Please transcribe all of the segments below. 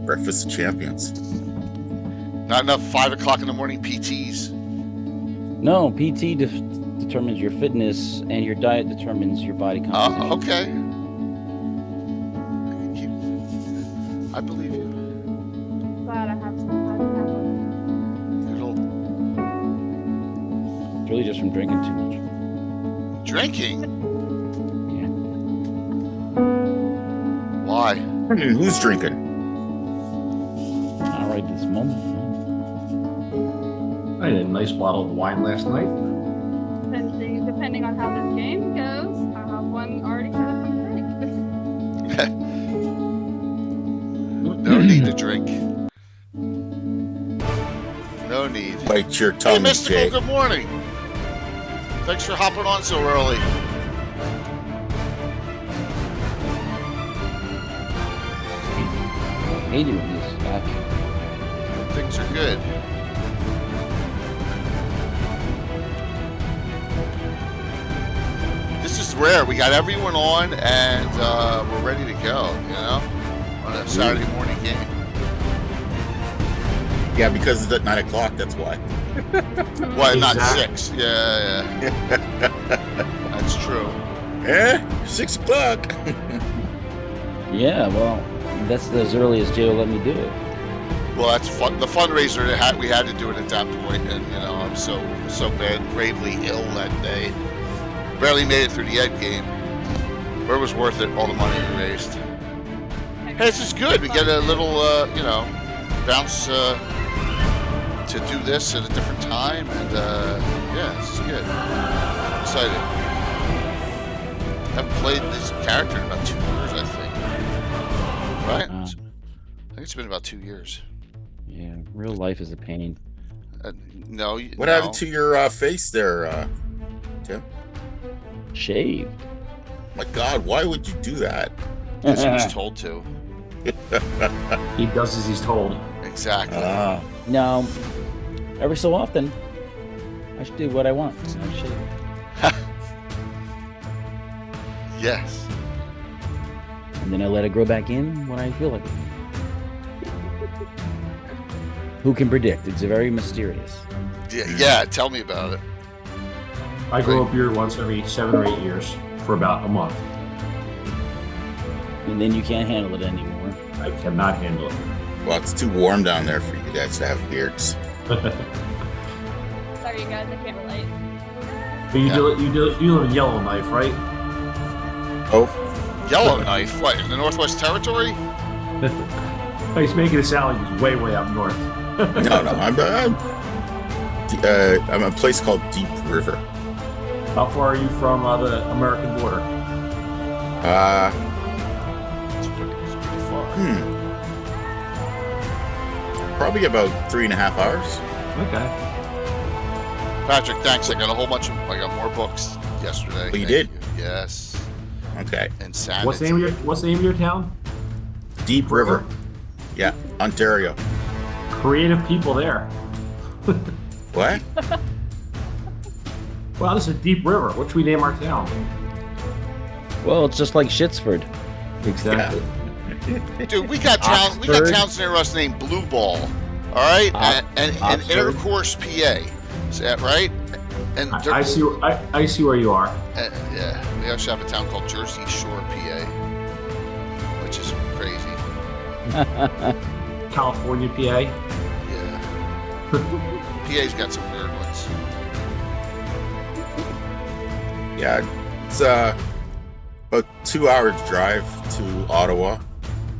Breakfast of Champions. Not enough 5 o'clock in the morning PTs. No, PT determines your fitness, and your diet determines your body composition. Okay. I believe you. Glad I have some time to have It's really just from drinking too much. Drinking? Yeah. Why? Who's drinking? Not right this moment. I had a nice bottle of wine last night. Depending on how this game goes, I have one already set up on drink. No need to drink. No need. Bite your Hey, tongue, Mystical, Jake. good morning. Thanks for hopping on so early. Hey, dude, this back. Things are good. This is rare. We got everyone on, and we're ready to go, you know, on a Saturday morning game. Yeah, because it's at 9 o'clock, that's why. Well, not Exactly. 6. Yeah. That's true. 6 o'clock. Yeah, well, that's as early as Jay will let me do it. Well, that's fun. The fundraiser we had to do it at that point, and you know, I'm so bad, gravely ill that day. Barely made it through the end game. But it was worth it, all the money we raised. Hey, this is good. We get a little, you know, bounce to do this at a different time, and yeah, this is good. I'm excited. Haven't played this character in about 2 years, I think. Right? I think it's been about 2 years. Yeah, real life is a pain. No. What happened to your face there, Tim? Shaved. My God, why would you do that? Because he was told to. He does as he's told. Exactly. No, every so often, I should do what I want. I should. Yes. And then I let it grow back in when I feel like it. Who can predict? It's very mysterious. Yeah, tell me about it. I grow a beard once every 7 or 8 years for about a month. And then you can't handle it anymore. I cannot handle it. Well, it's too warm down there for you guys to have beards. Sorry, you guys, I can't relate. But you live in Yellowknife, right? Oh, Yellowknife? What, in the Northwest Territory? He's making it sound like he's way, way up north. no, I'm a place called Deep River. How far are you from the American border? It's pretty far. Probably about 3.5 hours. Okay. Patrick, thanks. I got more books yesterday. Oh, you Thank did? you. Yes. Okay. Insanity. What's the name of your town? Deep River. Yeah, Ontario. Creative people there. What? Wow, this is Deep River. What should we name our town? Well, it's just like Shitsford. Exactly. Dude, we got towns near us named Blue Ball. All right? And Intercourse, PA. Is that right? And I see where you are. yeah. We actually have a town called Jersey Shore, PA, which is crazy. California, PA. Yeah. PA's got some weird ones. Yeah, it's about 2 hours drive to Ottawa,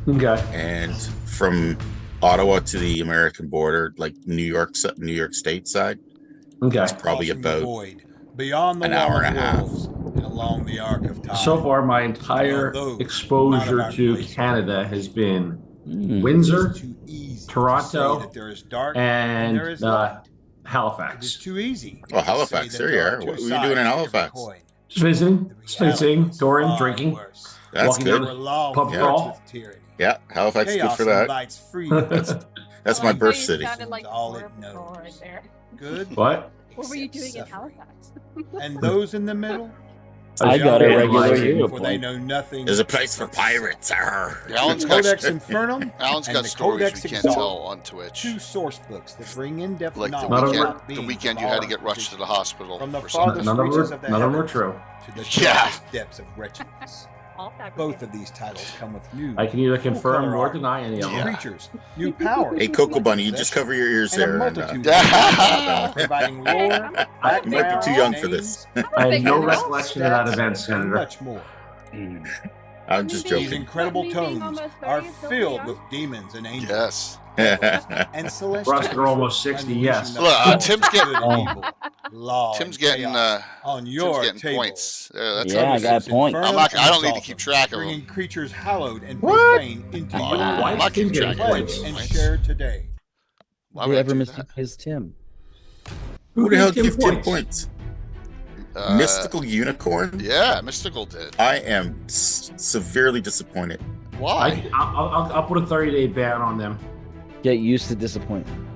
Okay. and from Ottawa to the American border, like New York State side, Okay. it's probably Crossing the about void, beyond the an hour wall and a of half. wolves, and along the arc of time. So far, my entire Although exposure not of our to place. Canada has been Mm. Windsor, It is too easy to Toronto, say that there is dark and there is light. It is Halifax. too easy. Oh, Halifax, to say there that you there are. two What were you sides doing in to every Halifax? coin. Just visiting, The reality is touring, far drinking. worse. That's Walking good. down We're lost Pub in crawl. with tyranny. Yeah, Halifax is good Chaos for that. invites freedom. That's my birth You city. sounded like All Border it Patrol knows. right there. Good. What? What were you except doing in suffering. Halifax? And those in the middle, I got a Young regular lives you. before they know nothing. There's a place for pirates. Arr. Alan's got, Codex Infernum Alan's and got the stories Codex we can't Exalt. tell on Twitch. 2 source books that bring in-depth Like the knowledge weekend- about the beings weekend of you had to our get rushed to the hospital From the for something. farthest reaches of the none of them were heavens true. to the Yeah. darkest depths of wretchedness. All fabricated. Both of these titles come with new I can neither confirm full-color nor art, deny any of new them. creatures, new powers. Hey, Coco Bunny, you just cover your ears and a there. multitude Yeah. of providing lore, I'm I might be too young for this. names, I have Big no girl. recollection of that stats, event, and Senator. much more. I'm just These joking. incredible Me being tomes almost 30 are is still filled young. with demons and angels Yes. and celestials. For us that are almost 60, yes. unleashing the Look, power of Tim's getting- good and evil, law Tim's and getting chaos on your Tim's getting table. points. That's Yeah, I got points. I don't need to keep track of bringing them. creatures hallowed and What? profane into Oh, your I'm Why not is Tim keeping getting track of pledge points? and points. share today. Why would I Whoever do misses Tim. Who the hell gave gives Tim 10 points? that? Mystical Unicorn? Yeah, Mystical did. I am severely disappointed. Why? I'll put a 30-day ban on them. Get used to disappointment.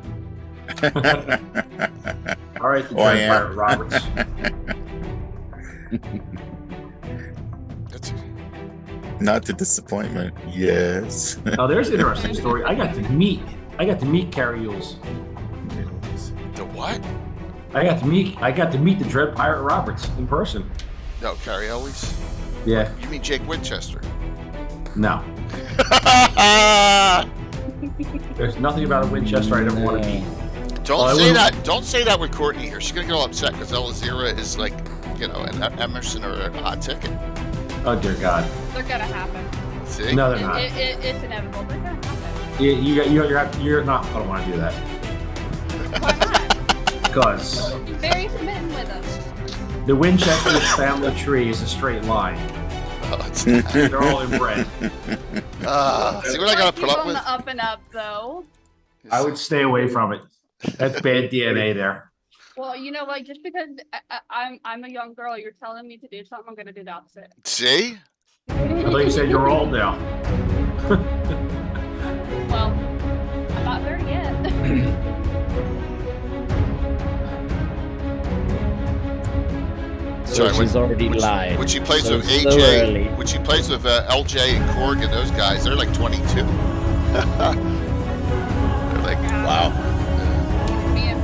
All right, the Oh, I Dread am. Pirate Roberts. That's Not the disappointment. Yes. Now, there's an interesting story. I got to meet Carrie Yules. the what? I got to meet the Dread Pirate Roberts in person. No, Carrie Elwes. Yeah. You mean Jake Winchester? No. There's nothing about a Winchester I don't want to meet. Don't I say will- that. Don't say that with Courtney here. She's gonna get all upset because Elazira is like, you know, an Emerson or a hot ticket. Oh dear God. They're gonna happen. See? No, they're not. It's inevitable. They're gonna happen. You're not. I don't want to do that Why not? because Very smitten with us. the Winchester's family tree is a straight line. Oh, it's not. They're all inbred. See what I gotta put Keep up on with? the up and up, though. I would stay away from it. That's bad DNA there. Well, you know, like just because I'm a young girl, you're telling me to do something, I'm gonna do the opposite. See? I thought you said you're old now. Well, I'm not there yet. So Sorry, she's already lied. When she plays So with it's so AJ, early. when she plays with LJ and Korg and those guys, they're like 22. They're like, Wow. Me and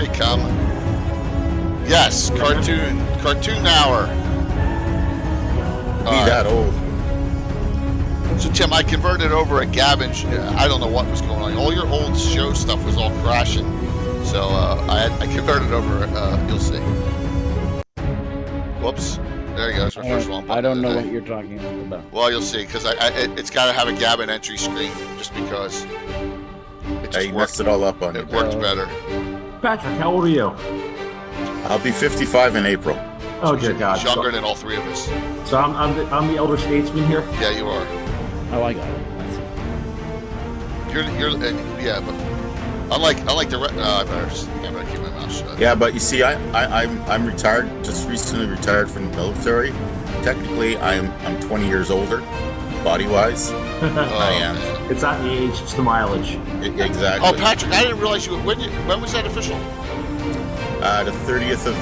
hey, come. Yes, cartoon hour. Be that old. So Tim, I converted over a Gavin. I don't know what was going on. All your old show stuff was all crashing. So I converted over. You'll see. Whoops. There you go. That's my first one. I don't know what you're talking about. Well, you'll see, because it's got to have a Gavin entry screen, just because. It I just messed worked. it all up on It it. worked better. Patrick, how old are you? I'll be 55 in April. Oh dear God. He's younger than all three of us. So I'm the elder statesman here. Yeah, you are. Oh, I got it. Yeah, but unlike the I better keep my mouth shut. Yeah, but you see, I'm retired. Just recently retired from the military. Technically, I'm 20 years older, body wise. Oh, I am. man. It's not the age, it's the mileage. Exactly. Oh, Patrick, I didn't realize you. When was that official? The 30th of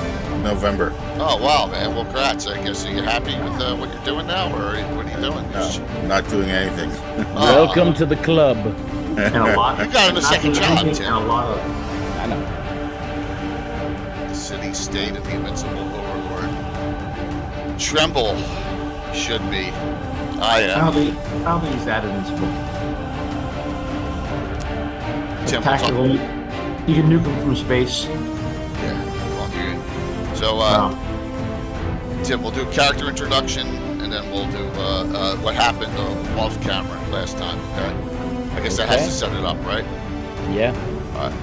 November. Oh, wow, man. Well, congrats. I guess. Are you happy with what you're doing now, or what are you doing? No, not doing anything. Oh. Welcome to the club. And a lot. You got him a not second doing job, anything, Tim. And a lot of. I know. The city state of the Invincible Overlord. Tremble should be. I I am. don't think he's that invincible. Tim, Tactical. You can nuke him from space. Yeah. Well, dude. So, Wow. Tim, we'll do character introduction, and then we'll do what happened off camera last time. Okay. I guess that has Okay. to set it up, right? Yeah. All right.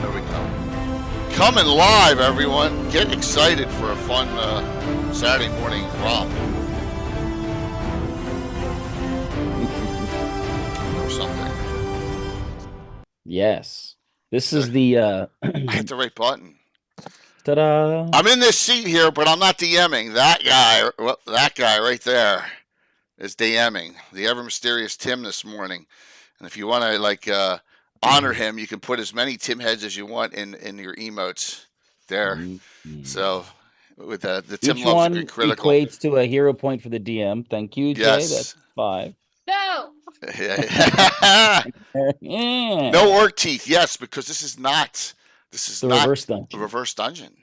There we go. Coming live, everyone. Get excited for a fun Saturday morning romp. Or something. Yes. This is the I hit the right button. ta-da. I'm in this seat here, but I'm not DMing. That guy right there is DMing. The ever mysterious Tim this morning. And if you want to honor him, you can put as many Tim heads as you want in your emotes there. Mhm. So with the Tim Each loves a one good critical. equates to a hero point for the DM. Thank you, Jay. Yes. That's 5. No. Yeah. No orc teeth. Yes, because this is not The reverse dungeon. a reverse dungeon.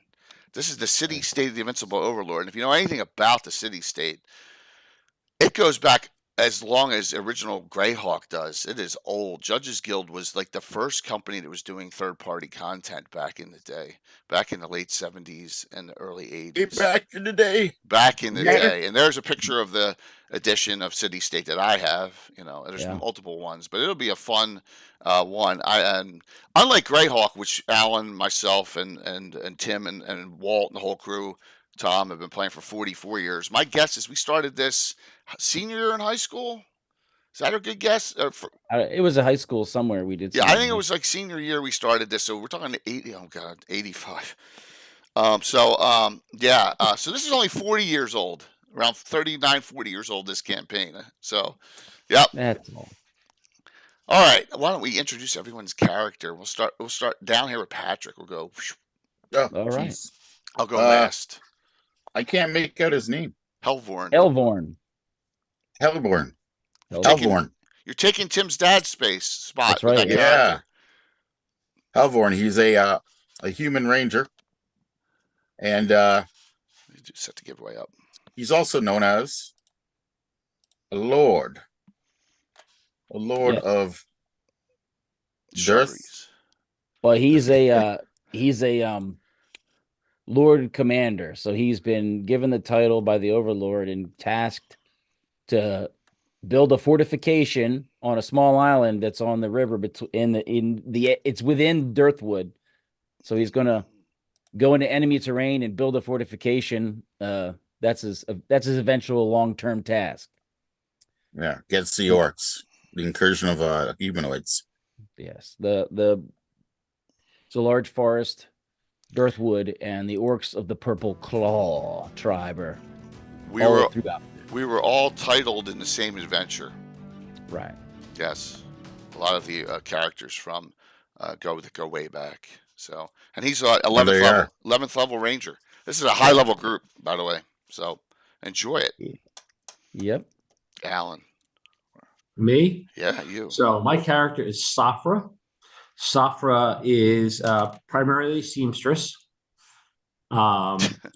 This is the city state of the Invincible Overlord. And if you know anything about the city state, it goes back as long as original Greyhawk does. It is old. Judges Guild was like the first company that was doing third-party content back in the day, back in the late 70s and the early 80s. Get back in the day. Back in the Yeah. day. And there's a picture of the edition of City State that I have. You know, there's Yeah. multiple ones, but it'll be a fun one. Unlike Greyhawk, which Alan, myself, and Tim and Walt and the whole crew, Tom, have been playing for 44 years. My guess is we started this senior year in high school. Is that a good guess? It was a high school somewhere we did. Yeah, I something think it like- was like senior year we started this. So we're talking 80. Oh God, 85. So this is only 40 years old, around 39, 40 years old. This campaign. So, yep. That's all. All right. Why don't we introduce everyone's character? We'll start down here with Patrick. We'll go. Oh, All right. jeez. I'll go last. I can't make out his name. Helvorn. Elvorn. Hellborn. Taking- Hellborn. You're taking Tim's dad's spot. That's with right. that Yeah. character. Hellborn. He's a human ranger, and You just set the giveaway up. he's also known as a lord. A lord Yeah. of Dearth. Shrubberies. Well, he's a Lord Commander, so he's been given the title by the Overlord and tasked to build a fortification on a small island that's on the river it's within Dirthwood. So he's gonna go into enemy terrain and build a fortification. That's his eventual long-term task. Yeah, against the orcs, the incursion of humanoids. Yes, it's a large forest, Dirthwood, and the orcs of the Purple Claw tribe are We all were throughout. we were all titled in the same adventure. Right. Yes, a lot of the characters from go way back. So, and he's 11th they level, are. 11th level ranger. This is a high level group, by the way. So enjoy it, Yep. Alan. Me? Yeah, you. So my character is Safra. Safra is primarily seamstress.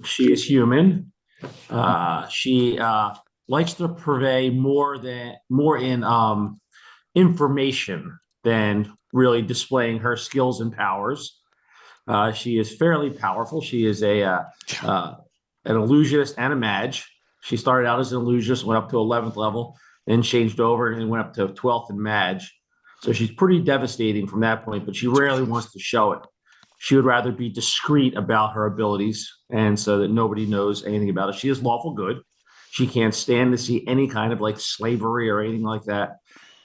She is human. She likes to purvey more in information than really displaying her skills and powers. She is fairly powerful. She is an illusionist and a mage. She started out as an illusionist, went up to 11th level, then changed over and went up to 12th in mage. So she's pretty devastating from that point, but she rarely wants to show it. She would rather be discreet about her abilities and so that nobody knows anything about it. She is lawful good. She can't stand to see any kind of like slavery or anything like that.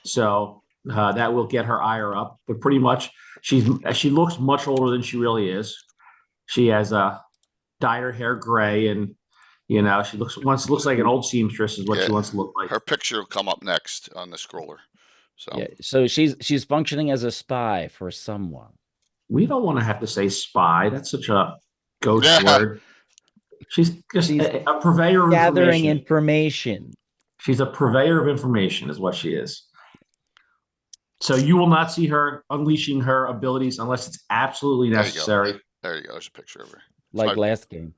So that will get her ire up. But pretty much she looks much older than she really is. She has dyed her hair gray, and she looks like an old seamstress is what Yeah. she wants to look like. Her picture will come up next on the scroller. So Yeah. So she's functioning as a spy for someone. We don't want to have to say spy. That's such a ghost Yeah. word. She's just She's a purveyor of Gathering information. information. She's a purveyor of information is what she is. So you will not see her unleashing her abilities unless it's absolutely There you go. necessary. there you go. There's a picture of her. Like Sorry. last game.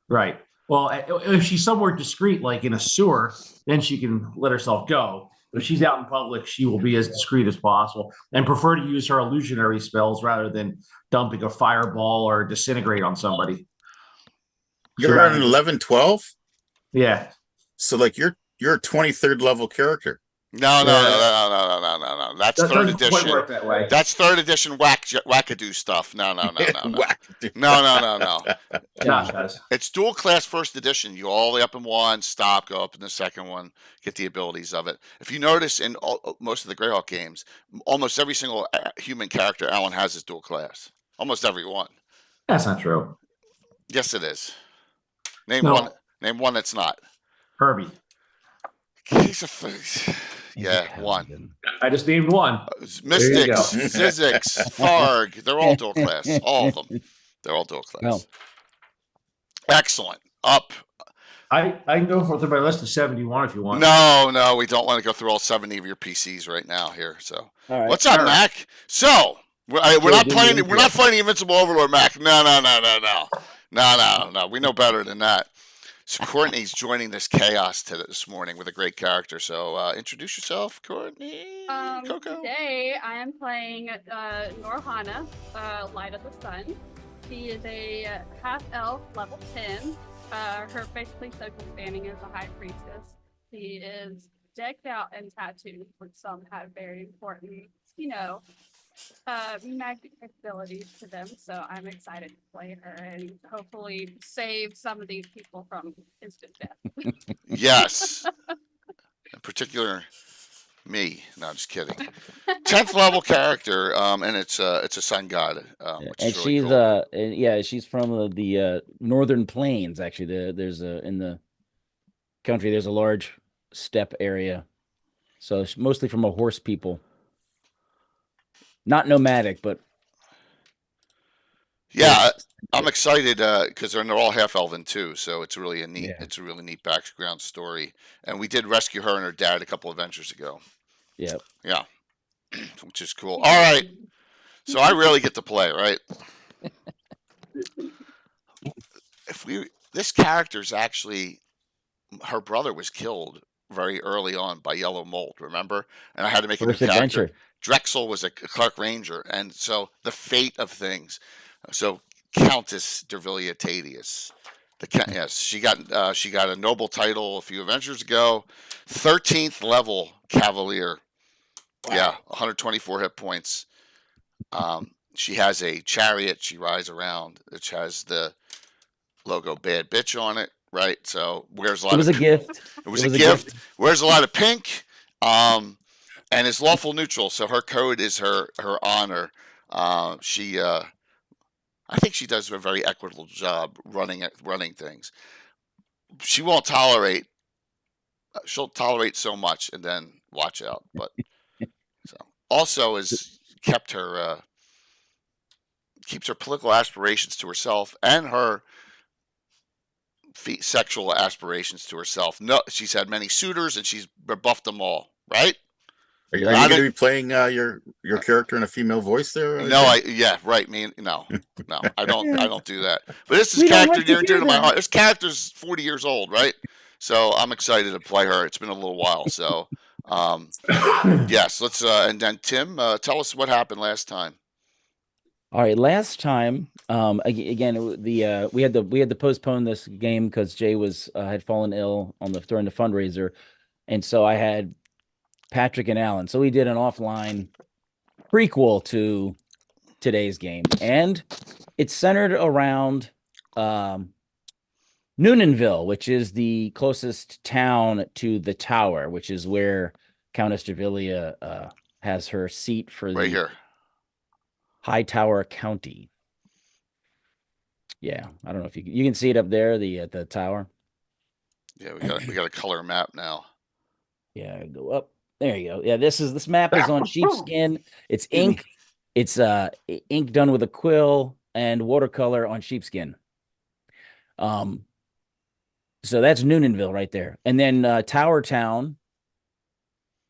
Right. Well, if she's somewhere discreet, like in a sewer, then she can let herself go. If she's out in public, she will be as discreet as possible and prefer to use her illusionary spells rather than dumping a fireball or disintegrate on somebody. You're at an 11, 12? Yeah. So like you're a 23rd level character. No. That's That third doesn't quite edition. work that way. That's third edition wackadoo stuff. No. Whack. No. Josh does. It's dual class first edition. You all the way up in one, stop, go up in the second one, get the abilities of it. If you notice in most of the Greyhawk games, almost every single human character Alan has is dual class. Almost every one. That's not true. Yes, it is. Name No. one. Name one that's not. Herbie. He's yeah, one. I just named one. Mystics, go. Physics, Farg. They're all dual class. All of them. They're all dual class. Well, Excellent. Up. I can go through my list of 71 if you want. No, we don't want to go through all 70 of your PCs right now here. So, All right. what's up, All right. Mac? So, we're Joe, not do playing. the We're not intro. fighting Invincible Overlord, Mac. No. We know better than that. So Courtney's joining this chaos this morning with a great character. So introduce yourself, Courtney. Coco. Today I am playing Norhana, Light of the Sun. She is a half elf, level 10. Her basically social standing is a high priestess. She is decked out and tattooed, which some have very important, magic abilities to them. So I'm excited to play her and hopefully save some of these people from instant death. Yes. In particular, me. No, just kidding. 10th level character, and it's a sun god, which And is really she's cool. she's from the northern plains. Actually, there's in the country there's a large steppe area, so it's mostly from a horse people, not nomadic, but Yeah, horse. I'm excited because they're all half elven too, so it's really a neat, Yeah. it's a really neat background story. And we did rescue her and her dad a couple adventures ago. Yeah. Yeah, which is cool. All right, so I really get to play, right? This character's actually, her brother was killed very early on by Yellow Mold, remember? And I had to make a new First character. adventure. Drexel was a Clark Ranger, and so the fate of things. So Countess Dervilia Tadius. Yes, she got a noble title a few adventures ago. 13th level Cavalier. Yeah, 124 hit points. She has a chariot she rides around, which has the logo "Bad Bitch" on it. Right, so wears a lot. It was a gift. It was a gift. Wears a lot of pink, and is lawful neutral. So her code is her honor. I think she does a very equitable job running things. She won't tolerate. She'll tolerate so much and then watch out. But so also has keeps her political aspirations to herself and her sexual aspirations to herself. No, she's had many suitors and she's rebuffed them all. Right? Are you going to be playing your character in a female voice there? No, right. No, I don't do that. But this is character near and dear to my heart. This character's 40 years old, right? So I'm excited to play her. It's been a little while, so yes. Let's and then Tim, tell us what happened last time. All right, last time, again, we had to postpone this game because Jay had fallen ill during the fundraiser, and so I had Patrick and Alan. So we did an offline prequel to today's game, and it's centered around Noonanville, which is the closest town to the tower, which is where Countess Dervilia has her seat for right here. High Tower County. Yeah, I don't know if you can see it up there, the tower. Yeah, we got a color map now. Yeah, go up. There you go. Yeah, this map is on sheepskin. It's ink. It's ink done with a quill and watercolor on sheepskin. So that's Noonanville right there. And then Tower Town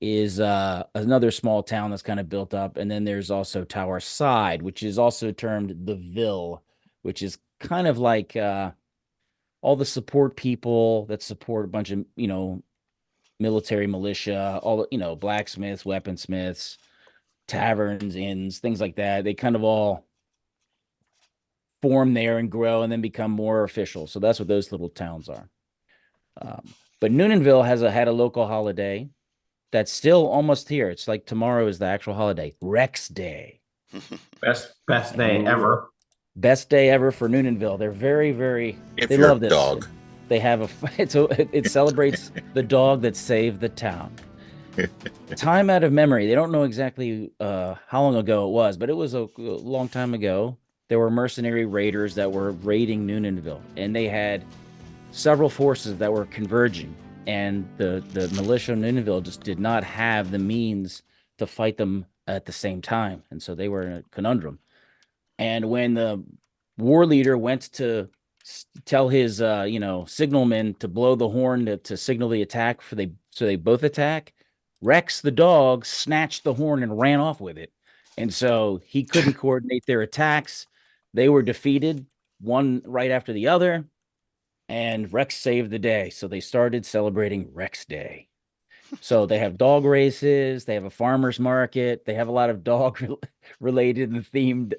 is another small town that's kind of built up. And then there's also Tower Side, which is also termed the Ville, which is kind of like all the support people that support a bunch of, military militia, all blacksmiths, weaponsmiths, taverns, inns, things like that. They kind of all form there and grow and then become more official. So that's what those little towns are. But Noonanville had a local holiday that's still almost here. It's like tomorrow is the actual holiday, Rex Day. Best day ever. Best day ever for Noonanville. They're very, very. They love this dog. They have it celebrates the dog that saved the town. Time out of memory. They don't know exactly how long ago it was, but it was a long time ago. There were mercenary raiders that were raiding Noonanville, and they had several forces that were converging, and the militia of Noonanville just did not have the means to fight them at the same time, and so they were in a conundrum. And when the war leader went to tell his signalman to blow the horn to signal the attack so they both attack. Rex the dog snatched the horn and ran off with it. And so he couldn't coordinate their attacks. They were defeated, one right after the other, and Rex saved the day. So they started celebrating Rex Day. So they have dog races, they have a farmer's market, they have a lot of dog related and themed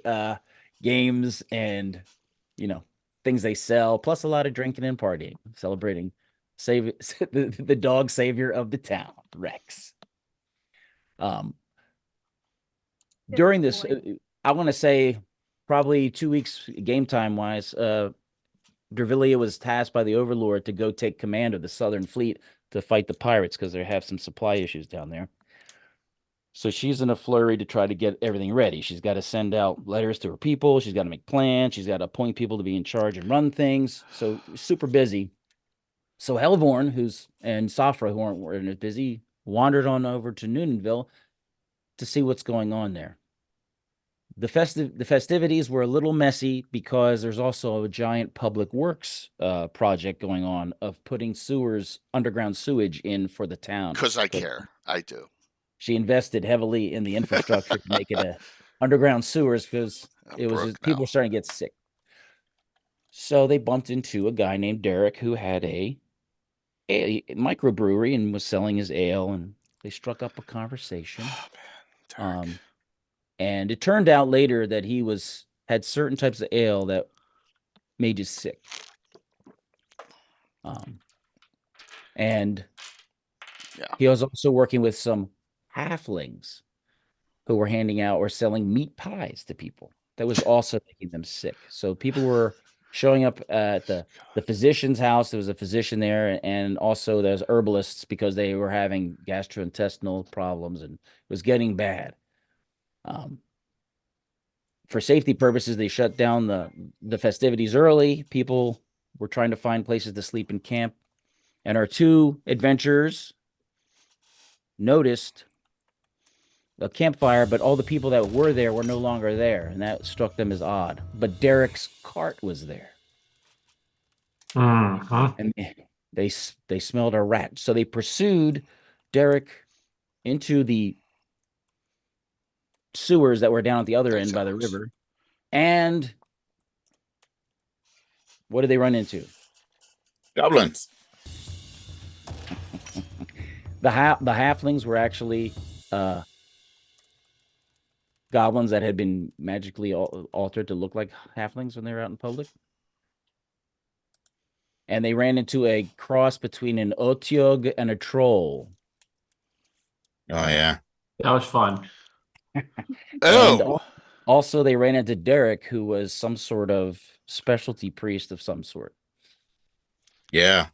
games and things they sell, plus a lot of drinking and partying, celebrating the dog savior of the town, Rex. During this, I want to say probably 2 weeks game time wise, Dervillia was tasked by the Overlord to go take command of the Southern Fleet to fight the pirates because they have some supply issues down there. So she's in a flurry to try to get everything ready. She's got to send out letters to her people. She's got to make plans. She's got to appoint people to be in charge and run things. So super busy. So Helvorn, and Safra, who weren't as busy, wandered on over to Noonanville to see what's going on there. The festivities were a little messy because there's also a giant public works project going on of putting underground sewage in for the town. Because I care. I do. She invested heavily in the infrastructure to make it a underground sewers because people were starting to get sick. So they bumped into a guy named Derek who had a microbrewery and was selling his ale, and they struck up a conversation. Oh, man. Derek. And it turned out later that he had certain types of ale that made you sick. And he was also working with some halflings who were handing out or selling meat pies to people. That was also making them sick. So people were showing up at the physician's house. There was a physician there, and also there's herbalists because they were having gastrointestinal problems and it was getting bad. For safety purposes, they shut down the festivities early. People were trying to find places to sleep in camp. And our two adventurers noticed a campfire, but all the people that were there were no longer there, and that struck them as odd. But Derek's cart was there. And they smelled a rat. So they pursued Derek into the sewers that were down at the other end by the river. And what did they run into? Goblins. The halflings were actually goblins that had been magically altered to look like halflings when they were out in public. And they ran into a cross between an Otyug and a troll. Oh, yeah. That was fun. And also, they ran into Derek, who was some sort of specialty priest of some sort. Yeah.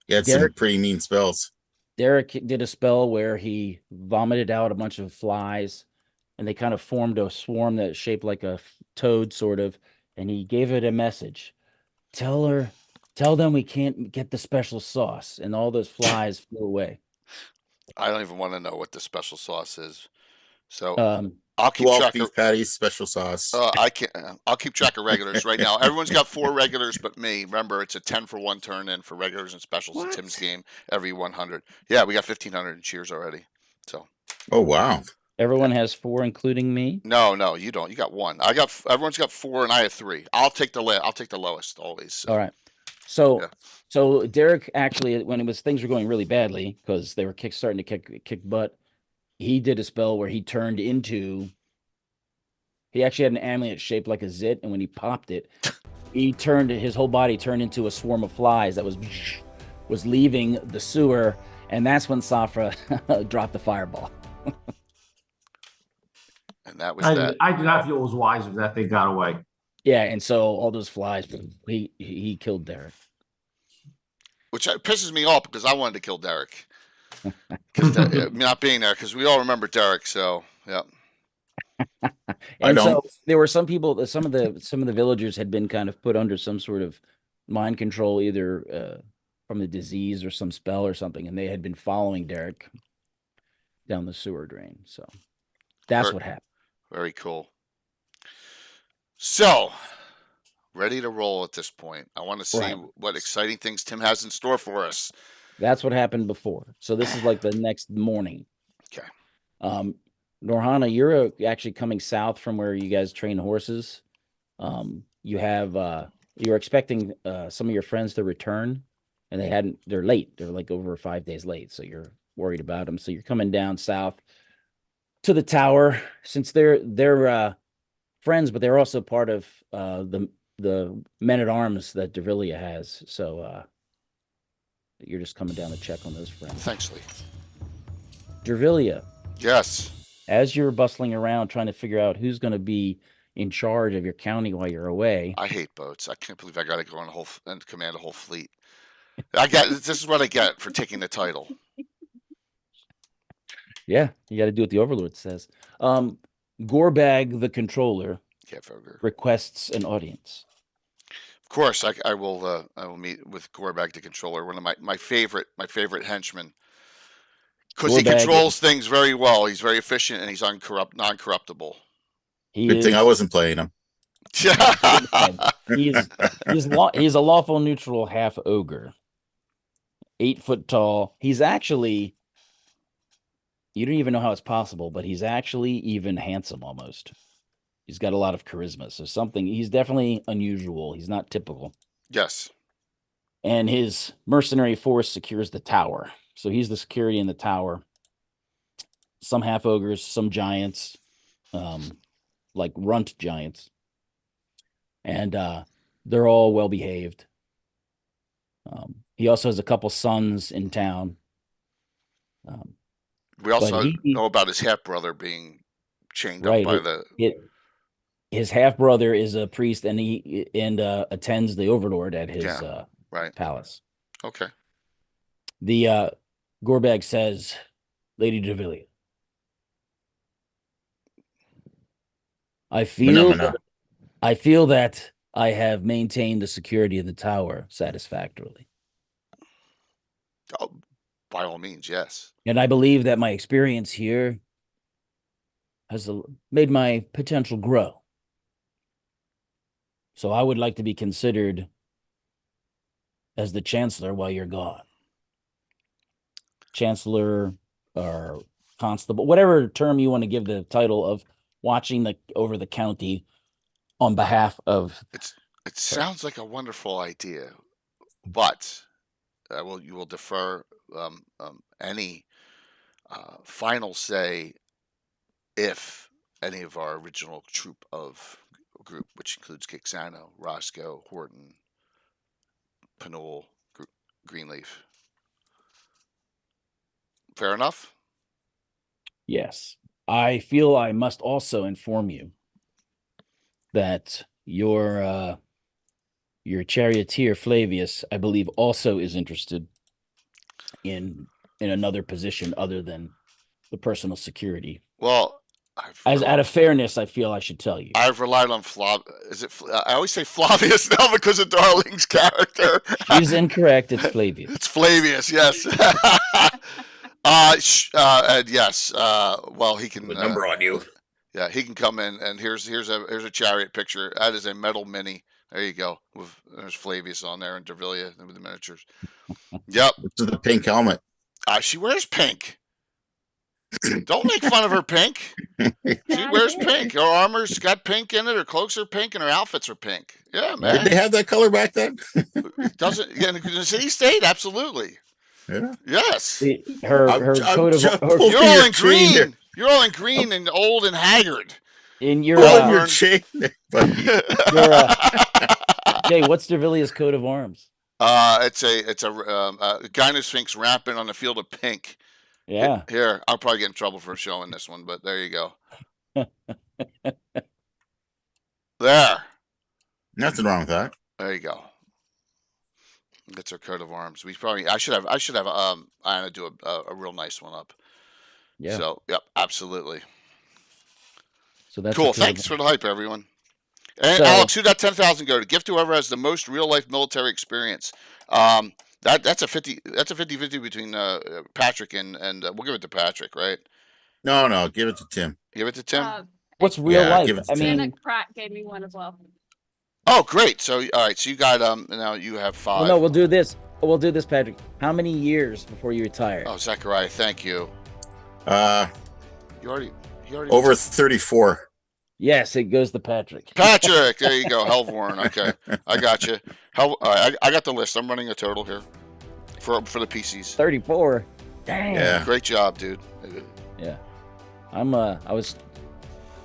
He had some pretty mean spells. Derek did a spell where he vomited out a bunch of flies, and they kind of formed a swarm that shaped like a toad, sort of, and he gave it a message. Tell them we can't get the special sauce, and all those flies flew away. I don't even want to know what the special sauce is. So I'll keep track of beef patties, special sauce. I'll keep track of regulars right now. Everyone's got 4 regulars but me. Remember, it's a 10 for 1 turn in for regulars and specials in Tim's game every 100. Yeah, we got 1,500 in cheers already. So. Oh wow. Everyone has 4, including me. No, you don't. You got 1. Everyone's got 4, and I have 3. I'll take the lowest always. So. All right. So Derek actually, when things were going really badly because they were starting to kick butt, he did a spell where he actually had an amulet shaped like a zit, and when he popped it, his whole body turned into a swarm of flies that was leaving the sewer, and that's when Safra dropped the fireball. And that was that. I did not feel it was wise if that thing got away. Yeah, and so all those flies, he killed Derek. Which pisses me off because I wanted to kill Derek. Not being there, because we all remember Derek, so yeah. And so there were some people, some of the villagers had been kind of put under some sort of mind control, either from the disease or some spell or something, and they had been following Derek down the sewer drain. So that's what happened. Very cool. So ready to roll at this point. I want to see Right. what exciting things Tim has in store for us. That's what happened before. So this is like the next morning. Okay. Norhana, you're actually coming south from where you guys train horses. You have you're expecting some of your friends to return, and they're late. They're like over 5 days late, so you're worried about them. So you're coming down south to the tower, since they're friends, but they're also part of the men at arms that Dervilia has. So you're just coming down to check on those friends. Thanks, Lee. Dervilia, Yes. as you're bustling around trying to figure out who's going to be in charge of your county while you're away, I hate boats. I can't believe I got to go on and command a whole fleet. This is what I get for taking the title. yeah, you got to do what the Overlord says. Gorbag, the controller, Fogger. requests an audience. Of course, I will meet with Gorbag, the controller, one of my favorite henchmen, because he controls things very well. He's very efficient and he's non-corruptible. Good thing I wasn't playing him. He's a lawful neutral half ogre, 8 foot tall. He's actually, you don't even know how it's possible, but he's actually even handsome almost. He's got a lot of charisma. So he's definitely unusual. He's not typical. Yes. And his mercenary force secures the tower. So he's the security in the tower. Some half ogres, some giants, like runt giants. And they're all well behaved. He also has a couple sons in town. We also know about his half brother being chained up by his half brother is a priest, and he attends the Overlord at his palace. Okay. The Gorbag says, Lady Dervilia, I feel that I have maintained the security of the tower satisfactorily. Oh, by all means, yes. And I believe that my experience here has made my potential grow. So I would like to be considered as the Chancellor while you're gone. Chancellor or Constable, whatever term you want to give the title of watching over the county on behalf of... It sounds like a wonderful idea, but you will defer any final say if any of our original group, which includes Kixano, Roscoe, Horton, Pinole, Greenleaf. Fair enough? Yes. I feel I must also inform you that your charioteer Flavius, I believe, also is interested in another position other than the personal security. Well, out of fairness, I feel I should tell you. I've relied on I always say Flavius now because of Darling's character. She's incorrect. It's Flavius. It's Flavius, yes. And yes. Well, he can. The number on you. Yeah, he can come in, and here's a chariot picture. That is a metal mini. There you go. There's Flavius on there and Dervilia with the miniatures. Yep. This is the pink helmet. She wears pink. Don't make fun of her pink. She wears pink. Her armor's got pink in it. Her cloaks are pink, and her outfits are pink. Yeah, man. Did they have that color back then? Doesn't in the city state? Absolutely. Yeah. Yes. Her coat of you're all in green. You're all in green and old and haggard. In your chain, Jay, what's Dervilia's coat of arms? It's a Gynosphinx rampant on the field of pink. Yeah. Here, I'll probably get in trouble for showing this one, but there you go. There. Nothing wrong with that. There you go. That's our coat of arms. I should have Anna do a real nice one up. Yeah. So, yep, absolutely. So that's cool. Thanks for the hype, everyone. And Alex, who that 10,000 go to? Gift whoever has the most real life military experience. That's a 50-50 between Patrick and we'll give it to Patrick, right? No, give it to Tim. Give it to Tim. What's real life? Give it to I Tim. mean, Pratt gave me one as well. Oh, great. So all right. So you got now you have 5. Well, no, we'll do this. We'll do this, Patrick. How many years before you retire? Oh, Zachariah, thank you. Uh, You already over 34. Yes, it goes to Patrick. Patrick. There you go. Helvorn. Okay, I got you. I got the list. I'm running a total here for the PCs. 34. Damn. Yeah. Great job, dude. Yeah. I was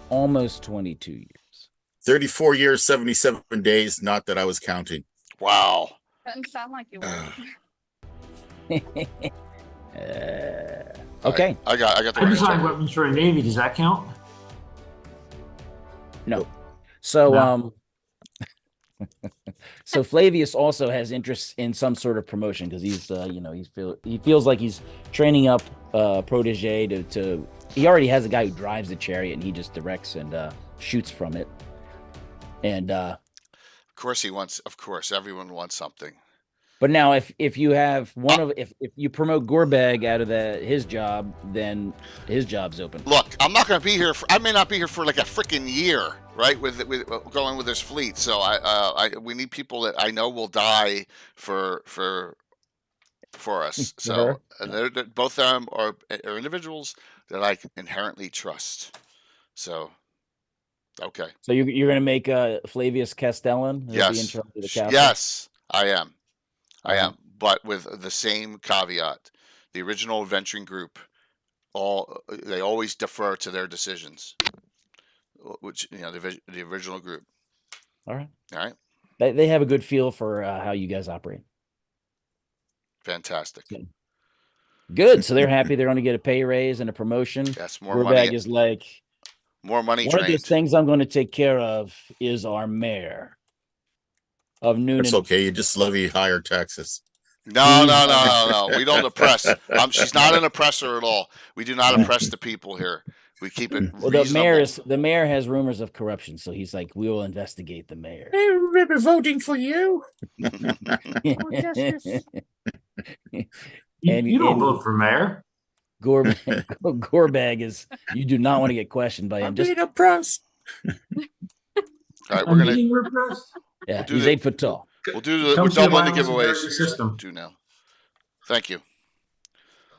almost 22 years. 34 years, 77 days. Not that I was counting. Wow. Doesn't sound like you were. Okay. I got the I right designed total. weapons for the Navy. Does that count? No. So No. so Flavius also has interest in some sort of promotion because he's he feels like he's training up protege to he already has a guy who drives the chariot and he just directs and shoots from it. And Of course he wants. Of course, everyone wants something. but now if you have if you promote Gorbag out of his job, then his job's open. Look, I'm not going to be here. I may not be here for like a freaking year, right? With going with this fleet. So we need people that I know will die for us. So her? and they're both of them are individuals that I inherently trust. So okay. So you're going to make Flavius Castellan be in Yes. charge of the castle? Yes, I am. I Uh-huh. am, but with the same caveat. The original adventuring group, they always defer to their decisions, which the original group. All right. All right, They have a good feel for how you guys operate. fantastic. Good. So they're happy they're going to get a pay raise and a promotion. Yes, more Gorbag money. is like, More money one of drained. those things I'm going to take care of is our mayor of Noonan. It's okay. You just levy higher taxes. No. We don't oppress. She's not an oppressor at all. We do not oppress the people here. We keep it Well, reasonable. the mayor has rumors of corruption, so he's like, we will investigate the mayor. I remember voting for you. Justice. And- You don't and- vote for mayor. Gorbag is, you do not want to get questioned by him. I'm Just being oppressed. All right, I'm we're gonna being repressed. yeah, do he's the- 8 foot tall. we'll do we're Comes to done the with the violence of giveaways. the system. Do now. Thank you.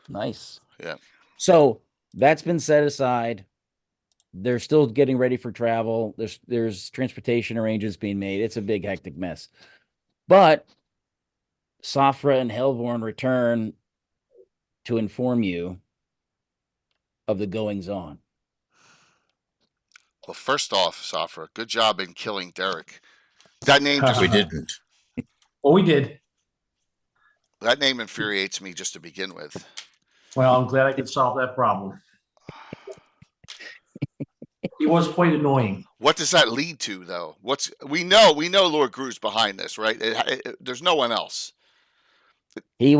Nice. Yeah. So that's been set aside. They're still getting ready for travel. There's transportation arrangements being made. It's a big hectic mess. But Safra and Helvorn return to inform you of the goings on. Well, first off, Safra, good job in killing Derek. That name just We didn't. Well, we did. that name infuriates me just to begin with. Well, I'm glad I could solve that problem. He was quite annoying. What does that lead to, though? We know Lord Gru's behind this, right? There's no one else. He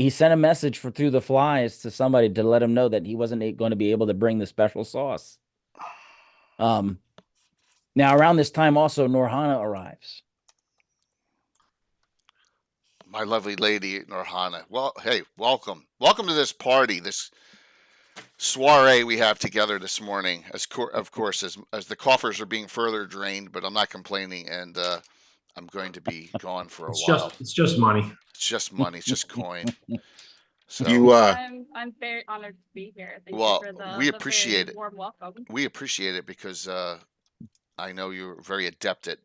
sent a message through the flies to somebody to let him know that he wasn't going to be able to bring the special sauce. Now around this time also Norhana arrives. My lovely lady Norhana. Well, hey, welcome to this party, this soiree we have together this morning. Of course, as the coffers are being further drained, but I'm not complaining, and I'm going to be gone for a while. It's just money. It's just money. It's just coin. So You I'm very honored to be here. Thank Well, you for we the appreciate very it. warm welcome. we appreciate it because I know you're very adept at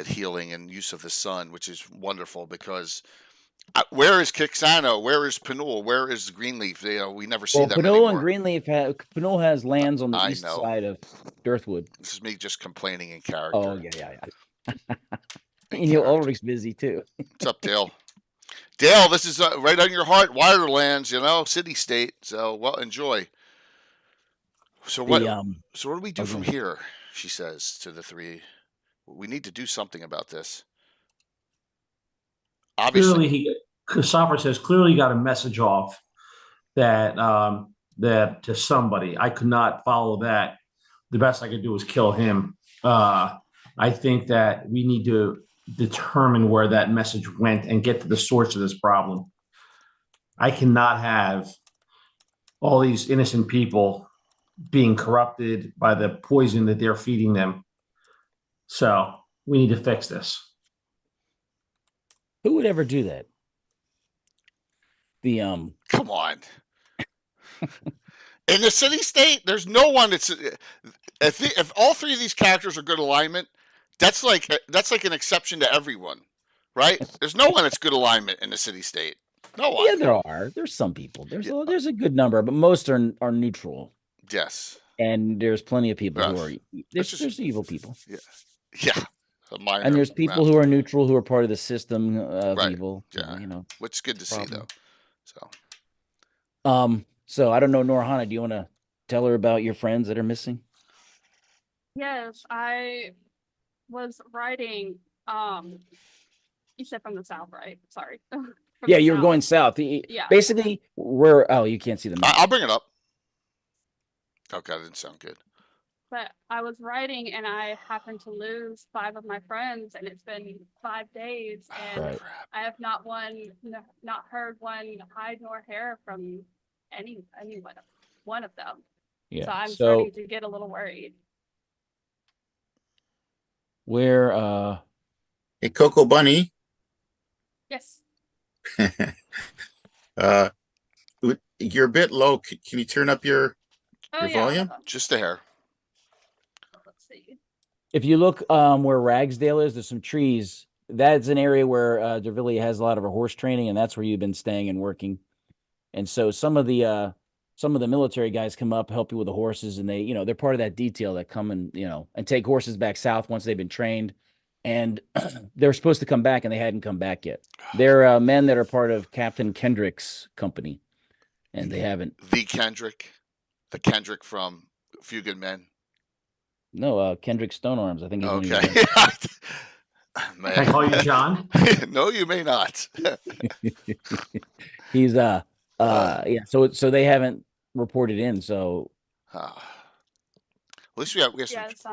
healing and use of the sun, which is wonderful. Because where is Kixano? Where is Pinul? Where is Greenleaf? We never see Well, them Pinole anymore. and Greenleaf Pinole has lands on the I east know. side of Dirthwood. This is me just complaining in character. Oh yeah. In And you character. Ulrich's busy too. What's up, Dale? Dale, this is right on your heart, Wirelands, city state. So, well, enjoy. So what? So what do we do from okay. here? She says to the three. We need to do something about this. Obviously, Safra says clearly got a message off that that to somebody. I could not follow that. The best I could do was kill him. I think that we need to determine where that message went and get to the source of this problem. I cannot have all these innocent people being corrupted by the poison that they're feeding them. So We need to fix this. Who would ever do that? The Come on. In the city state, there's no one that's. If all three of these characters are good alignment, that's like an exception to everyone, right? There's no one that's good alignment in the city state. No one. Yeah, there are. There's some people. There's Yeah. there's a good number, but most are neutral. Yes. And there's plenty of people who Yes. are That's there's evil people. Yeah. A minor And there's people amount. who are neutral who are part of the system of Right. evil. Yeah. You know. Which is good to see problem. though. So So I don't know, Norhana, do you want to tell her about your friends that are missing? Yes, I was riding. You said from the south, right? Sorry. From Yeah, the you were south. going south. Yeah. Basically, you can't see the map. I'll bring it up. Oh god, it didn't sound good. But I was riding and I happened to lose 5 of my friends, and it's been 5 days, and Right. I have not heard one hide nor hair from anyone, one of them. Yeah. So I'm So starting to get a little worried. where Hey, Coco Bunny. Yes. You're a bit low. Can you turn up your Oh yeah. volume? hold on. Just a hair. Let's see. if you look where Ragsdale is, there's some trees. That's an area where Dervillia has a lot of her horse training, and that's where you've been staying and working. And so some of the military guys come up, help you with the horses, and they're part of that detail that come and and take horses back south once they've been trained. And they're supposed to come back, and they hadn't come back yet. They're men that are part of Captain Kendrick's company, and they haven't. The Kendrick from A Few Good Men. No, Kendrick Stonearms. I think he's one of your Okay. Can I call you John? No, you may not. He's yeah. So they haven't reported in. So At least we have some. Yes,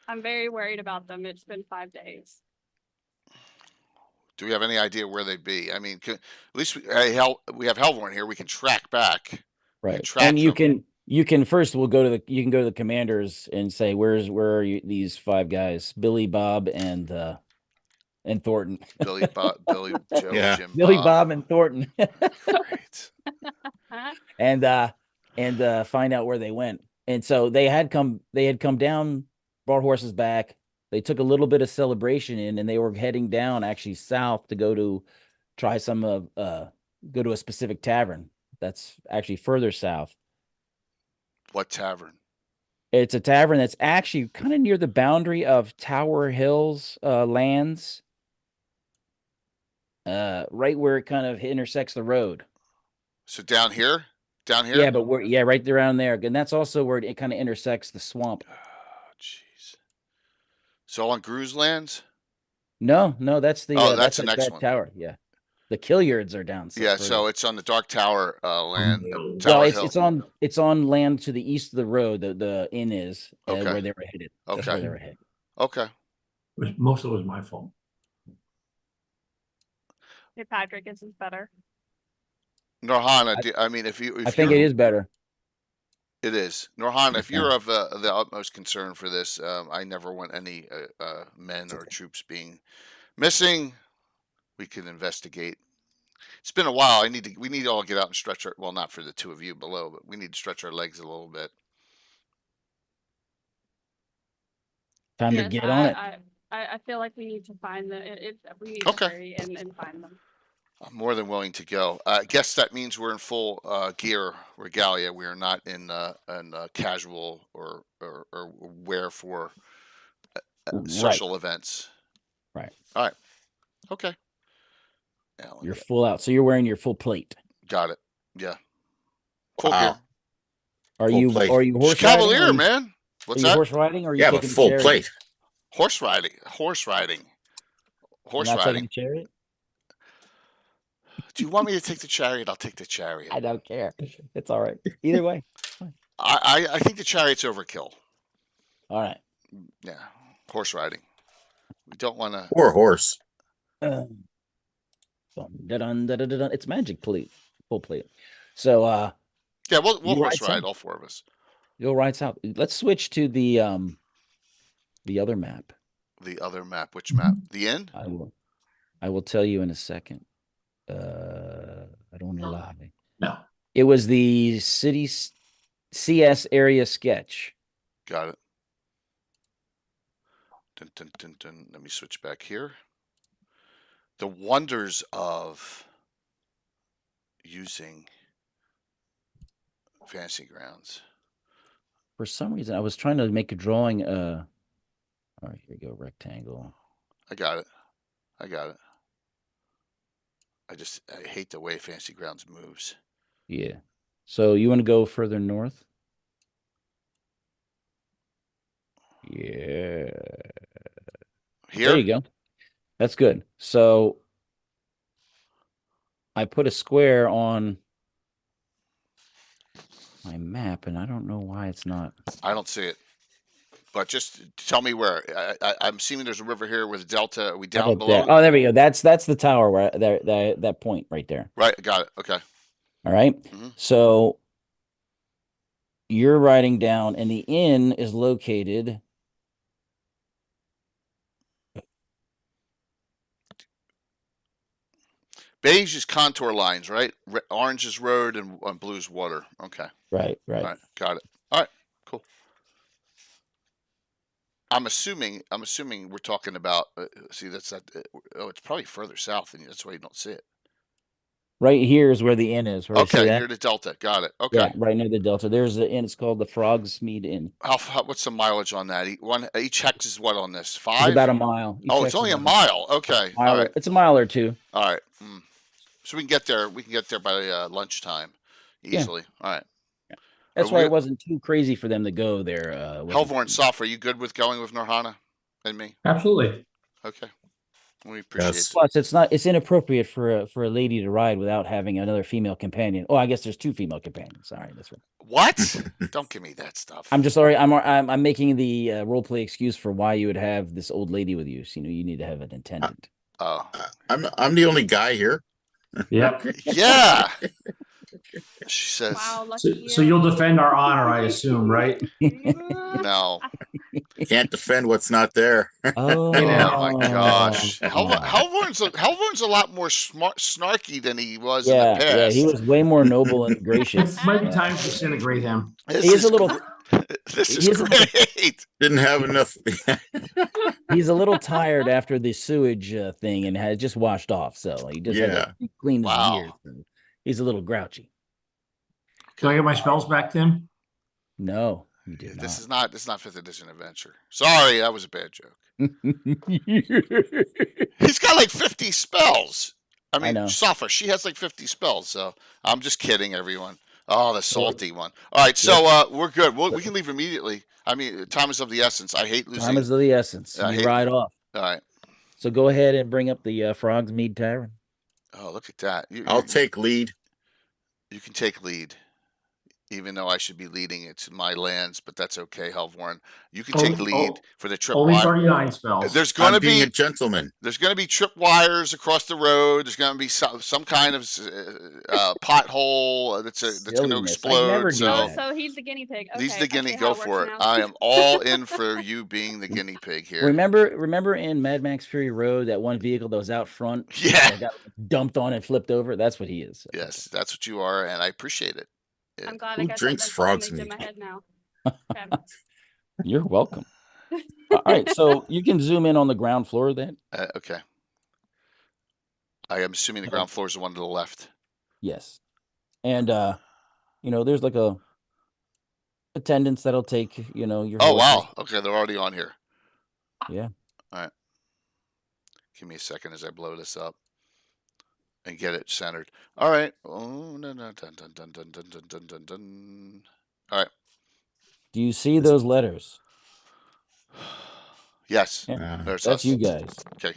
I'm very worried about them. It's been 5 days. Do we have any idea where they'd be? I mean, at least we have Hellborn here. We can track back. right, track and you them. can first we'll go to the commanders and say where are these 5 guys? Billy, Bob, and Thornton. Billy, Joe, Yeah. Jim, Billy, Bob, and Thornton. Great. and find out where they went. And so they had come down, brought horses back. They took a little bit of celebration in, and they were heading down actually south to go to try go to a specific tavern that's actually further south. What tavern? It's a tavern that's actually kind of near the boundary of Tower Hills lands. Right where it kind of intersects the road. So down here? Yeah, but right around there. And that's also where it kind of intersects the swamp. Oh, jeez. So on Gru's lands? No, that's the that's the next one. tower. Yeah, the Killiards are down. Yeah, so it's on the Dark Tower land. No. Tower Well, Hill. it's on land to the east of the road. The inn is Okay. where they were headed. That's Okay. where they were headed. Okay. Most of it was my fault. Hey, Patrick, is this better? Norhana, if I think it is better. It is. Norhana, if Okay. you're of the utmost concern for this, I never want any men or troops being missing. We can investigate. It's been a while. We need to all get out and stretch our, well, not for the 2 of you below, but we need to stretch our legs a little bit. Time to get on it. I feel like we need to find we need Okay. to hurry and find them. I'm more than willing to go. I guess that means we're in full gear regalia. We are not in casual or wear for social events. Right. All right. Okay. Alan, You're full out. So you're wearing your full plate. got it. Yeah. Full Wow. gear. Are Full you plate. are you horse Just cavalier, riding? man. What's Are you that? horse riding or are you Yeah, but taking the full chariot? plate. Horse riding. Horse riding. You're Horse not taking riding. the chariot? Do you want me to take the chariot? I'll take the chariot. I don't care. It's all right. Either way. I think the chariot's overkill. All right. Yeah. Horse riding. We don't want to. Poor horse. It's magic plate. Full plate. So Yeah, we'll You horse ride ride, some? all 4 of us. you'll ride south. Let's switch to the other map. The other map. Which map? The inn? I will tell you in a second. I don't want to lie. No. It was the city CS area sketch. Got it. Dun, dun, dun, dun. Let me switch back here. The wonders of using Fantasy Grounds. For some reason, I was trying to make a drawing. All right, here we go. Rectangle. I got it. I hate the way Fantasy Grounds moves. Yeah. So you want to go further north? Yeah. Here? There you go. That's good. So I put a square on my map, and I don't know why it's not. I don't see it. But just tell me where. I'm assuming there's a river here with a delta. Are we How down about below? that? Oh, there we go. That's the tower where that point right there. Right. Got it. Okay. All right. Mhm. So you're writing down, and the inn is located. Beige is contour lines, right? Orange is road and blue is water. Okay. Right. All right. Got it. All right. Cool. I'm assuming we're talking about. See, that's not. It's probably further south, and that's why you don't see it. Right here is where the inn is. Where you see Okay, that? near the delta. Got it. Okay. Yeah, right near the delta. There's the inn. It's called the Frogs Mead Inn. What's the mileage on that? Each hex is what on this? It's 5? about a mile. Oh, it's only a mile. Okay. Mile All right. It's a mile or two. All right. So we can get there. We can get there by lunchtime easily. All right. That's Are why we- it wasn't too crazy for them to go there. Hellborn Soft, are you good with going with Norhana and me? Absolutely. Okay. We appreciate Yes. it. Plus, it's inappropriate for a lady to ride without having another female companion. Oh, I guess there's 2 female companions. Sorry, that's right. What? Don't give me that stuff. I'm just sorry. I'm making the role play excuse for why you would have this old lady with you. So, you need to have an attendant. Oh. I'm the only guy here. Yep. Yeah. She says, Wow, So, lucky so you'll defend our honor, I assume, right? no. Can't defend what's not there. Oh, Oh my gosh. Hellborn's a lot more snarky than he was in the past. Yeah, he was way more noble and gracious. Might be time to disintegrate him. This He is a is little. This he is is a little- great. Didn't have enough. He's a little tired after the sewage thing and had just washed off. So he just had Yeah. to clean his Wow. ears. So he's a little grouchy. Can I get my spells back, Tim? No, you did This is not 5th edition adventure. Sorry, that was a bad joke. not. He's got like 50 spells. I mean, know. Safa, she has like 50 spells. So I'm just kidding, everyone. Oh, the salty one. All right, so we're good. We can leave immediately. I mean, time is of the essence. I hate losing. Time is of the essence. I You hate- ride off. All right. So go ahead and bring up the Frogs Mead Tavern. Oh, look at that. I'll take lead. You can take lead, even though I should be leading. It's my lands, but that's okay, Helvorn. You can take lead for the trip Only wire. 39 spells. There's going to I'm being be a gentleman. There's going to be trip wires across the road. There's going to be some kind of pothole that's going to Silliness. explode. I'd never do So Oh, that. so he's the guinea pig. Okay, he's the I guinea. see how Go it works for it. now. I am all in for you being the guinea pig here. Remember in Mad Max Fury Road that one vehicle that was out front? Yeah. That got dumped on and flipped over. That's what he is. Yes, that's what you are, and I appreciate it. I'm glad Who I got drinks that frog's image in meat? my head now. Okay. You're welcome. All right, so you can zoom in on the ground floor then. Okay. I am assuming the ground floor is the one to the left. Yes, and there's like a attendance that'll take your. Oh horses. wow. Okay, they're already on here. Yeah. All right. Give me a second as I blow this up and get it centered. All right. Oh, no, no, dun, dun, dun, dun, dun, dun, dun, dun, dun. All right. Do you see those letters? Yes. Yeah. There's That's us. you guys. Okay.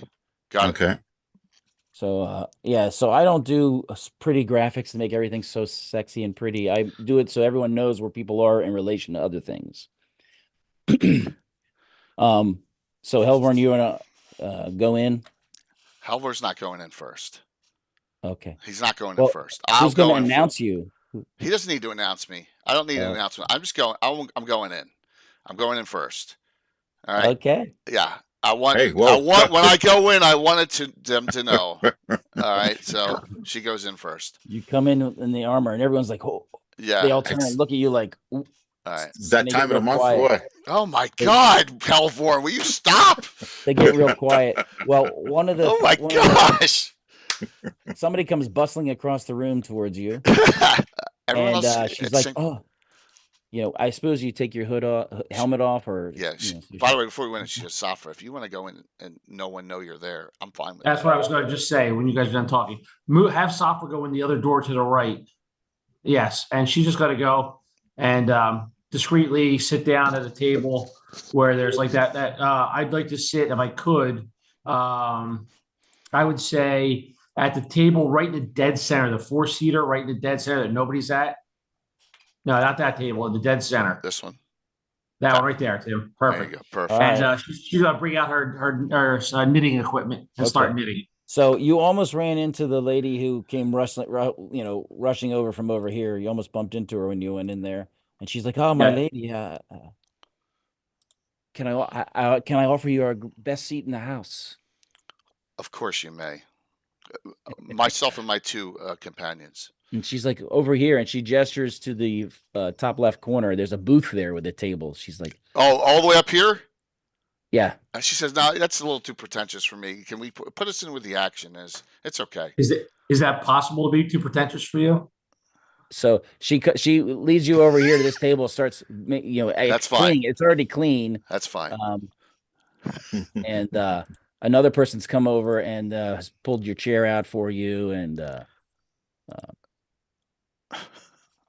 Got it. Okay. So so I don't do pretty graphics to make everything so sexy and pretty. I do it so everyone knows where people are in relation to other things. So Helvorn, you wanna go in? Halvor's not going in first. Okay. He's not going Well, in first. I'll Who's gonna go in. announce you? He doesn't need to announce me. I don't need an Oh. announcement. I'm just going. I'm going in. I'm going in first. All right. Okay. Yeah. I want, Hey, I whoa. want when I go in, I wanted them to know. All right, so she goes in first. You come in the armor, and everyone's like, "Oh!" Yeah. They all turn and look at you like, "Ooh," All right. Is that and they get time of the real month quiet. or what? Oh my They- God, Pelvorn, will you stop? They get real quiet. Well, one of the Oh my one of the- gosh. somebody comes bustling across the room towards you, Everyone and else, she's it's like, sync- "Oh, I suppose you take your hood off, helmet off, or yeah. so By the way, before we went in, she says, Safra, if you want to go in and no one know you're there, I'm fine with That's that. what I was going to just say when you guys are done talking. Have Safra go in the other door to the right. Yes, and she's just got to go and discreetly sit down at a table where there's like that. I'd like to sit if I could. I would say at the table right in the dead center, the 4-seater right in the dead center that nobody's at. No, not that table, in the dead center. This one. That one right there, Tim. There you Perfect. go. Perfect. All right. And she's gonna bring out her knitting equipment and start Okay. knitting. So you almost ran into the lady who came rushing over from over here. You almost bumped into her when you went in there, and she's like, "Oh, my Yeah. lady, can I offer you our best seat in the house?" Of course you may. Myself and my 2 companions. And she's like, "Over here," and she gestures to the top left corner. There's a booth there with a table. She's like, Oh, all the way up here? "Yeah." She says, "No, that's a little too pretentious for me. Can we put us in with the action? It's okay." Is that possible to be too pretentious for you? So she leads you over here to this table. Starts, That's it's fine. clean. It's already clean. That's fine. And another person's come over and has pulled your chair out for you, and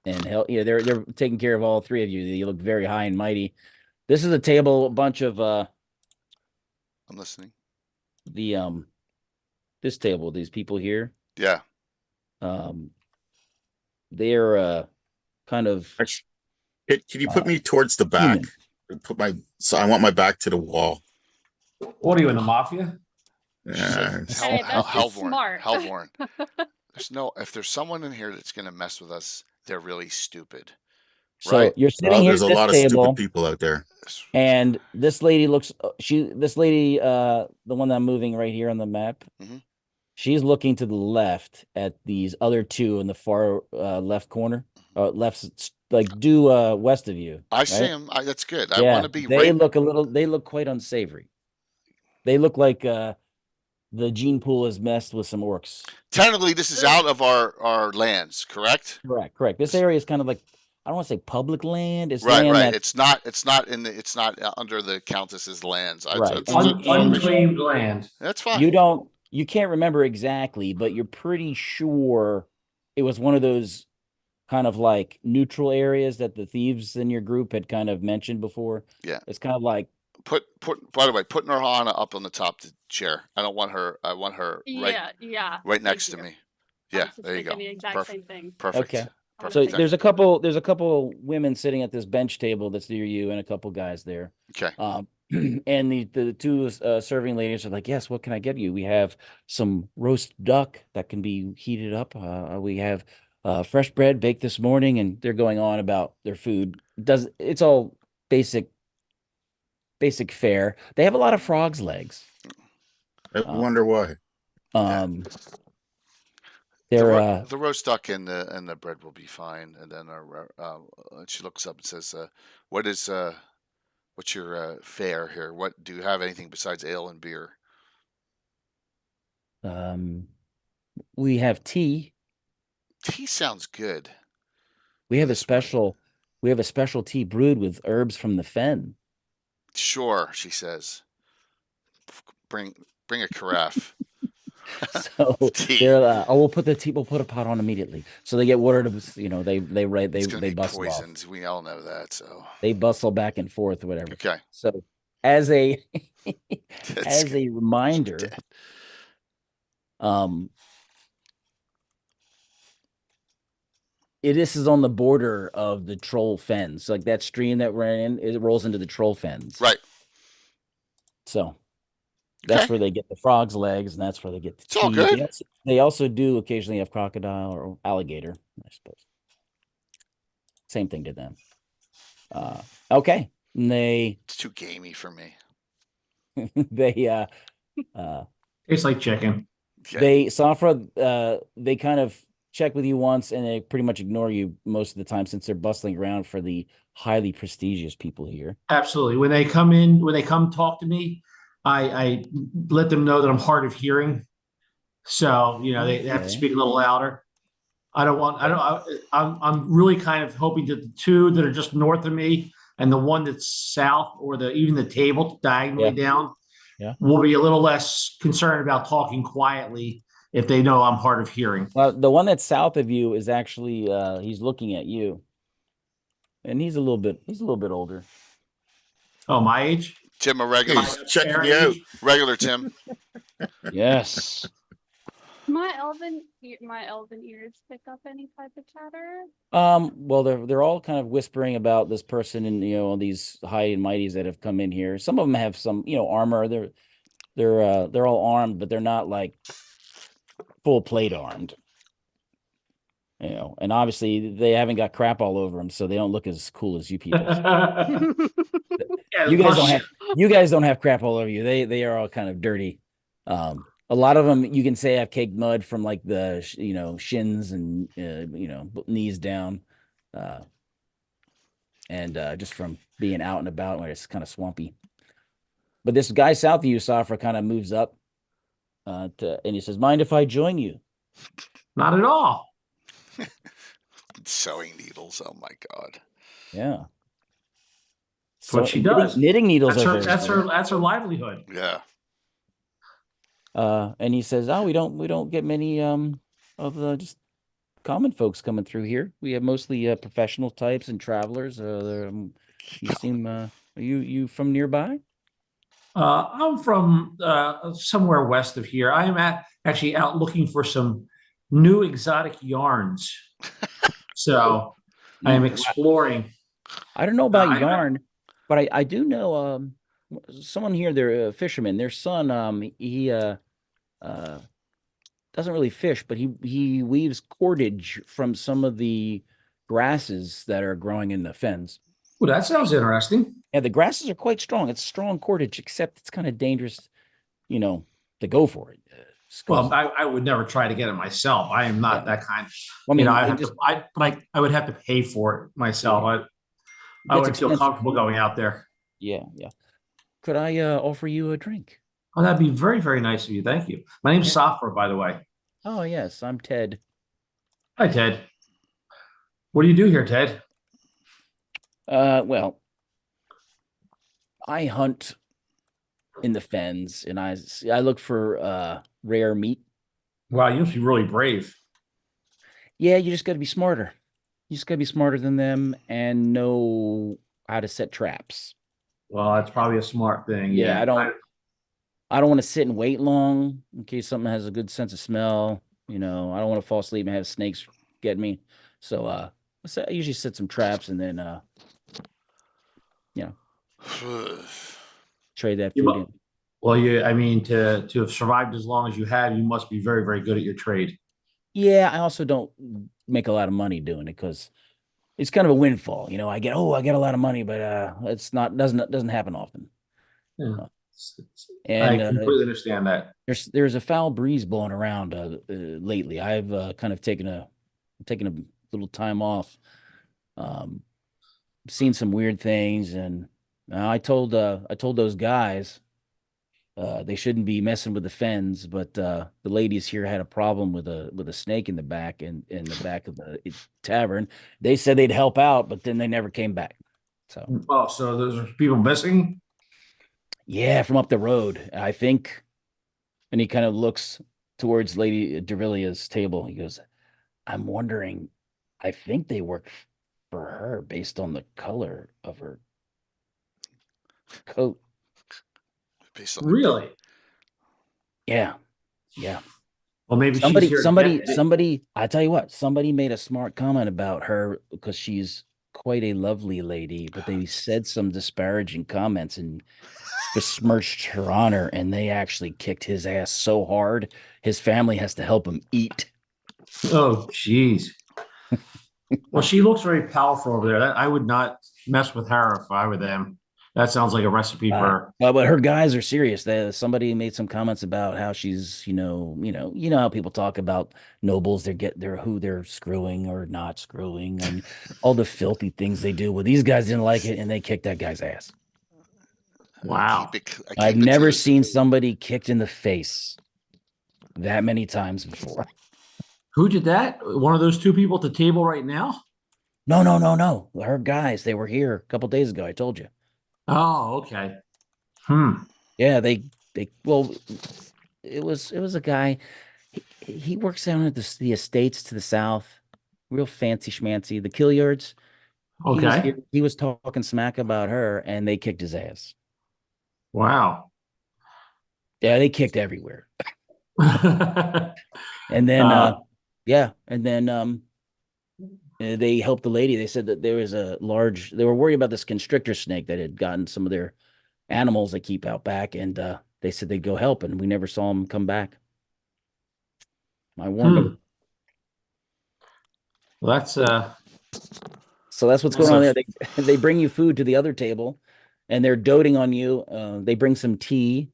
they're taking care of all 3 of you. You look very high and mighty. This is a table, a bunch of I'm listening. This table, these people here, Yeah. they're kind of Can you put me towards the back? human. So I want my back to the wall. What are you in the mafia? She said, Hey, that's just smart. Hellborn. If there's someone in here that's gonna mess with us, they're really stupid. So Right. you're sitting here There's at a this lot of table, stupid people out there. and this lady the one that I'm moving right here on the map, Mhm. she's looking to the left at these other 2 in the far left corner, due west of you. I see right? him. That's good. I Yeah, want to be they right. they look quite unsavory. They look like the gene pool has messed with some orcs. Technically, this is out of our lands, correct? Correct. This area is kind of like, I don't want to say public land. It's Right. land Right. that's It's not under the Countess's lands. Right. Unclaimed land. That's fine. you can't remember exactly, but you're pretty sure it was one of those kind of like neutral areas that the thieves in your group had kind of mentioned before. Yeah. It's kind of like, By the way, put Norhana up on the top of the chair. I don't want her. I want her Yeah. right next to you. me. I Yeah, was just there you go. thinking the exact Perfect. same thing. Perfect. okay. Perfect. So Thank there's a couple women sitting at this bench table that's near you, and a couple guys there. Okay. And the 2 serving ladies are like, "Yes, what can I get you? We have some roast duck that can be heated up. We have fresh bread baked this morning," and they're going on about their food. It's all basic fare. They have a lot of frog's legs. I wonder why. They're the roast duck and the bread will be fine. And then she looks up and says, "What's your fare here? What do you have anything besides ale and beer?" we have tea. Tea sounds good. We have a this morning. special tea brewed with herbs from the fen. Sure, she says. Bring a carafe. So Tea. they're we'll put a pot on immediately. So they get water to It's they gonna be bustle poisoned. off. We all know that. So They bustle back and forth, whatever. okay. So as a That's as a reminder, dead. this is on the border of the troll fens. Like that stream that we're in, it rolls into the troll fens. Right. So that's Okay. where they get the frog's legs, and that's where they get the It's all tea. good. They also do occasionally have crocodile or alligator, I suppose. Same thing to them. Okay. And It's too gamey for me. they Tastes like chicken. Yeah. they Safra, they kind of check with you once and they pretty much ignore you most of the time since they're bustling around for the highly prestigious people here. Absolutely. When they come in, when they come talk to me, I let them know that I'm hard of hearing. So, they have to Okay. speak a little louder. I'm really kind of hoping that the two that are just north of me and the one that's south or even the table diagonally down Yeah. will be a little less concerned about talking quietly if they know I'm hard of hearing. Well, the one that's south of you is actually he's looking at you. And he's a little bit older. Oh, my age? Tim, a regular, He's checking you out. regular Tim. Yes. My elven ears pick up any type of chatter. Well, they're all kind of whispering about this person and these high and mighties that have come in here. Some of them have some armor. They're all armed, but they're not like full plate armed. And obviously they haven't got crap all over them, so they don't look as cool as you people. Yeah, You guys don't have crap all over you. They are all kind of dirty. A lot of them you can say have caked mud from like the shins and knees down, and just from being out and about when it's kind of swampy. But this guy south of you, Safra, kind of moves up, and he says, "Mind if I join you?" Not at all. Sewing needles. Oh my God. Yeah. That's what she does. Knitting needles That's are her. very That's her livelihood. Yeah. And he says, "Oh, we don't get many of the just common folks coming through here. We have mostly professional types and travelers. You seem are you from nearby?" I'm from somewhere west of here. I am actually out looking for some new exotic yarns. So I am exploring. I don't know about I- yarn, but I do know someone here. They're a fisherman. Their son, he doesn't really fish, but he weaves cordage from some of the grasses that are growing in the fens. Well, that sounds interesting. Yeah, the grasses are quite strong. It's strong cordage, except it's kind of dangerous, to go for it. Well, I would never try to get it myself. I am not that kind. I mean, I would have to pay for it myself. I It's would feel expensive. comfortable going out there. Yeah. Could I offer you a drink? Oh, that'd be very, very nice of you. Thank you. My name's Safra, by the way. Oh, yes, I'm Ted. Hi, Ted. What do you do here, Ted? Well, I hunt in the fens, and I look for rare meat. Wow, you must be really brave. Yeah, you just got to be smarter. You just got to be smarter than them and know how to set traps. Well, that's probably a smart thing. Yeah, I don't want to sit and wait long in case something has a good sense of smell. I don't want to fall asleep and have snakes get me. So I usually set some traps and then trade that food in. Well, to have survived as long as you have, you must be very, very good at your trade. Yeah, I also don't make a lot of money doing it because it's kind of a windfall. I get a lot of money, but it's not doesn't happen often. Yeah. And I completely understand that. There's a foul breeze blowing around lately. I've kind of taken a little time off. Seen some weird things, and I told those guys they shouldn't be messing with the fens, but the ladies here had a problem with a snake in the back in the back of the tavern. They said they'd help out, but then they never came back. So so there's people missing? Yeah, from up the road, I think. And he kind of looks towards Lady Derilia's table. He goes, "I'm wondering, I think they work for her based on the color of her coat." Really? Yeah. Well, maybe somebody, I tell you what, somebody made a smart comment about her because she's quite a lovely lady, but they said some disparaging comments and besmirched her honor, and they actually kicked his ass so hard his family has to help him eat. Oh, jeez. Well, she looks very powerful over there. I would not mess with her if I were them. That sounds like a recipe for. But her guys are serious. Somebody made some comments about how she's, you know how people talk about nobles. They're who they're screwing or not screwing, and all the filthy things they do. Well, these guys didn't like it, and they kicked that guy's ass. Wow. I've never seen somebody kicked in the face that many times before. Who did that? One of those two people at the table right now? No. Her guys, they were here a couple days ago. I told you. Oh, okay. Yeah, well, it was a guy. He works down at the estates to the south, real fancy schmancy. The Killiards. He was Okay. here. He was talking smack about her, and they kicked his ass. Wow. Yeah, they kicked everywhere. And then, they helped the lady. They said that there was they were worried about this constrictor snake that had gotten some of their animals they keep out back. And they said they'd go help, and we never saw them come back. I warned them. Well, that's So that's what's going on there. They bring you food to the other table, and they're doting on you. They bring some tea.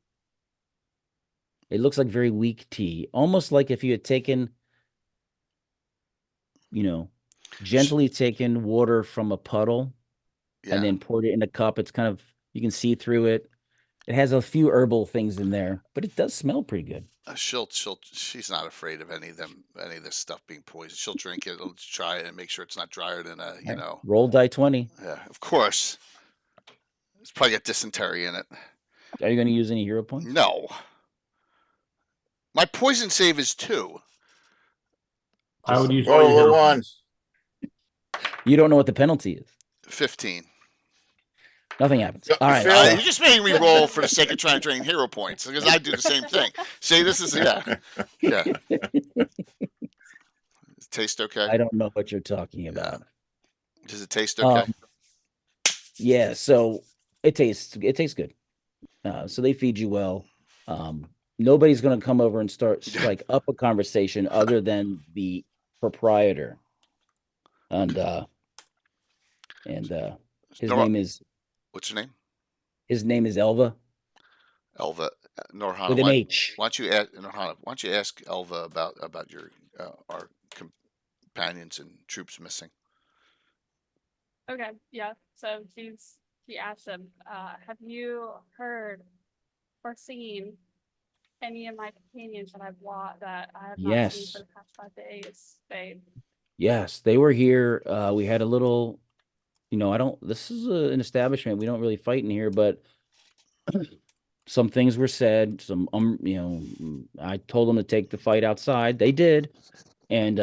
It looks like very weak tea, almost like if you had taken, gently taken water from a puddle and then poured it in a cup. It's kind of, you can see through it. It has a few herbal things in there, but it does smell pretty good. She's not afraid of any of this stuff being poisoned. She'll drink it, try it, and make sure it's not drier than Roll die 20. Yeah, of course. It's probably got dysentery in it. Are you going to use any hero points? No. My poison save is 2. I would use one. You don't know what the penalty is. 15. Nothing happens. All right. You just made me roll for the sake of trying to drain hero points because I do the same thing. See, this is yeah. Taste okay? I don't know what you're talking about. Does it taste okay? Yeah. So it tastes good. So they feed you well. Nobody's going to come over and strike up a conversation other than the proprietor. And his name is. What's your name? His name is Elva. Elva Norhana. With an H. Why don't you ask Elva about your our companions and troops missing? Okay, yeah. So she asked him, have you heard or seen any of my companions that I've lost that I have not seen for the past 5 days? Yes, they were here. We had a little, this is an establishment. We don't really fight in here, but some things were said. I told them to take the fight outside. They did. And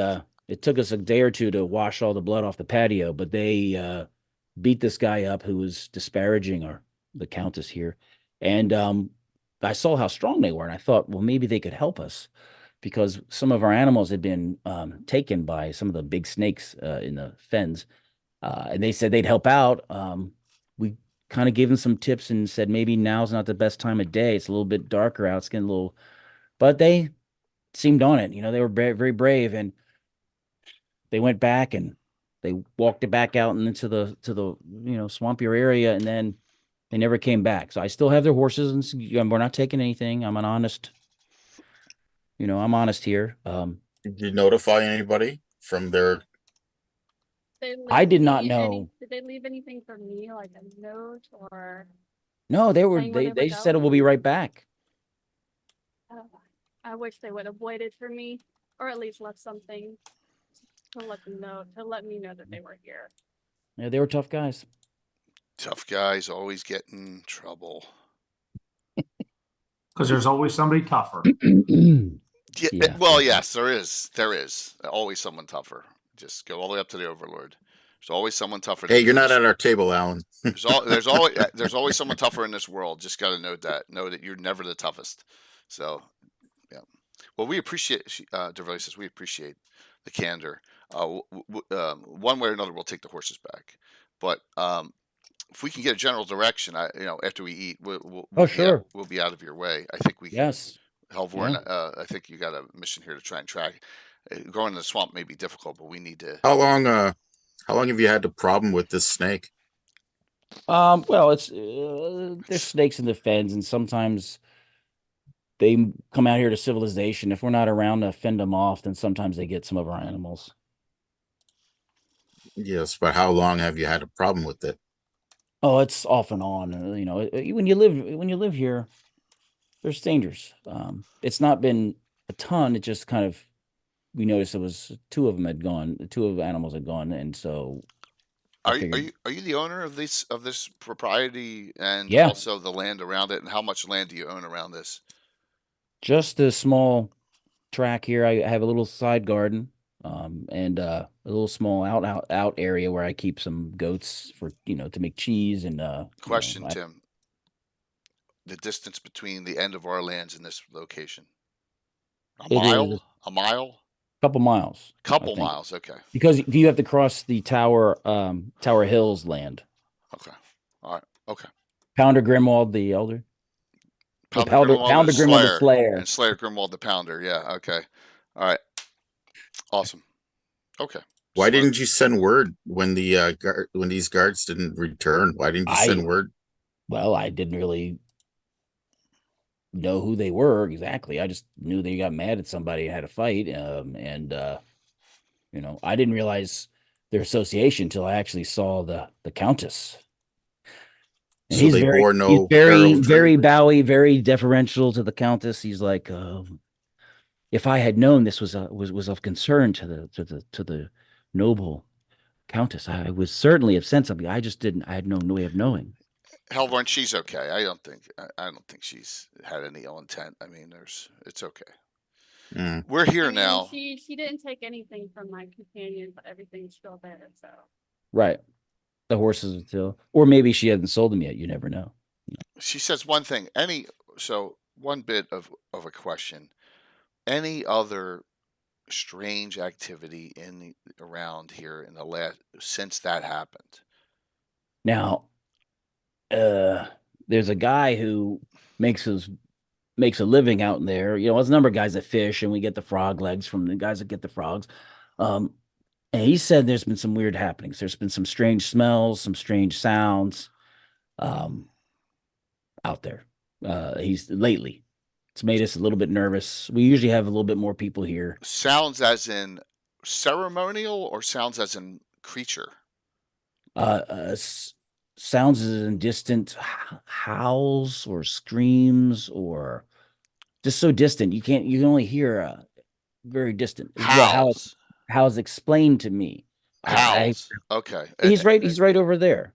it took us a day or two to wash all the blood off the patio, but they beat this guy up who was disparaging the countess here. And I saw how strong they were, and I thought, well, maybe they could help us because some of our animals had been taken by some of the big snakes in the fens. And they said they'd help out. We kind of gave them some tips and said maybe now's not the best time of day. It's a little bit darker out. It's getting a little, but they seemed on it. They were very brave, and they went back and they walked it back out and into the swampier area, and then they never came back. So I still have their horses, and we're not taking anything. I'm honest here. Did you notify anybody from their? I did not know. Did they leave anything for me, like a note or? No, they said we'll be right back. I wish they would have waited for me, or at least left something to let me know that they were here. Yeah, they were tough guys. Tough guys always get in trouble. Because there's always somebody tougher. Yeah. Well, yes, there is. There is always someone tougher. Just go all the way up to the Overlord. There's always someone tougher. Hey, you're not at our table, Alan. there's always someone tougher in this world. Just got to know that you're never the toughest. So, yeah. Well, we appreciate. DeVille says we appreciate the candor. One way or another, we'll take the horses back. But if we can get a general direction, after we eat, we'll be out of your way. I think we. Yes. Helvorn, I think you got a mission here to try and track. Going in the swamp may be difficult, but we need to. How long have you had the problem with this snake? Well, it's there's snakes in the fens, and sometimes they come out here to civilization. If we're not around to fend them off, then sometimes they get some of our animals. Yes, but how long have you had a problem with it? Oh, it's off and on. When you live here, there's dangers. It's not been a ton. It just kind of we noticed it was two of them had gone, two of the animals had gone, and so I figured, Are you the owner of this propriety and yeah, also the land around it? And how much land do you own around this? just a small track here. I have a little side garden, and a little small out area where I keep some goats for to make cheese and Question, Tim. The distance between the end of our lands and this location. A it is a mile? A mile? couple miles, I Couple think, miles. Okay. because you have to cross the Tower Hills land. Okay. All right. Okay. Pounder Grimwald the Elder. No, Pounder Grimwald Pounder the Grimwald the Slayer. Slayer. And Slayer Grimwald the Pounder. Yeah. Okay. All right. Awesome. Okay. Why Smart. didn't you send word when the when these guards didn't return? Why didn't you send word? Well, I didn't really know who they were exactly. I just knew they got mad at somebody and had a fight. And I didn't realize their association until I actually saw the Countess. And So they bore he's no very, heraldry. very bowy, very deferential to the Countess. He's like, if I had known this was of concern to the noble Countess, I would certainly have sent something. I just didn't. I had no way of knowing. Hellborn, she's okay. I don't think she's had any ill intent. I mean, it's okay. Mm. We're here I mean, now. She didn't take anything from my companion, but everything's still there. So Right. The horses would still, or maybe she hadn't sold them yet. You never know. She says one thing. One bit of a question. Any other strange activity around here in the last since that happened? Now, there's a guy who makes a living out in there. There's a number of guys that fish, and we get the frog legs from the guys that get the frogs. And he said there's been some weird happenings. There's been some strange smells, some strange sounds, out there. He's lately. It's made us a little bit nervous. We usually have a little bit more people here. Sounds as in ceremonial or sounds as in creature? Sounds as in distant howls or screams or just so distant you can only hear very distant. Howls. How it's explained to me. Howls. Okay. He's right over there.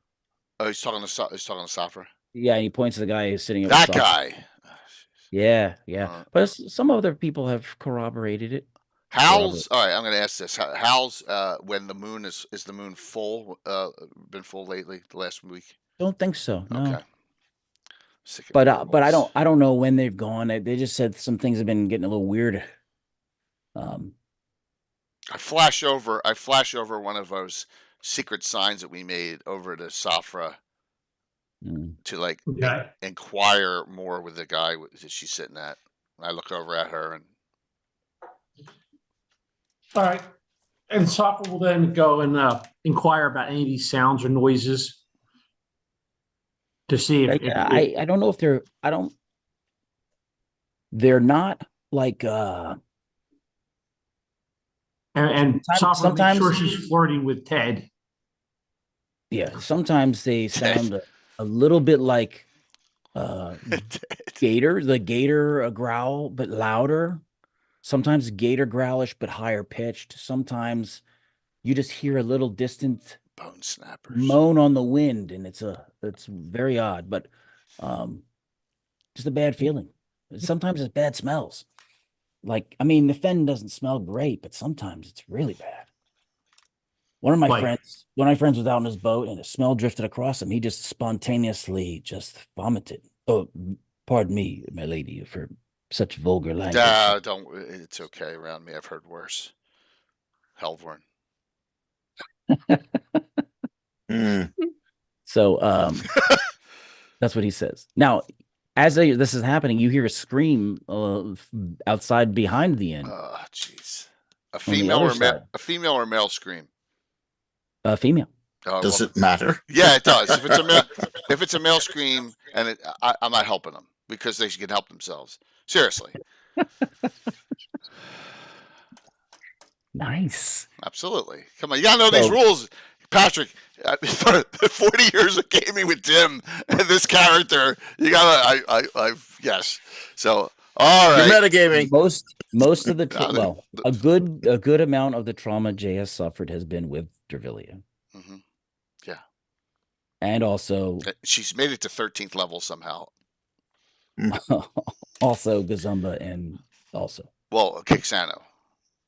Oh, he's talking to Safra. Yeah, and he points to the guy who's sitting over That guy. Yeah. But some other people have corroborated it. Howls. All right, I'm going to ask this. Howls when the moon is the moon full? Been full lately, the last week. Don't think so. No. Okay. But I don't know when they've gone. They just said some things have been getting a little weird. I flash over one of those secret signs that we made over to Safra to inquire more with the guy that she's sitting at. I look over at her and. All right. And Safra will then go and inquire about any of these sounds or noises to see if I don't know if they're not like and Safra makes sure she's flirting with Ted. Yeah, sometimes they sound a little bit like the gator growl, but louder. Sometimes gator growlish, but higher pitched. Sometimes you just hear a little distant bone snappers moan on the wind, and it's very odd, but just a bad feeling. Sometimes it's bad smells. Like, I mean, the fen doesn't smell great, but sometimes it's really bad. One of my friends was out on his boat and a smell drifted across him. He just spontaneously just vomited. Oh, pardon me, my lady, for such vulgar language. It's okay around me. I've heard worse. Hellborn. So that's what he says. Now, as this is happening, you hear a scream outside behind the inn. Oh, jeez. A female or male scream? Female. Does Well, it matter? yeah, it does. If it's a male scream, and I'm not helping them because they can help themselves. Seriously, Nice. absolutely. Come on, you gotta know these So- rules, Patrick. 40 years of gaming with Tim and this character, you gotta. Yes. So all You're right. metagaming. Most of the No, well, a good amount of the trauma Jay has suffered has been with Dervilia, hmm and also She's made it to 13th level somehow. also Gazumba, and also Well, Kixano.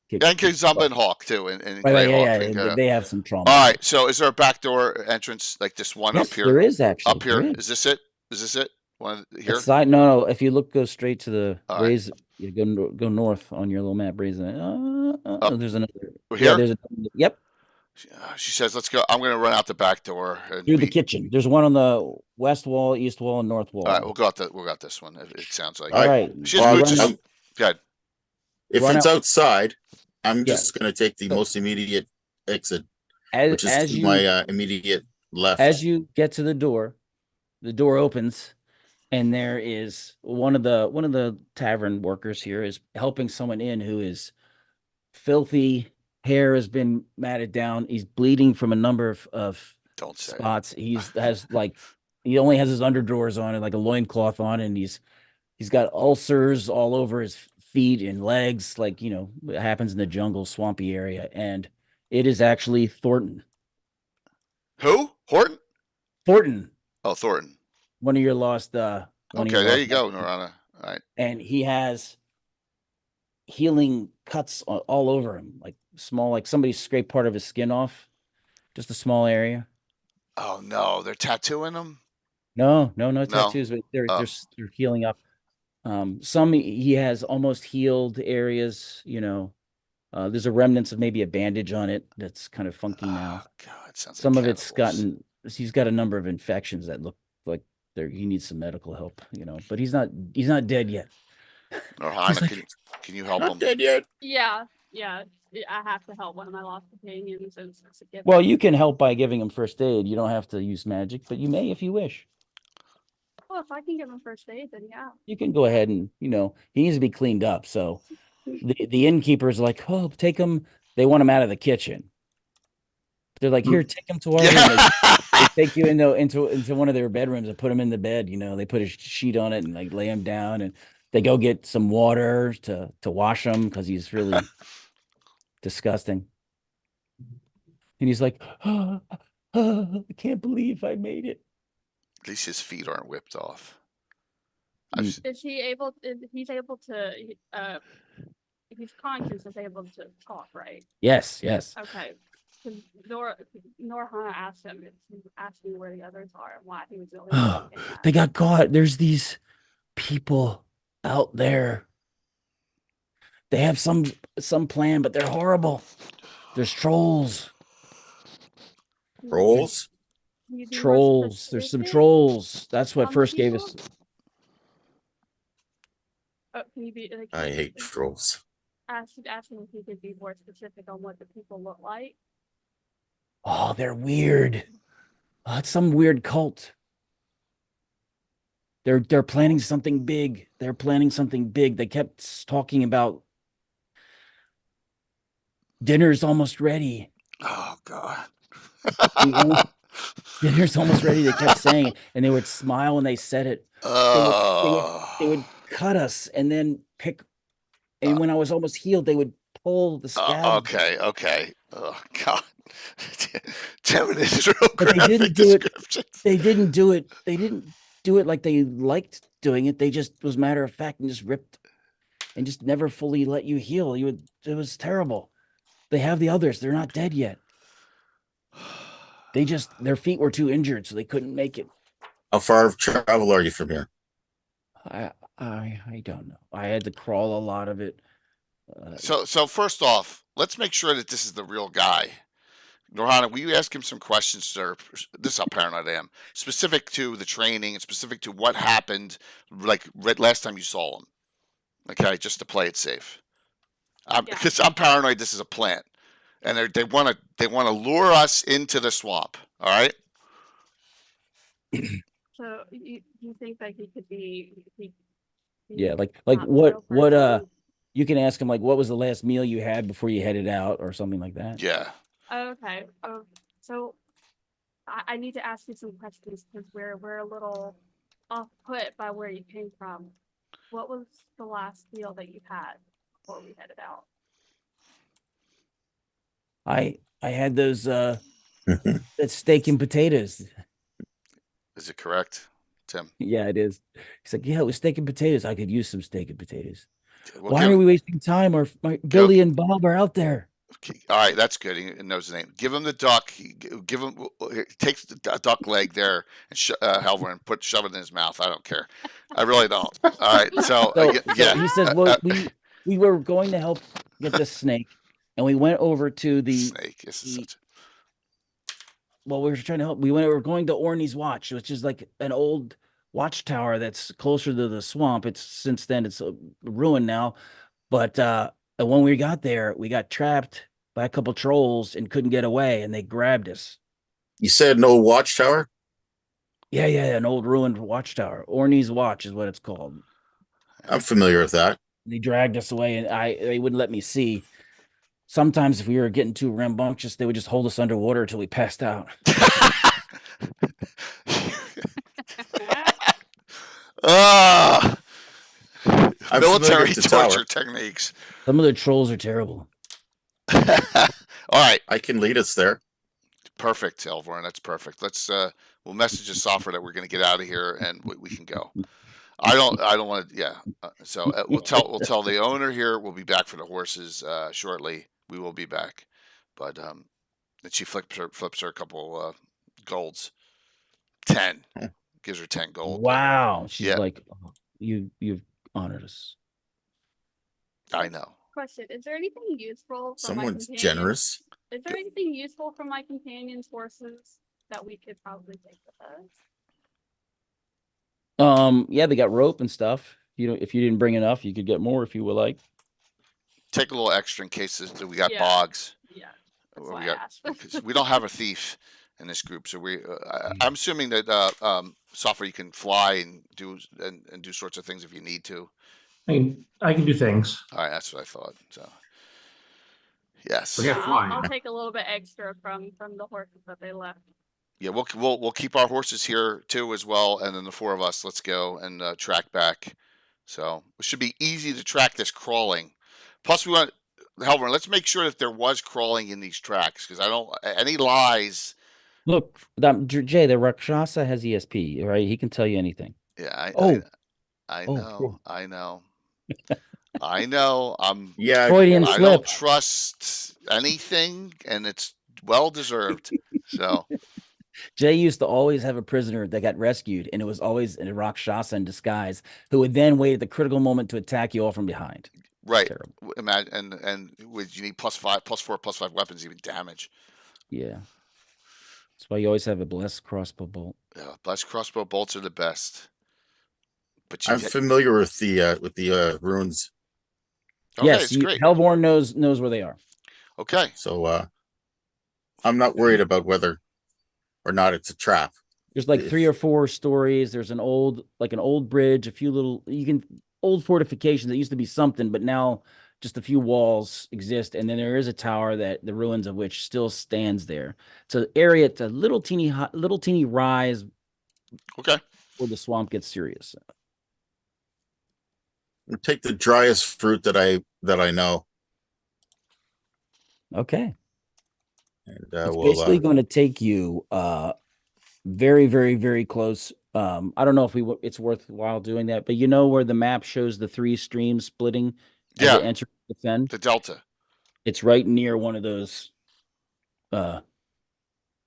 Kick- And Kizumba and Hawk too, and Right, Greyhawk. yeah, they have some trauma. All right. So, is there a backdoor entrance like this one Yes, up here? there is actually. Up here. There Is this it? Is this it? One here? It's side, no. If you go straight to the All right. raise, you go north on your little map. Raise it. There's another. We're Yeah, here? there's a. Yep, She says, "Let's go." I'm going to run out the back door and through the kitchen. There's one on the west wall, east wall, and north wall. All right, we'll go out we'll got this one. It sounds like. All All right. right. She has Well, mooches. run out- Good. If Run it's out- outside, I'm Yeah. just going to take the So- most immediate exit, which is As to you my immediate left. as you get to the door opens, and there is one of the tavern workers here is helping someone in who is filthy. Hair has been matted down. He's bleeding from a number of Don't say. spots. He only has his underdrawers on and like a loincloth on, and he's got ulcers all over his feet and legs, like it happens in the jungle, swampy area. And it is actually Thornton. Who? Horton? Thornton, Oh, Thornton. one of your lost. One of Okay, your there lost you go, members. Norana. All right. And he has healing cuts all over him, like small, like somebody scraped part of his skin off, just a small area. Oh no, they're tattooing him. No tattoos, but they're Oh. they're healing up. Some he has almost healed areas. There's a remnants of maybe a bandage on it that's kind of funky now. Oh, God, sounds Some like of it's cannibals. he's got a number of infections that look like he needs some medical help. But he's not dead yet. Norana, like- can you help Not him? dead yet. Yeah. I have to help one of my lost companions. It's a gift. Well, you can help by giving him first aid. You don't have to use magic, but you may if you wish. Well, if I can give him first aid, then yeah. You can go ahead and he needs to be cleaned up. So the innkeeper's like, oh, take him. They want him out of the kitchen. They're like, here, take him to our room. They take you into one of their bedrooms and put him in the bed. They put a sheet on it and like lay him down, and they go get some water to wash him because he's really disgusting. And he's like, I can't believe I made it. At least his feet aren't whipped off. Mm. Is he able? He's able to. If he's conscious, is able to talk, right? Yes. Okay. Because Norhana asked him. He's asking where the others are and why he was the only one. looking at They him. got caught. There's these people out there. They have some plan, but they're horrible. There's trolls. Rolls. Can you be more Trolls. There's some specific? trolls. That's what On the first gave us. people? Can you be? I hate trolls. Asking if you could be more specific on what the people look like. Oh, they're weird. It's some weird cult. They're planning something big. They kept talking about dinner's almost ready. Oh God. Dinner's almost ready. They kept saying it, and they would smile when they said it. They would cut us and then pick. And when I was almost healed, they would pull the scab. Okay. Oh God. 10 minutes real But they graphic didn't do it. descriptions. They didn't do it. They didn't do it like they liked doing it. They just was matter of fact and just ripped and just never fully let you heal. It was terrible. They have the others. They're not dead yet. Their feet were too injured, so they couldn't make it. How far of travel are you from here? I don't know. I had to crawl a lot of it. So first off, let's make sure that this is the real guy. Norhana, will you ask him some questions, sir? This is how paranoid I am. Specific to the training and specific to what happened, like last time you saw him. Okay, just to play it safe. Yeah. Because I'm paranoid this is a plant. and they want to lure us into the swamp. All right. So you think that he could be? Yeah, like not the real what person? you can ask him like what was the last meal you had before you headed out or something like that. Yeah. Okay. So I need to ask you some questions because we're a little off put by where you came from. What was the last meal that you had before we headed out? I had those that steak and potatoes. Is it correct, Tim? Yeah, it is. He's like, yeah, it was steak and potatoes. I could use some steak and potatoes. We'll Why give- are we wasting time? My Billy and Bob are out there. Okay, all right, that's good. He knows the name. Give him the duck. Give him. Take the duck leg there and Halvor, and shove it in his mouth. I don't care. I really don't. All right. So, So, yeah. he says, well, we were going to help get this snake, and we went over to the snake. This is such. Well, we were trying to help. We were going to Orney's Watch, which is like an old watchtower that's closer to the swamp. It's since then it's ruined now. But when we got there, we got trapped by a couple trolls and couldn't get away, and they grabbed us. You said no watchtower? Yeah, an old ruined watchtower. Orney's Watch is what it's called. I'm familiar with that. They dragged us away, and they wouldn't let me see. Sometimes if we were getting too rambunctious, they would just hold us underwater until we passed out. I'm Military familiar with the torture tower. techniques. Some of the trolls are terrible. All right. I can lead us there. Perfect, Elvorn. That's perfect. Let's we'll message the software that we're going to get out of here and we can go. I don't want to. Yeah. So we'll tell the owner here. We'll be back for the horses shortly. We will be back, but and she flips her a couple golds. 10 gives her 10 gold. Wow. She's Yeah. like, oh, you've honored us. I know. Question: is there anything useful? From my Someone's companions? generous. Is there anything useful from my companions' horses that we could probably take with us? Yeah, they got rope and stuff. If you didn't bring enough, you could get more if you would like. Take a little extra in case we got Yeah. bogs. Yeah, that's Or why we I got asked. because we don't have a thief in this group, so I'm assuming that software you can fly and do sorts of things if you need to. I can do things. All right, that's what I thought. So yes, Forget Yeah, flying. I'll take a little bit extra from the horses that they left. yeah, we'll keep our horses here too as well, and then the four of us, let's go and track back. So it should be easy to track this crawling. Plus, we want Helmer. Let's make sure that there was crawling in these tracks because I don't any lies. Look, Jay, the Rakshasa has ESP, right? He can tell you anything. Yeah, I Oh. know, cool. I know. I know. Yeah, Freudian I slip. don't trust anything, and it's well deserved. So Jay used to always have a prisoner that got rescued, and it was always a Rakshasa in disguise who would then wait at the critical moment to attack you all from behind. right. Terrible. Imagine and you need +5, +4, +5 weapons, even damage. Yeah. That's why you always have a blessed crossbow bolt. Yeah, blessed crossbow bolts are the best. But I'm familiar with the runes. okay, Yes, it's great. Hellborn knows where they are. Okay, So I'm not worried about whether or not it's a trap. There's like 3 or 4 stories. There's an old bridge, a few little old fortifications that used to be something, but now just a few walls exist, and then there is a tower that the ruins of which still stands there. It's an area. It's a little teeny rise okay. where the swamp gets serious. I'll take the driest fruit that I know. Okay. And It's we'll basically going to take you very, very, very close. I don't know if it's worthwhile doing that, but you know where the map shows the 3 streams splitting as Yeah. they enter the fen? The Delta. It's right near one of those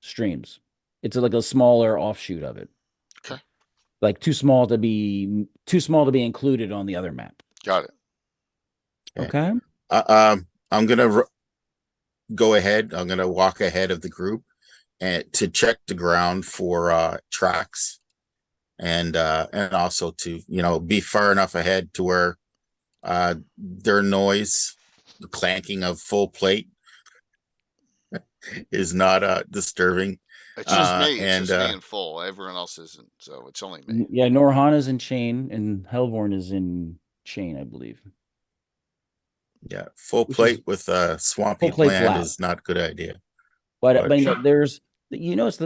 streams. It's like a smaller offshoot of it. Okay. Like too small to be included on the other map. Got it. Okay. I'm gonna go ahead. I'm gonna walk ahead of the group and to check the ground for tracks, and also to be far enough ahead to where their noise, the clanking of full plate, is not disturbing. It's just me. It's and just me in full. Everyone else isn't. So it's only me. Yeah, Norhana's in chain and Hellborn is in chain, I believe. yeah, full Which plate is- with swampy Full plate's land loud. is not a good idea. But But- but there's it's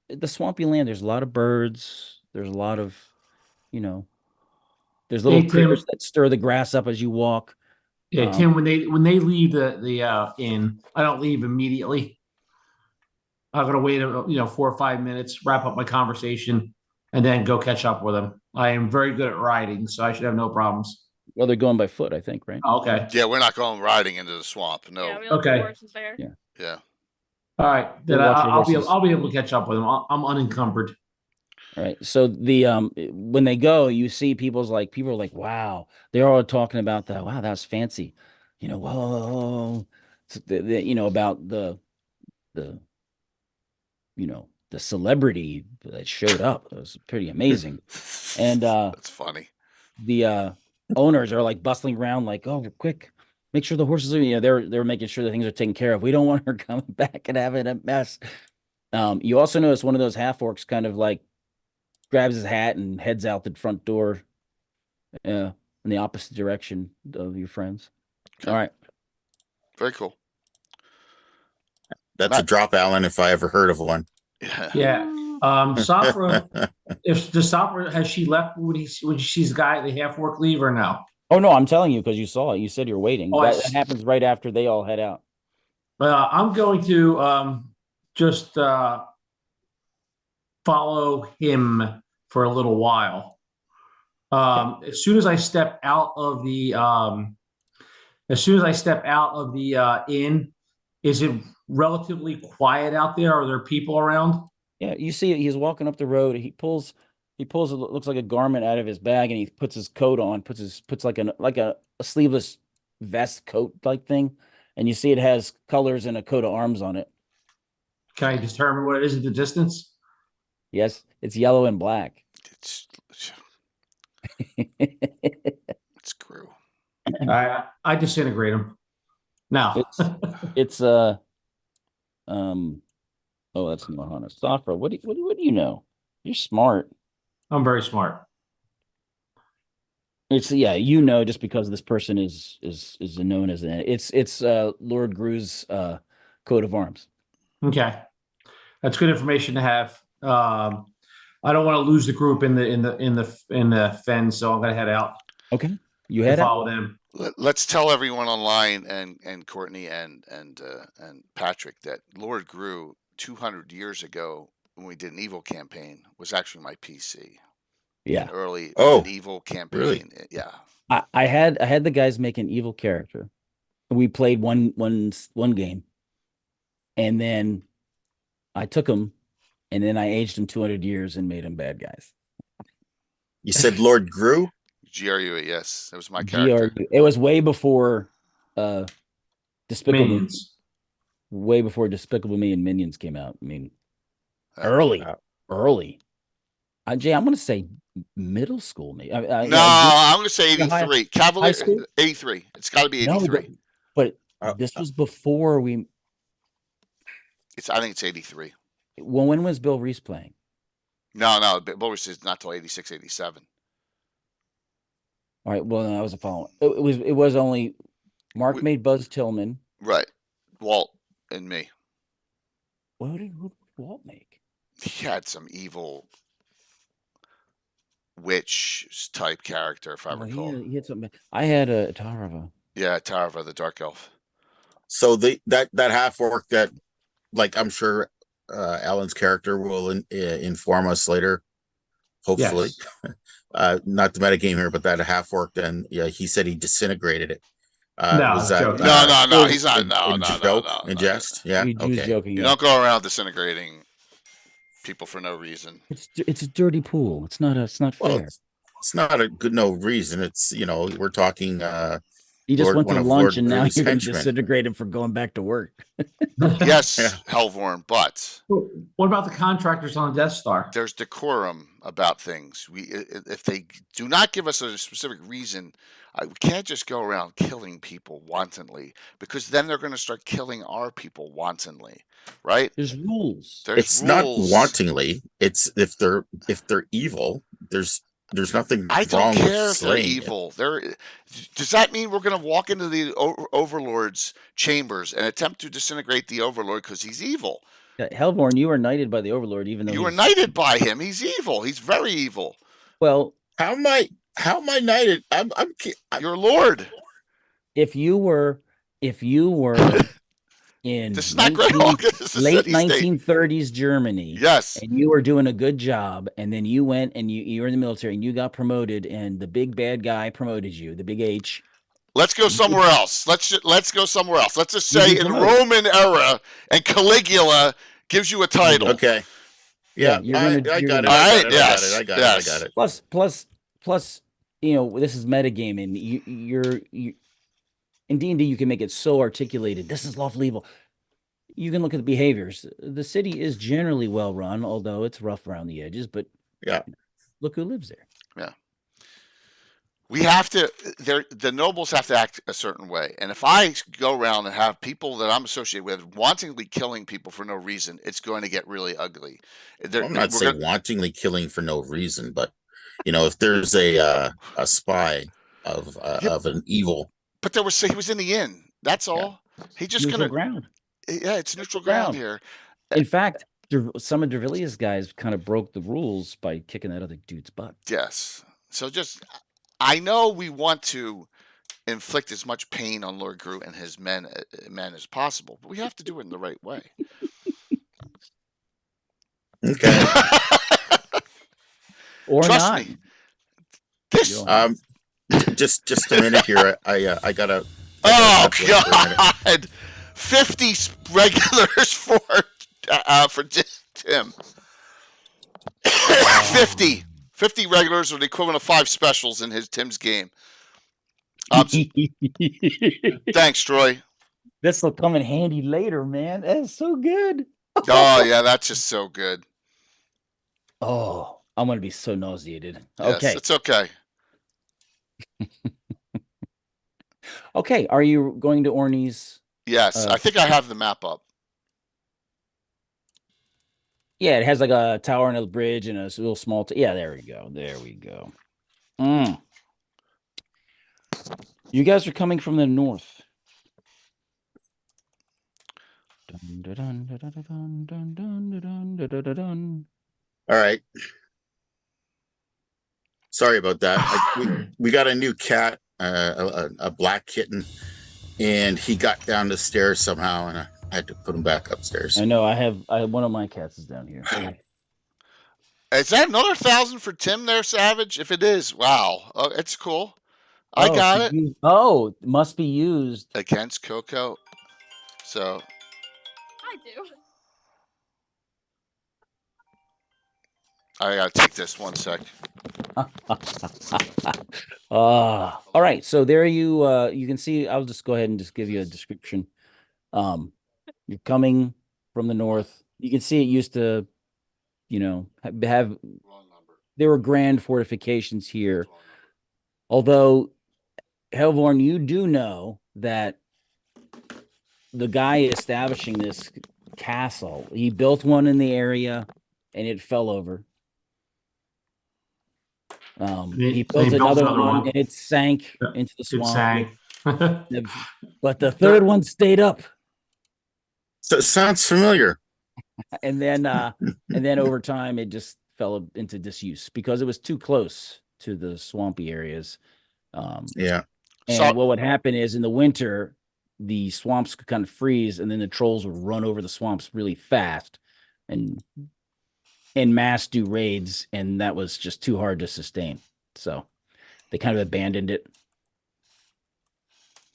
the swampy land. There's a lot of birds. There's a lot of there's little Hey, Tim. critters that stir the grass up as you walk. Yeah, Tim. When they leave the inn, I don't leave immediately. I'm gonna wait 4 or 5 minutes, wrap up my conversation, and then go catch up with them. I am very good at riding, so I should have no problems. Well, they're going by foot, I think, right? Oh, okay. Yeah, we're not going riding into the swamp. No. Yeah, we left Okay. the horses there. Yeah. Yeah. All right. Then We'll watch your I'll be horses. I'll be able to catch up with them. I'm unencumbered. All right. So when they go, you see people are like, wow. They're all talking about that. Wow, that's fancy. Whoa. About the the celebrity that showed up. It was pretty amazing. And That's funny. the owners are like bustling around, like, oh, quick, make sure the horses are, they're making sure that things are taken care of. We don't want her coming back and having a mess. You also notice one of those half orcs kind of like grabs his hat and heads out the front door in the opposite direction of your friends. Okay. All right. Very cool. That's a drop, Alan, if I ever heard of one. Yeah. Yeah. Safra, if the Safra, has she left when she's the guy, the half work leave or no? Oh, no, I'm telling you because you saw it. You said you're waiting. Oh, That happens right after they all head out. I'm going to just follow him for a little while. As soon as I step out of the inn, is it relatively quiet out there? Are there people around? Yeah, you see it. He's walking up the road. He pulls it looks like a garment out of his bag, and he puts his coat on. Puts like a sleeveless vest coat like thing, and you see it has colors and a coat of arms on it. Can I determine what it is at the distance? Yes, it's yellow and black. It's screw. I disintegrate him. Now It's oh, that's Mohana. Safra, what do you know? You're smart. I'm very smart. It's just because this person is known as it's Lord Gru's coat of arms. Okay, that's good information to have. I don't want to lose the group in the fen, so I'm going to head out. Okay, you and head out. follow them. Let's tell everyone online and Courtney and Patrick that Lord Gru 200 years ago when we did an evil campaign was actually my PC. Yeah, An early Oh, evil campaign. really? Yeah. I had the guys make an evil character. We played one game, and then I took them, and then I aged them 200 years and made them bad guys. You said Lord Gru? GRU, yes. That was my character. GRU. It was way before Despicable Minions. way before Despicable Me and Minions came out. I mean, Uh, early. Jay, I'm going to say middle school. Me, no, I'm going to say high 83. Cavalier, school? 83. It's got to be 83. but this was before we. I think it's 83. Well, when was Bill Reese playing? No, Bill Reese is not till 86, 87. All right. Well, no, that was a follow. It was only Mark made Buzz Tillman. Right. Walt and me. Who did Walt make? He had some evil witch type character, if I recall. He had something. I had a Tarava. Yeah, Tarva, the dark elf. So that half orc that, like, I'm sure Alan's character will inform us later, hopefully. Yes. Not the metagame here, but that half orc. Then he said he disintegrated it. No, was that joking. No, he's not. in No, joke, no. in jest? Yeah, He was okay. joking. You Yeah. don't go around disintegrating people for no reason. It's a dirty pool. It's not Well, fair. it's not a good no reason. It's we're talking He just went one to of lunch, Lord and now Gru's you're going to henchmen. disintegrate him for going back to work. Yes, Yeah. Hellvorn, but What about the contractors on the Death Star? there's decorum about things. If they do not give us a specific reason, we can't just go around killing people wantonly, because then they're going to start killing our people wantonly, right? There's rules. There's It's not rules. wantingly. It's if they're evil. There's nothing I don't wrong with care if they're slaying it. evil. Does that mean we're going to walk into the Overlord's chambers and attempt to disintegrate the Overlord because he's evil? Hellborn, you were knighted by the Overlord, even though You were he's knighted by him. He's evil. He's very evil. well. How am I knighted? I'm Your lord. If you were in This is not Grey Hawk. This is late City State. 1930s Germany, Yes. and you were doing a good job, and then you went and you were in the military and you got promoted, and the big bad guy promoted you, the big H. Let's go somewhere else. Let's go somewhere else. Let's just You'd say be in promoted. Roman era, and Caligula gives you a title. okay. Yeah, you're gonna. I you're got it. gonna- All I right, got it. yes, I got it. yes. I got it. Plus, this is metagaming. You in D&D you can make it so articulated. This is lawful evil. You can look at the behaviors. The city is generally well run, although it's rough around the edges. But Yeah. look who lives there. We have to. The nobles have to act a certain way, and if I go around and have people that I'm associated with wantingly killing people for no reason, it's going to get really ugly. I'm not saying wantingly killing for no reason, but if there's a spy of an evil. But he was in the inn. That's all. He just Neutral gonna ground. Yeah, it's neutral ground here. In fact, some of Dervilia's guys kind of broke the rules by kicking that other dude's butt. Yes. So I know we want to inflict as much pain on Lord Gru and his men as possible, but we have to do it in the right way. Okay. Or Trust not. me. This. Just a minute here. I gotta. Oh step away for a minute. God! 50 regulars for Tim. 50 regulars are the equivalent of 5 specials in Tim's game. Thanks, Troy. This will come in handy later, man. That's so good. Oh yeah, that's just so good. Oh, I'm gonna be so nauseated. Yes, Okay. it's okay. Okay. Are you going to Orny's? Yes, I think I have the map up. Yeah, it has like a tower and a bridge and a little small. Yeah, there we go. There we go. You guys are coming from the north. All right. Sorry about that. We got a new cat, a black kitten, and he got down the stairs somehow, and I had to put him back upstairs. I know. I have one of my cats is down here. Is that another 1,000 for Tim there, Savage? If it is, wow, it's cool. I got it. It must be used Against Coco. So I do. I gotta take this 1 sec. All right. So there you can see. I'll just go ahead and just give you a description. You're coming from the north. You can see it used to, have there were grand fortifications here. Although, Hellborn, you do know that the guy establishing this castle, he built one in the area and it fell over. He built another one and it sank into the swamp. But the third one stayed up. So it sounds familiar. And then over time it just fell into disuse because it was too close to the swampy areas. Yeah. And what would happen is in the winter, the swamps could kind of freeze, and then the trolls would run over the swamps really fast and en masse do raids, and that was just too hard to sustain. So they kind of abandoned it.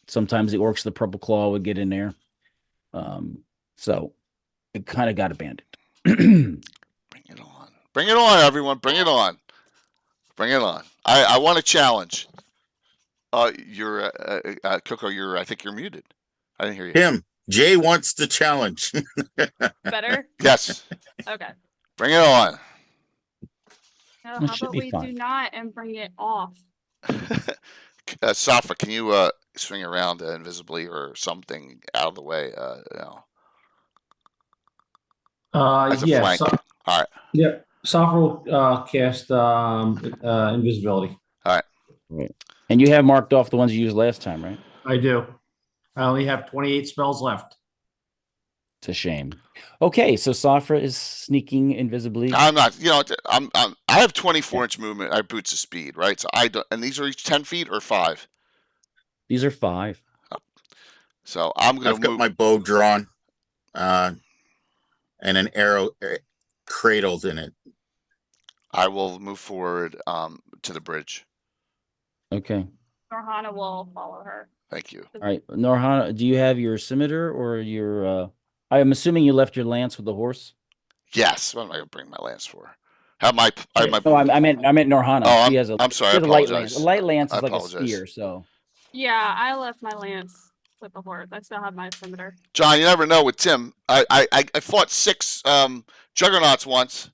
Sometimes the orcs, the purple claw, would get in there. So it kind of got abandoned. Bring it on. Bring it on, everyone. Bring it on. Bring it on. I want a challenge. Coco. I think you're muted. I didn't hear you. Tim, Jay wants the challenge. Better? Yes, Okay. bring it on. Now, That how should about be we fun. do not and bring it off? Safa, can you swing around invisibly or something out of the way? As a Yeah. flank. All right. Yeah. Sopher will cast invisibility. Right. And you have marked off the ones you used last time, right? I do. I only have 28 spells left. It's a shame. Okay, so Safra is sneaking invisibly. I'm not. I have 24-inch movement. I have boots of speed, right? So I don't. And these are each 10 feet or 5. These are 5. So I'm gonna I've got move. my bow drawn, and an arrow cradled in it. I will move forward to the bridge. Okay. Norhana will follow her. Thank you. All right, Norhana, do you have your scimitar or your? I'm assuming you left your lance with the horse. Yes. What am I gonna bring my lance for? Have my. No, I meant Norhana. Oh, she has a. I'm sorry. She I has a light lance. apologize. A light lance I is like a apologize. spear. So Yeah, I left my lance with the horse. I still have my scimitar. John, you never know with Tim. I fought 6 juggernauts once.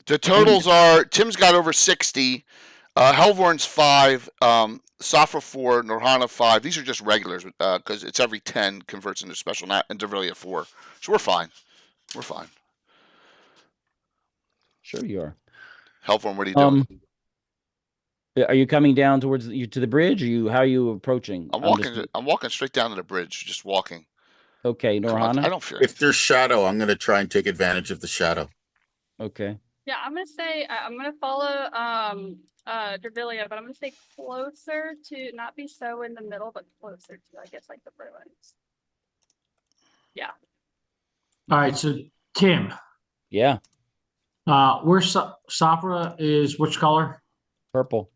The totals are Tim's got over 60, Helvorn's 5, Safra 4, Norhana 5. These are just regulars because it's every 10 converts into special, and Dervilia 4. So we're fine. We're fine. sure you are. Helvorn, what are you doing? Are you coming down towards to the bridge? How are you approaching? I'm walking straight down to the bridge, just walking. Okay, Norhana. I don't fear. If there's shadow, I'm going to try and take advantage of the shadow. Okay. Yeah, I'm gonna say I'm gonna follow Dervilia, but I'm gonna stay closer to not be so in the middle, but closer to I guess like the Bruins. Yeah. All right. So, Tim, Yeah. where Safra is which color? Purple.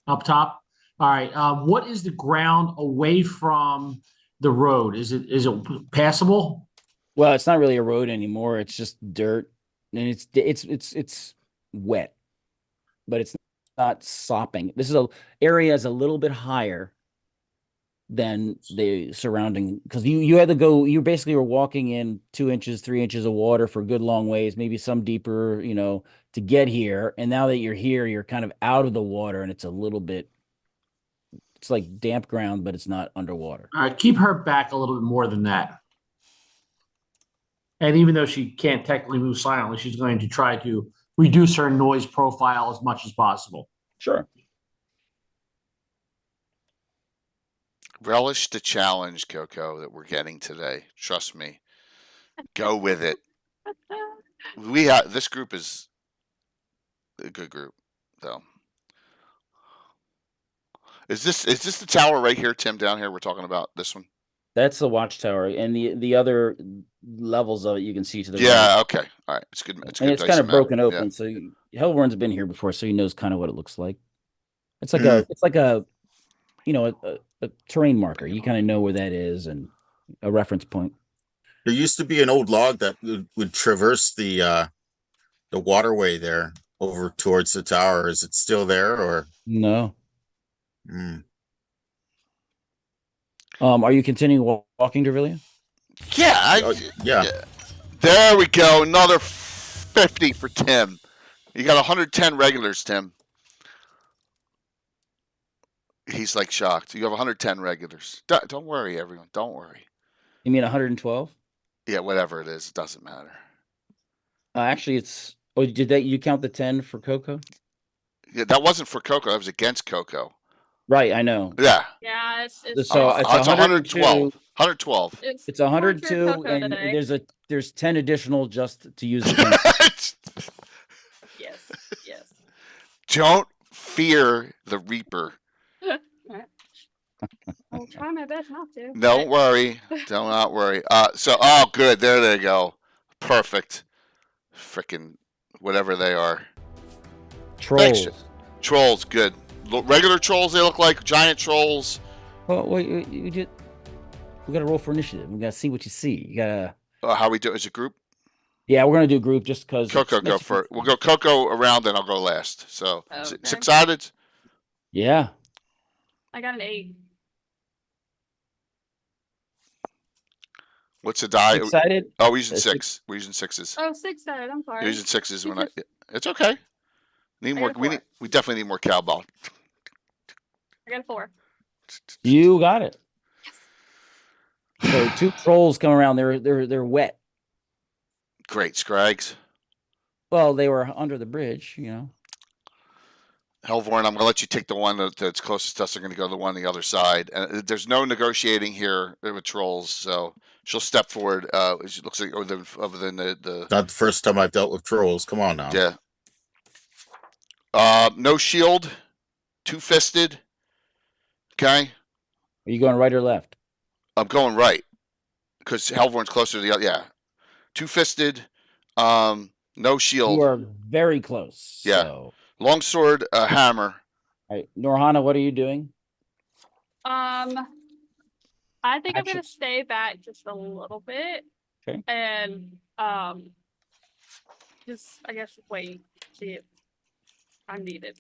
Up top. All right. What is the ground away from the road? Is it passable? Well, it's not really a road anymore. It's just dirt, and it's wet, but it's not sopping. This area is a little bit higher than the surrounding, because you had to go. You basically were walking in 2 inches, 3 inches of water for a good long ways, maybe some deeper, to get here. And now that you're here, you're kind of out of the water, and it's a little bit. It's like damp ground, but it's not underwater. All right. Keep her back a little bit more than that. And even though she can't technically move silently, she's going to try to reduce her noise profile as much as possible. Sure. Relish the challenge, Coco, that we're getting today. Trust me. Go with it. This group is a good group, though. Is this the tower right here, Tim? Down here, we're talking about this one. That's the watchtower, and the other levels of it you can see to the Yeah. right. Okay. All right. It's good. It's And good. it's kind of broken open, Yeah. so Hellborn's been here before, so he knows kind of what it looks like. It's like Mhm. a terrain marker. You kind of know where that is and a reference point. There used to be an old log that would traverse the waterway there over towards the tower. Is it still there, or? No. Mm. Are you continuing walking, Dervilia? Yeah. Yeah. There we go. Another 50 for Tim. You got 110 regulars, Tim. He's like shocked. You have 110 regulars. Don't worry, everyone. Don't worry. You mean 112? Yeah, whatever it is, it doesn't matter. Actually, it's. Oh, you count the 10 for Coco? Yeah, that wasn't for Coco. That was against Coco. Right, I know. Yeah. Yeah, it's So it's 112. 112. It's 102, Coco and today. there's 10 additional just to use against. Yes. Don't fear the Reaper. I'll try my best not to. Don't worry. Do not worry. Good. There they go. Perfect. Frickin' whatever they are. Trolls. Thanks. Trolls, good. Regular trolls, they look like giant trolls. Well, wait, we got to roll for initiative. We got to see what you see. You got to. How we do as a group? Yeah, we're gonna do group just because Coco, go for it. We'll go Coco around, and I'll go last. So Okay. excited. Yeah. I got an 8. What's the die? Excited? Oh, we're using That's 6. We're using 6s. Oh, 6 sided. I'm sorry. We're using 6s when I. It's okay. Need I more. got a 4. We definitely need more cowbell. I got a 4. You got it. So 2 trolls come around. They're wet. Great, Scrags. Well, they were under the bridge, you know. Hellvorn, I'm going to let you take the one that's closest to us. I'm going to go to the one on the other side. And there's no negotiating here with trolls, so she'll step forward. It looks like other than the Not the first time I've dealt with trolls. Come on now. yeah. No shield, 2-fisted. Okay, Are you going right or left? I'm going right because Hellvorn's closer to the other. Yeah, 2-fisted. No shield. You are very close. Yeah. So. Longsword, hammer. All right, Norhana, what are you doing? I think I'm Action. gonna stay back just a little bit. Okay. And just I guess wait, see if I'm needed.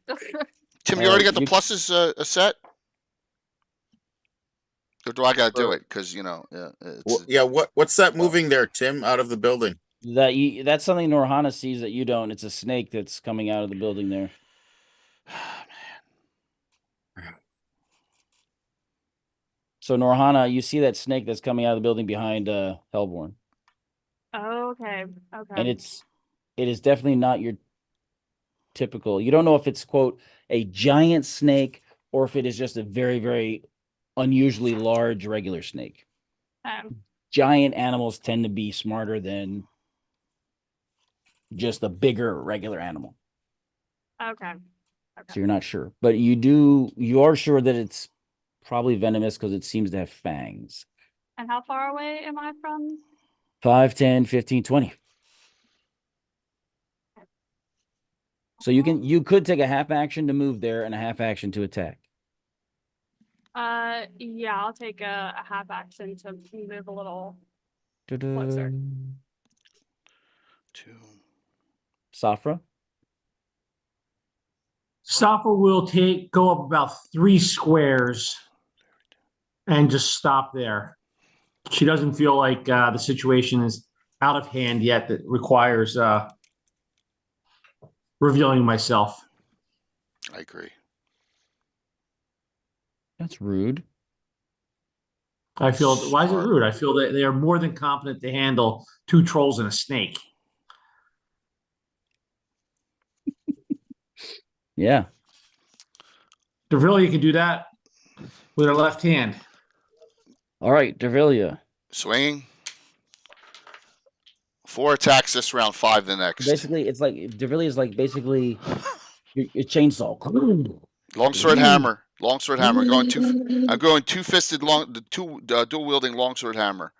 Tim, you already got the you- pluses set? Or do I got to do it? Because, yeah. What's that moving there, Tim, out of the building? That's something Norhana sees that you don't. It's a snake that's coming out of the building there. So Norhana, you see that snake that's coming out of the building behind Hellborn. Okay. And it is definitely not your typical. You don't know if it's quote a giant snake or if it is just a very, very unusually large regular snake. Giant animals tend to be smarter than just a bigger regular animal. Okay. So you're not sure. But you are sure that it's probably venomous because it seems to have fangs. And how far away am I from? 5, 10, 15, 20. So you could take a half action to move there and a half action to attack. Yeah, I'll take a half action to move a little closer. Safra? Safa will go up about 3 squares and just stop there. She doesn't feel like the situation is out of hand yet that requires revealing myself. I agree. That's rude. Why is it rude? I feel that they are more than competent to handle 2 trolls and a snake. Yeah. Devrillia can do that with her left hand. All right, Dervilia. Swinging. 4 attacks this round, 5 the next. Basically, it's like Dervilia is like basically your chainsaw. Longsword hammer. Longsword hammer. I'm going 2-fisted dual wielding longsword hammer.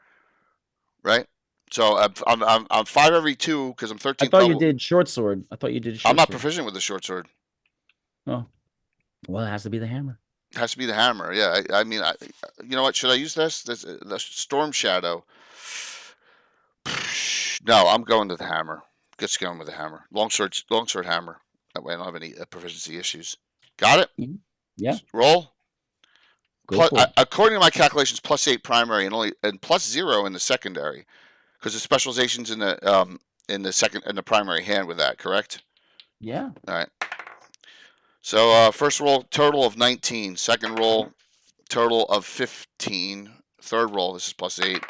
Right? So I'm 5 every 2 because I'm 13. I thought you did short sword. I'm not proficient with the short sword. Oh, well, it has to be the hammer. It has to be the hammer. Yeah, I mean, you know what? Should I use this? The storm shadow. No, I'm going to the hammer. Just going with the hammer. Longsword hammer. That way I don't have any proficiency issues. Got it? Yeah. Roll. Go for it. According to my calculations, +8 primary and +0 in the secondary, because the specializations in the primary hand with that. Correct? Yeah. All right. So first roll total of 19. Second roll total of 15. Third roll, this is +8.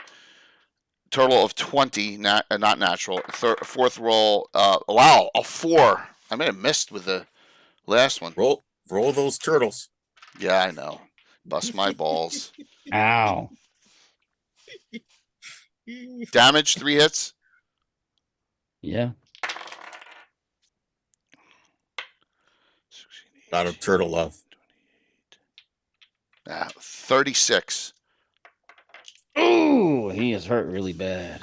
Total of 20, not natural. Fourth roll, wow, a 4. I may have missed with the last one. Roll those turtles. Yeah, I know. Bust my balls. Ow. Damage, 3 hits. Yeah. A lot of turtle love. 36. Ooh, he is hurt really bad.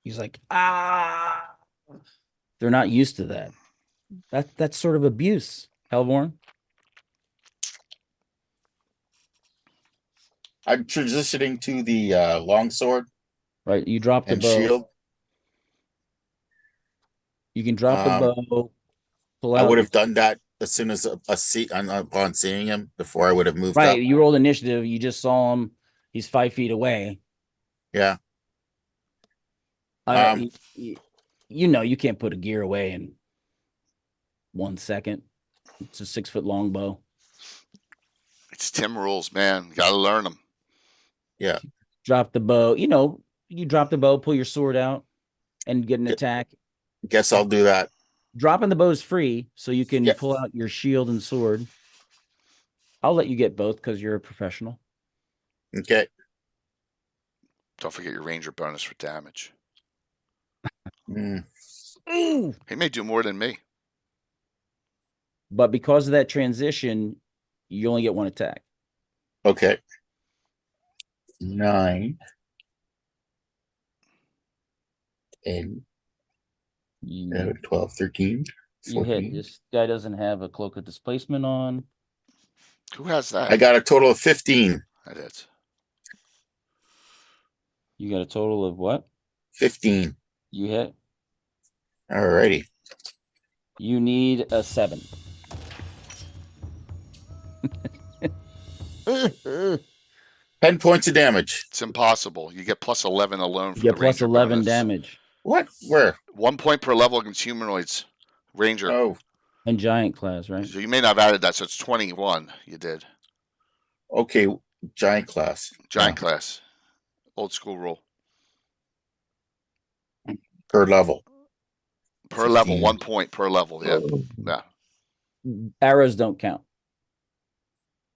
He's like, ah. They're not used to that. That's sort of abuse, Hellborn. I'm transitioning to the longsword Right, you drop the and bow. shield. You can drop the bow. Pull I out. would have done that as soon as upon seeing him before I would have moved Right, up. you rolled initiative. You just saw him. He's 5 feet away. Yeah. You know you can't put a gear away in 1 second. It's a 6-foot long bow. It's Tim rules, man. Got to learn them. Yeah. Drop the bow. You know, you drop the bow, pull your sword out, and get an attack. Guess I'll do that. Dropping the bow is free, so you can Yeah. pull out your shield and sword. I'll let you get both because you're a professional. Okay. Don't forget your ranger bonus for damage. Mm. Ooh. He may do more than me. But because of that transition, you only get 1 attack. Okay. 9, 10, 11, 12, 13, You hit. 14. This guy doesn't have a cloak of displacement on. Who has that? I got a total of 15. That is. You got a total of what? 15. You hit. Alrighty. You need a 7. 10 points of damage. It's impossible. You get plus 11 alone for You the get plus ranger 11 bonus. damage. What? Where? 1 point per level against humanoids. Ranger. Oh, And giant class, right? So you may not have added that, so it's 21 you did. okay. Giant class. Giant class. Old school rule. Per level. Per 15. level, 1 point per level. Yeah. Yeah. Arrows don't count.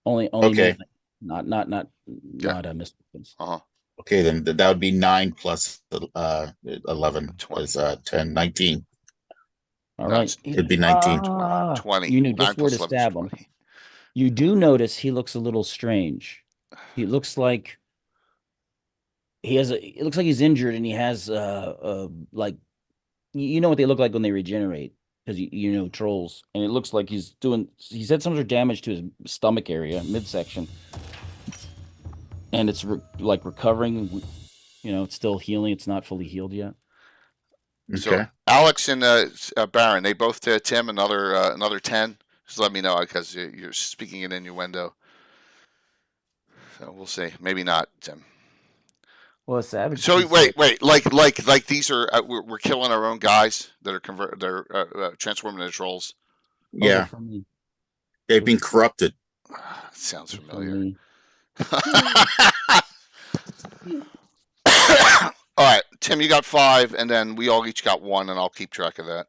Only Okay. melee. Not missile weapons. Uh-huh. Okay, then that would be 9 plus 11 20. is 10, 19. All No, right. It'd be 19. 20. You knew 9 just where plus to 11 is stab him. 20. You do notice he looks a little strange. He looks like it looks like he's injured and he has like you know what they look like when they regenerate because you know trolls, and it looks like he's had some sort of damage to his stomach area, midsection, and it's like recovering. You know, it's still healing. It's not fully healed yet. Okay. So Alex and Baron, they both did Tim another 10. Just let me know because you're speaking in innuendo. So we'll see. Maybe not, Tim. Well, savage. So wait, like these are we're killing our own guys that are they're transforming into trolls. Yeah. They've been corrupted. Sounds familiar. All right, Tim, you got 5, and then we all each got 1, and I'll keep track of that.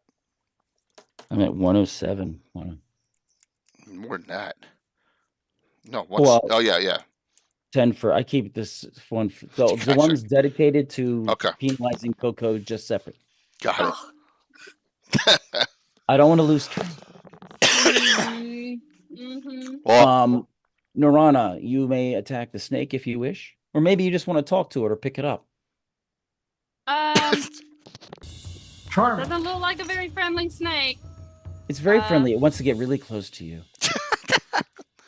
I'm at 107. More than that. No, Well, oh yeah. 10 for I keep this one. Gotcha. The one's dedicated to Okay. penalizing Coco just separate. Got it. I don't want to lose track. Well, Norana, you may attack the snake if you wish, or maybe you just want to talk to it or pick it up. Charming. Doesn't look like a very friendly snake. It's very friendly. It wants to get really close to you.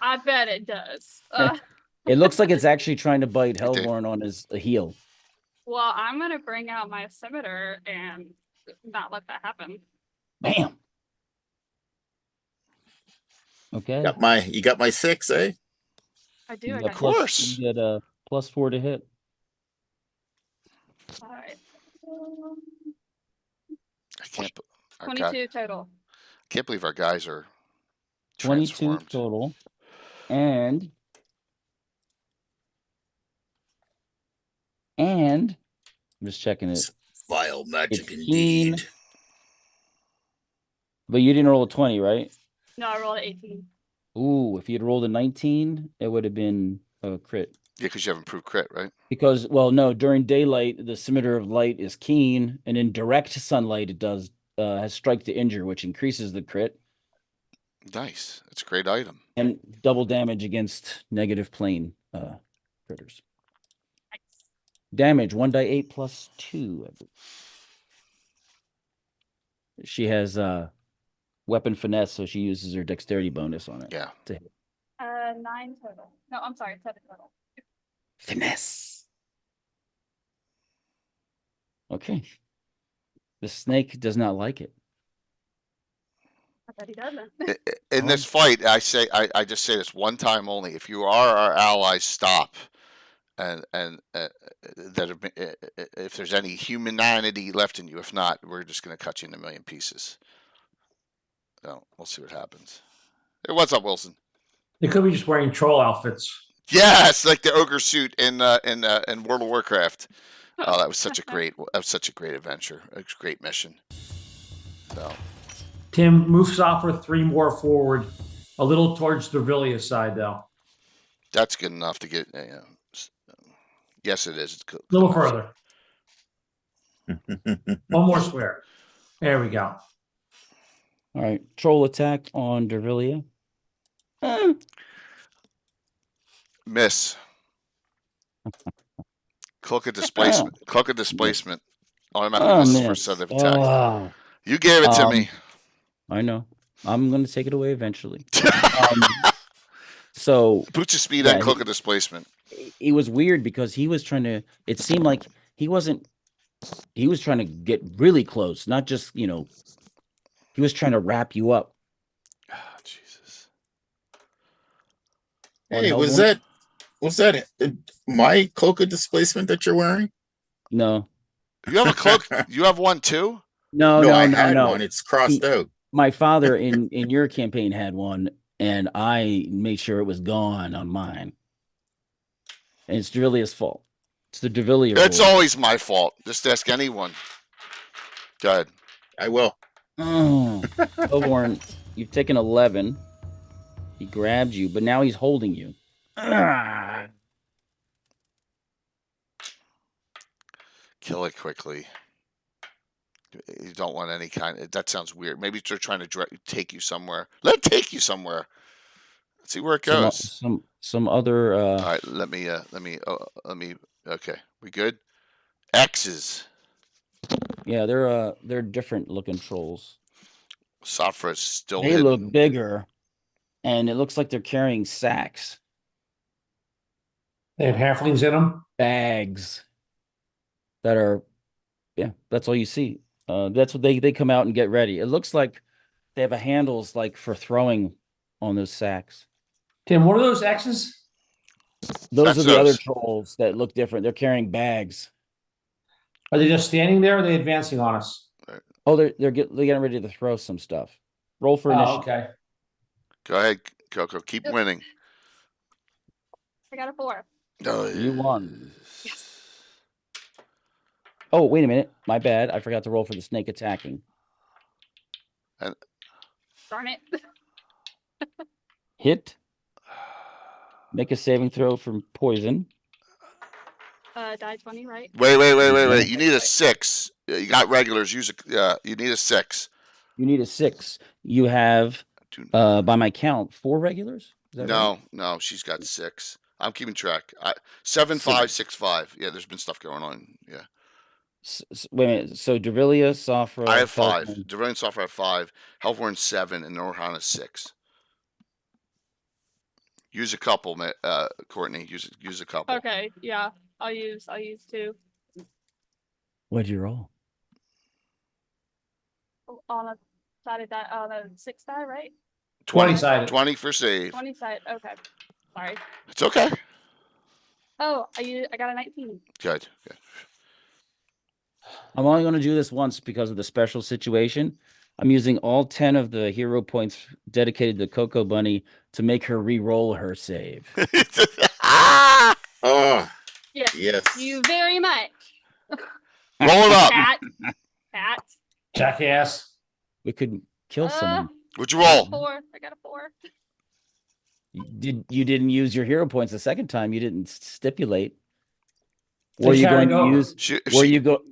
I bet it does. It looks like it's actually tling to bite Hellborn on his heel. Well, I'm gonna bring out my scimitar and not let that happen. Bam. Okay. You got my 6, eh? I do. Of course. You get a +4 to hit. All right. I can't. 22 total. Can't believe our guys are 22 transformed. total. And I'm just checking it. Vile magic 15. indeed. But you didn't roll a 20, right? No, I rolled 18. Ooh, if you had rolled a 19, it would have been a crit. Yeah, because you have improved crit, right? Because, well, no, during daylight, the scimitar of light is keen, and in direct sunlight, it has strike to injure, which increases the crit. Nice. That's a great item. And double damage against negative plane critters. Nice. Damage 1d8 plus 2. She has weapon finesse, so she uses her dexterity bonus on it. Yeah. To hit. 9 total. No, I'm sorry, 7 total. Finesse. Okay. The snake does not like it. I bet he doesn't. In this fight, I just say this one time only. If you are our allies, stop. And that if there's any humanity left in you, if not, we're just going to cut you in a million pieces. So we'll see what happens. Hey, what's up, Wilson? They could be just wearing troll outfits. Yes, like the ogre suit in World of Warcraft. Oh, that was such a great adventure. A great mission. So Tim, move Sopra 3 more forward, a little towards the Villia side, though. that's good enough to get. Yes, it is. It's good. A little further. One more square. There we go. All right. Troll attack on Dervilia. Miss. Cloak of displacement. Cloak of displacement. Automatically misses for set of attack. Oh, You gave it to me. I know. I'm going to take it away eventually. So Boots of speed yeah, and cloak of displacement. it was weird because he was trying to. It seemed like he wasn't. He was trying to get really close, not just He was trying to wrap you up. Oh, Jesus. Hey, On was Hellborn? that my cloak of displacement that you're wearing? No, You have a cloak. You have one too. no. I had one. It's crossed out. My father in your campaign had one, and I made sure it was gone on mine. And it's Dervilia's fault. It's the Dervilia. It's rule. always my fault. Just ask anyone. Go ahead. I will. Oh, Hellborn, you've taken 11. He grabbed you, but now he's holding you. Kill it quickly. You don't want any kind. That sounds weird. Maybe they're trying to take you somewhere. Let it take you somewhere. Let's see where it goes. Some other. All right. Let me. Okay. We good? X's. Yeah, they're different looking trolls. Safra's still They hidden. look bigger, and it looks like they're carrying sacks, They have halflings in them. bags that are. Yeah, that's all you see. That's what they come out and get ready. It looks like they have a handles like for throwing on those sacks. Tim, what are those X's? Those That's are the other those. trolls that look different. They're carrying bags. Are they just standing there or are they advancing on us? Oh, they're getting ready to throw some stuff. Roll for Oh, initiative. okay. Go ahead, Coco. Keep Yep. winning. I got a 4. No, You won. Oh, wait a minute. My bad. I forgot to roll for the snake attacking. Darn it. Hit. Make a saving throw from poison. Die 20, right? Wait. You need a 6. You got regulars. Use a. You need a 6. You need a 6. You have, by my count, 4 regulars? Is that right? No. She's got 6. I'm keeping track. 7, 5, 6, 5. Yeah, there's been stuff going on. Yeah. Wait a minute. So Dervilia, Safra. I have 5. Hellborn. Devonian Software have 5. Hellborn 7, and Norhana 6. Use a couple, Courtney. Use a couple. Okay, yeah. I'll use 2. What'd you roll? On a side of that, on a 6 die, right? 20 sided. 20 for save. 20 side. Okay. Sorry. It's okay. Oh, I got a 19. Good. I'm only going to do this once because of the special situation. I'm using all 10 of the hero points dedicated to Coco Bunny to make her re-roll her save. Oh, Yes. yes. You very much. Roll it up. Pat. Jackass. We could kill someone. What'd you roll? 4. I got a 4. You didn't use your hero points the second time. You didn't stipulate. They Were you going carried to over. use? Where you go?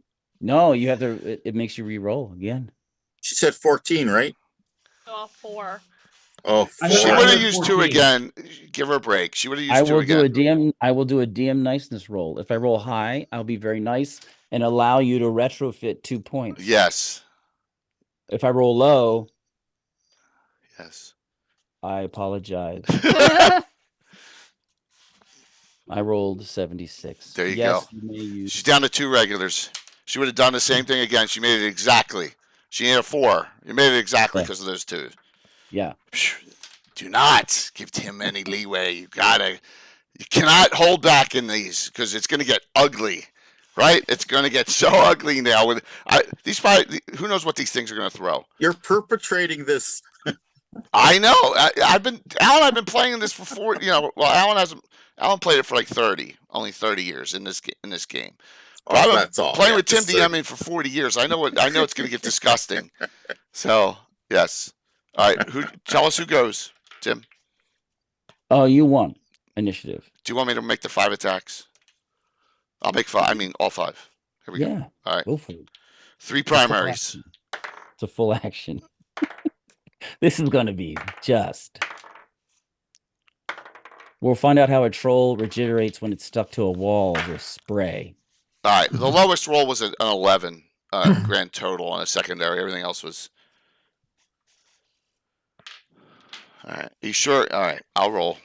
No, you have to. It makes you re-roll again. She said 14, right? Oh, 4. Oh, I She know. would have I used 2 14. again. Give her a break. She would have I used 2 will again. do a DM. I will do a DM niceness roll. If I roll high, I'll be very nice and allow you to retrofit 2 points. Yes. If I roll low, Yes. I apologize. I rolled 76. There you yes, go. You may use. She's down to 2 regulars. She would have done the same thing again. She made it exactly. She needed a 4. You made it exactly Yeah. because of those 2. Yeah. Do not give Tim any leeway. You cannot hold back in these because it's going to get ugly, right? It's going to get so ugly now. Who knows what these things are going to throw? You're perpetrating this. I know. I've been playing this for 40. Alan played it for like 30, only 30 years in this game. But I've been That's all. playing Yeah, with Tim just 30. DMing for 40 years. I know it's going to get disgusting. So yes. All right. Tell us who goes, Tim? Oh, you won initiative. Do you want me to make the 5 attacks? I'll make 5. I mean, all 5. Here we go. All right. Go for it. 3 primaries. It's a full action. This is going to be just. We'll find out how a troll regenerates when it's stuck to a wall as a spray. All right. The lowest roll was an 11 grand total on a secondary. Everything else was. All right. You sure? All right. I'll roll.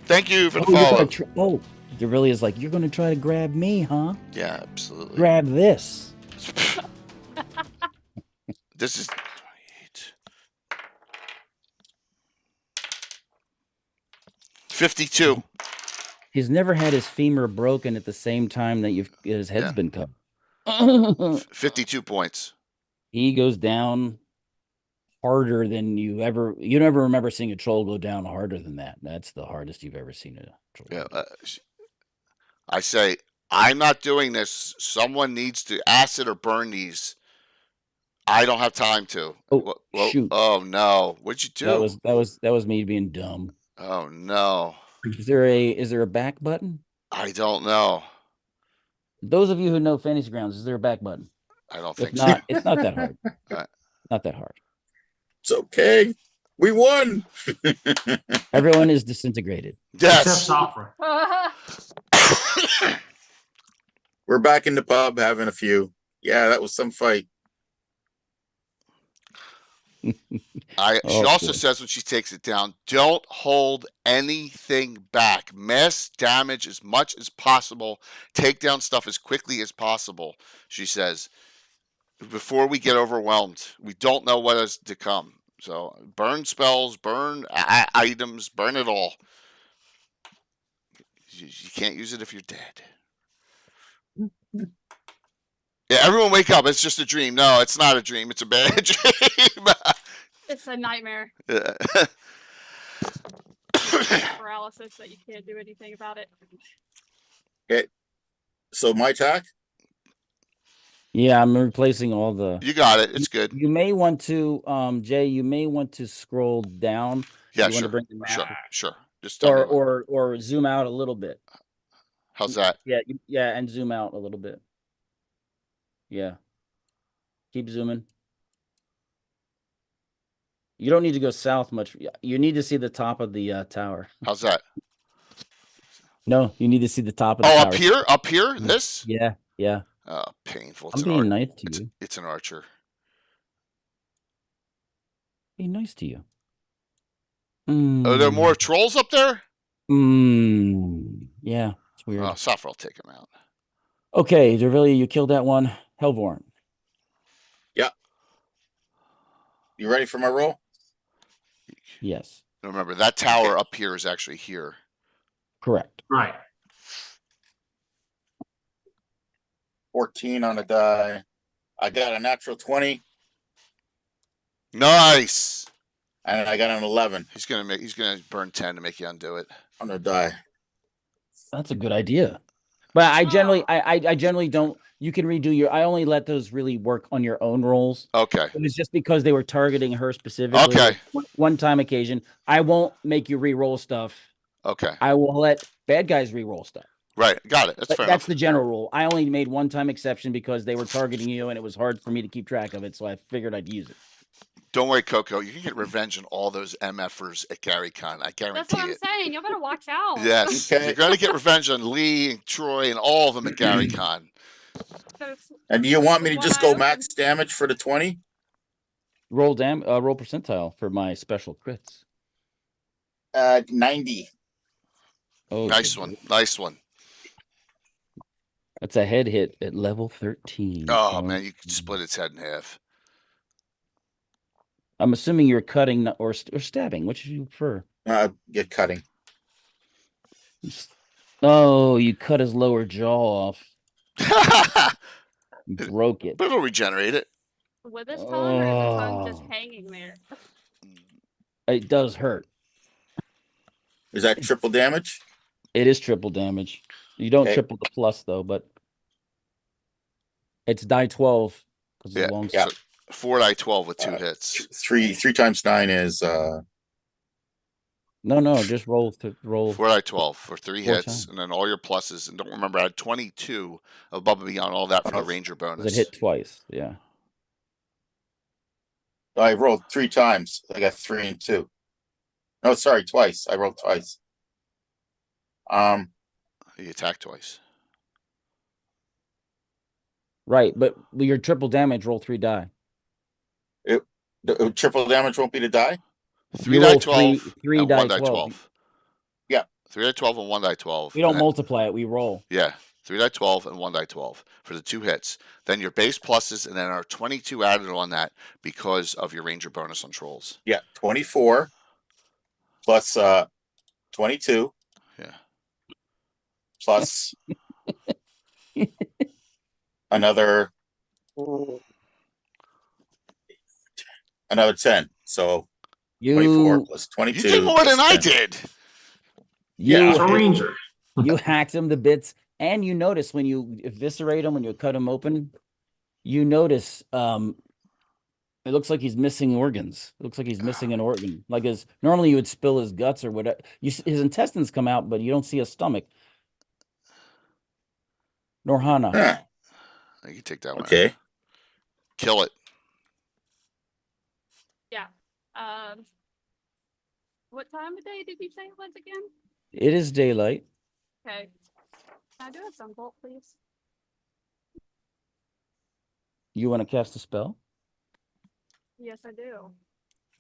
Thank you for the follow. There really is like, you're going to try to grab me, huh? Yeah, absolutely. Grab this. This is 28. 52. He's never had his femur broken at the same time that his head's been cut. 52 points. He goes down harder than you never remember seeing a troll go down harder than that. That's the hardest you've ever seen a troll. Yeah. I say, I'm not doing this. Someone needs to acid or burn these. I don't have time to. Shoot. Oh no. What'd you do? That was me being dumb. Oh no. Is there a back button? I don't know. Those of you who know Fantasy Grounds, is there a back button? I don't think If not, it's not that hard. Right. Not that hard. It's okay. We won. Everyone is disintegrated. Yes. Except Sopra. We're back in the pub having a few. Yeah, that was some fight. She also says when she takes it down, don't hold anything back. Mass damage as much as possible. Take down stuff as quickly as possible, she says, before we get overwhelmed. We don't know what is to come. So burn spells, burn items, burn it all. You can't use it if you're dead. Yeah, everyone wake up. It's just a dream. No, it's not a dream. It's a bad dream. It's a nightmare. Yeah. Paralysis that you can't do anything about it. Okay. So my attack? Yeah, I'm replacing all the. You got it. It's good. You may want to, Jay. You may want to scroll down. Yeah, you sure. Want to bring the map Sure. Just tell me or zoom out a little bit. How's that? Yeah, and zoom out a little bit. Yeah. Keep zooming. You don't need to go south much. You need to see the top of the tower. How's that? No, you need to see the top of the tower. Up here? Up here? This? Yeah. Oh, painful. I'm being nice to you. It's an archer. Be nice to you. Are there more trolls up there? Yeah, it's weird. Oh, Safra will take him out. Okay, Dervillia, you killed that one. Hellvorn. Yeah. You ready for my roll? Yes. Remember, that tower up here is actually here. Correct. Right. 14 on a die. I got a natural 20. Nice. And I got an 11 He's gonna burn 10 to make you undo it. on a die. That's a good idea. But I generally don't. You can redo I only let those really work on your own rolls. Okay. It was just because they were targeting her specifically. Okay. One time occasion. I won't make you re-roll stuff. Okay. I will let bad guys re-roll stuff. Right. Got it. That's fair enough. The general rule. I only made one time exception because they were targeting you and it was hard for me to keep track of it. So I figured I'd use it. Don't worry, Coco. You can get revenge on all those MFers at GaryCon. I guarantee That's what I'm it. saying. You better watch out. Yes. Okay. You're going to get revenge on Lee and Troy and all of them at GaryCon. And do you want me to just go max damage for the 20? Roll percentile for my special crits. 90. Oh, Nice good one. lord. Nice one. That's a head hit at level 13. Oh, man, you could split its head in half. I'm assuming you're cutting or stabbing. Which do you prefer? Get cutting. Oh, you cut his lower jaw off. But You broke it. it'll regenerate it. With his tongue, or is the tongue just Oh. hanging there? It does hurt. Is that triple damage? It is triple damage. You don't Okay. triple the plus though, but it's die 12 because Yeah. it's long. Yeah. So 4 die 12 with 2 hits. Three times 9 is No, just roll 4 die 12 for 3 4 hits, times. and then all your pluses. And don't remember, I had 22 above and beyond all that for the Oh. Ranger 'Cause bonus. it hit twice. Yeah. I rolled 3 times. I got 3 and 2. No, sorry, twice. I rolled twice. He attacked twice. Right, but your triple damage roll 3 die. The triple damage won't be to die. 3 You die roll 12 three and die 1 die 12. 12. Yeah. 3 die 12 and 1 die 12. We don't and then- multiply it, we roll. Yeah. 3 die 12 and 1 die 12 for the 2 hits. Then your base pluses, and then our 22 added on that because of your Ranger bonus on trolls. Yeah, 24 plus 22 Yeah. plus another 10. So 24 You plus 22. You did more than plus I 10. did. Yeah. He's a ranger. you hacked him to bits, and you notice when you eviscerate him, when you cut him open, you notice it looks like he's missing organs. It looks like he's missing an organ. Like normally you would spill his guts or whatever. His intestines come out, but you don't see a stomach. Norhana. Huh. You can take that one. Okay. Kill it. Yeah. What time of day did you say it was again? It is daylight. Okay. Can I do a sunbolt, please? You want to cast a spell? Yes, I do.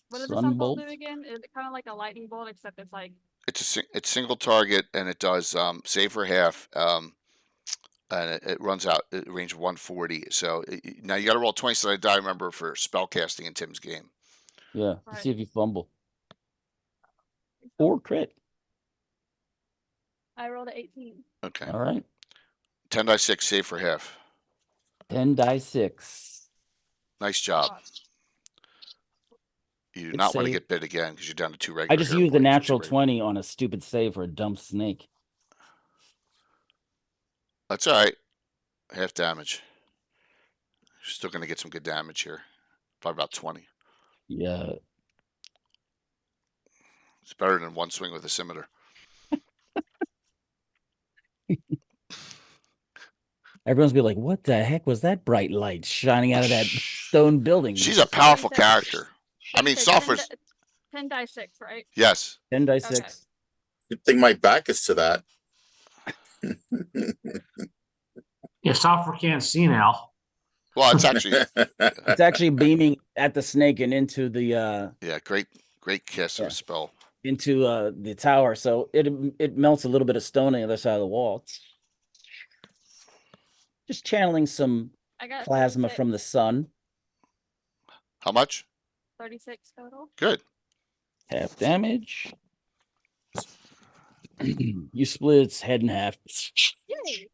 What does the sunbolt do Sunbolt? again? Is it kind of like a lightning bolt, except it's like It's single target, and it does save for half. And it runs out at a range of 140. So now you got to roll 20-sided die. Remember for spell casting in Tim's game. Yeah. To Right. see if you fumble. Or crit. I rolled a 18. Okay. All right. 10 die 6, save for half. 10 die 6. Nice job. God. You do Good not want to save. get bit again because you're down to 2 regular. I just hero used the points, natural 2 regular. 20 on a stupid save for a dumb snake. That's all right. Half damage. You're still going to get some good damage here. Probably about 20. Yeah. It's better than 1 swing with a scimitar. Everyone's be like, what the heck was that bright light shining out of that stone building? She's a powerful Sorry, character. I mean, Okay, Sulfur's. 10 die 6, right? Yes. 10 die Okay. 6. Good thing my back is to that. Yeah, software can't see now. Well, it's actually, It's actually beaming at the snake and into the yeah, great kiss of Yeah. a spell. into the tower. So it melts a little bit of stone on the other side of the wall. Just channeling some I got plasma 36, from the sun. How much? 36 total. Good. Half damage. You split its head in half. Yay!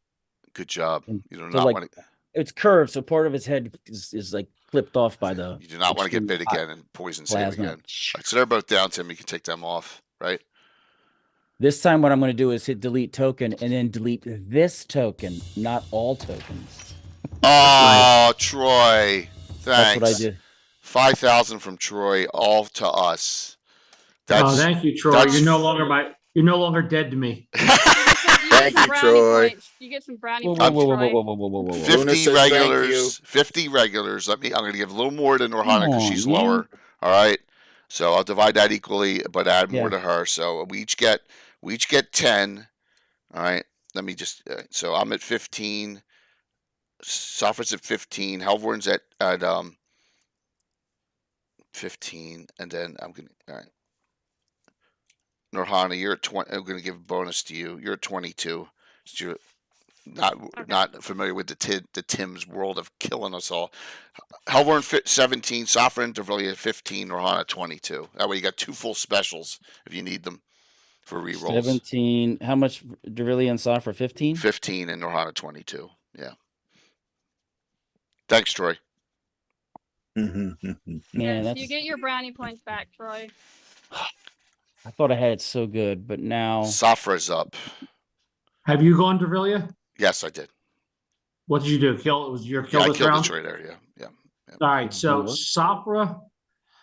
Good job. And You do so, not like, want to. It's curved, so part of its head is like clipped off by the You do not want to get extremely bit hot again and poison save plasma. again. All right, so they're both down, Tim. You can take them off, right? This time, what I'm going to do is hit delete token and then delete this token, not all tokens. Oh, Troy. Thanks. That's what I did. 5,000 from Troy, all to us. Oh, thank you, Troy. that's- You're no longer dead to me. Thank you, Troy. Points. You get some brownie Whoa, points, whoa, whoa, whoa, Troy. whoa, whoa, whoa, whoa, whoa, whoa. 50 Luna says thank regulars. 50 regulars. I'm going to give a little more to Norhana because on, she's man. lower. All right. So I'll divide that equally, but add more Yeah. to her. So we each get 10. All right. Let me just. So I'm at 15. Software's at 15. Helvorn's at 15, and then I'm gonna. All right. Norhana, you're at 20. I'm going to give a bonus to you. You're at 22. So you're not familiar with the Tim's world of killing us all. Hellborn 17, Safra and Dervillia 15, Norhana 22. That way you got 2 full specials if you need them for rerolls. 17. How much Drillia and Safra? 15? 15 and Norhana 22. Yeah. Thanks, Troy. Man, Yes, that's. you get your brownie points back, Troy. I thought I had it so good, but now. Safra's up. Have you gone to Villia? Yes, I did. What did you do? Kill? It was your kill Yeah, I this killed round? the trader. Yeah. All right. So Work. Safra,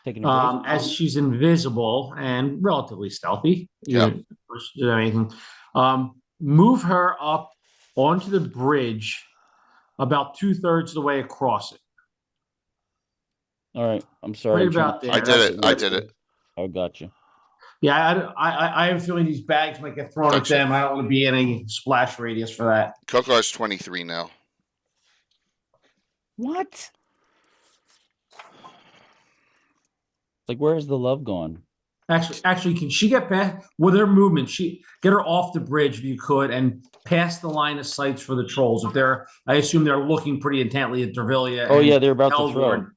Taking a break. as she's invisible and relatively stealthy, Yeah. even versus anything, move her up onto the bridge about 2/3 of the way across it. All right. I'm sorry. Right I'm trying about to- there. I did it. I That's did good. it. Oh, gotcha. Yeah, I have a feeling these bags might get thrown at Gotcha. them. I don't want to be in any splash radius for that. Coco has 23 now. What? Like, where's the love gone? Actually, can she get back with her movement? She get her off the bridge if you could, and past the line of sights for the trolls. If they're, I assume they're looking pretty intently at Dervillia. Oh, and yeah, they're about to Hellborn throw.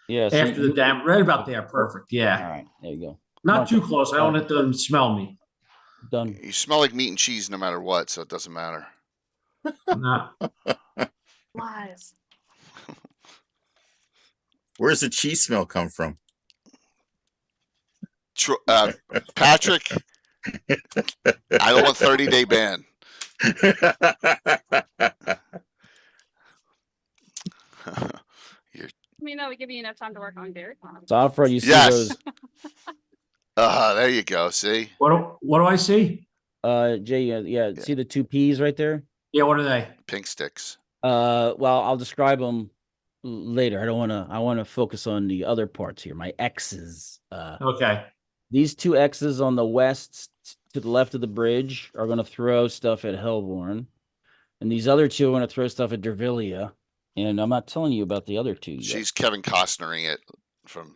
Yeah. So after the dam, right about there. Perfect. All Yeah, right. There you go. not Mark too it. close. I don't want them to smell me. Done. You smell like meat and cheese no matter what, so it doesn't matter. Not. Lies. Where's the cheese smell come from? Patrick, I don't want 30-day ban. I mean, that would give you enough time to work on Dairy Farm. Safra, you see Yes. those? There you go. See? What do I see? Jay, yeah. See the 2 P's right there? Yeah, what are they? Pink sticks. Well, I'll describe them later. I want to focus on the other parts here. My X's. Okay. These 2 X's on the west to the left of the bridge are going to throw stuff at Hellborn. And these other 2 are going to throw stuff at Dervillia. And I'm not telling you about the other 2 yet. She's Kevin Costnering it from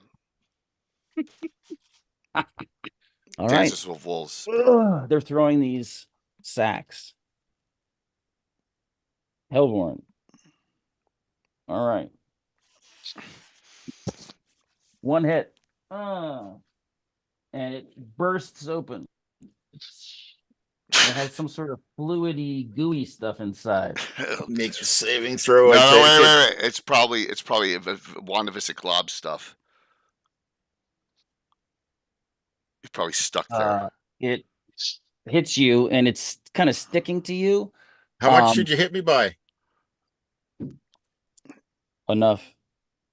All right. Dances with Wolves. They're throwing these sacks. Hellborn. All right. 1 hit. And it bursts open. It has some sort of fluidy, gooey stuff inside. Make a saving throw. No, I take it. wait. It's probably Wanda Glob stuff. It's probably stuck there. It hits you, and it's kind of sticking to you. How much should you hit me by? Enough.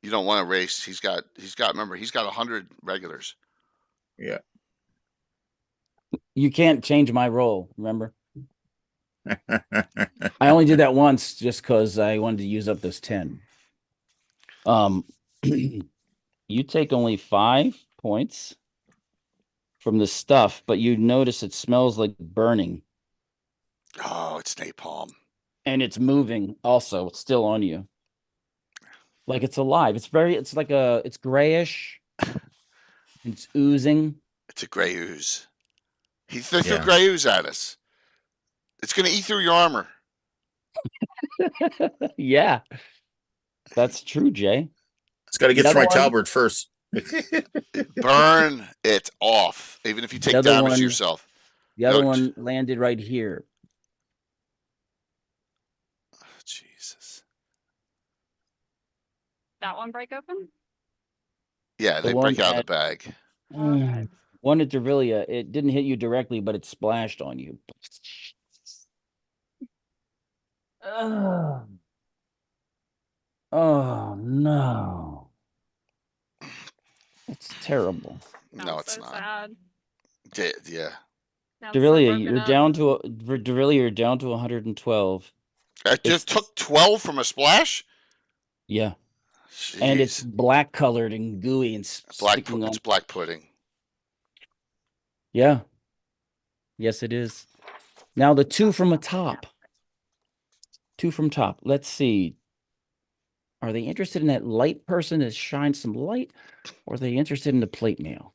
You don't want to race. He's got. Remember, he's got 100 regulars. Yeah. You can't change my roll, remember? I only did that once just because I wanted to use up those 10. You take only 5 points from the stuff, but you notice it smells like burning. Oh, it's napalm. And it's moving also. It's still on you. Like it's alive. It's grayish. It's oozing. It's a gray ooze. They threw gray ooze at us. It's going to eat through your armor. Yeah. That's true, Jay. It's got to get through my Talbert first. Burn it off, even if you take damage to yourself. The other one landed right here. Oh, Jesus. That one break open? Yeah, they break out of the bag. One at Dervillia, it didn't hit you directly, but it splashed on you. Oh no. It's terrible. No, it's not. Sad. Yeah. Dervillia, you're down to 112. I just took 12 from a splash? Yeah. Jeez. And it's black colored and gooey and it's black pudding. Yeah. Yes, it is. Now the 2 from the top. 2 from top. Let's see. Are they interested in that light person that shines some light? Or are they interested in the plate mail?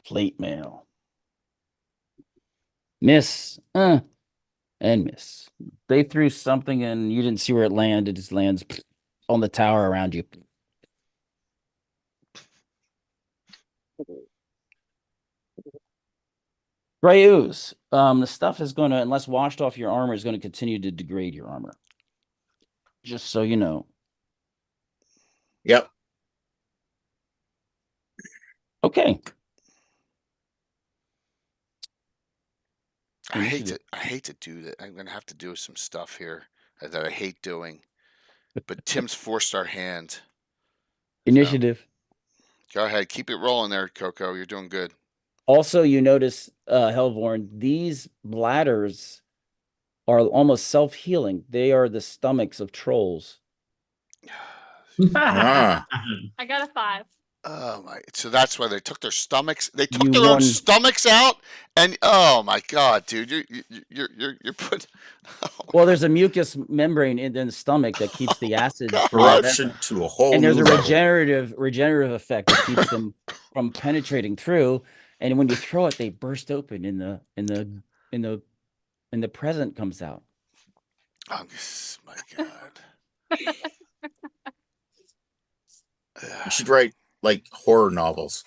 Plate mail. Miss. And miss. They threw something and you didn't see where it landed. It just lands on the tower around you. Gray ooze. The stuff is going to, unless washed off your armor, is going to continue to degrade your armor. Just so you know. Yep. Okay. I hate to do that. I'm gonna have to do some stuff here that I hate doing. But Tim's forced our hand. Initiative. Go ahead, keep it rolling there, Coco. You're doing good. Also, you notice, Hellborn, these bladders are almost self-healing. They are the stomachs of trolls. Ah. I got a 5. Oh my! So that's why they took their stomachs. They took You their own won. stomachs out, and oh my god, dude, you're put. Well, there's a mucus membrane in the stomach that keeps the acids God. from Corruption to a whole and new there's a level. regenerative effect that keeps them from penetrating through. And when you throw it, they burst open in the present comes out. Oh my god! You should write like horror novels.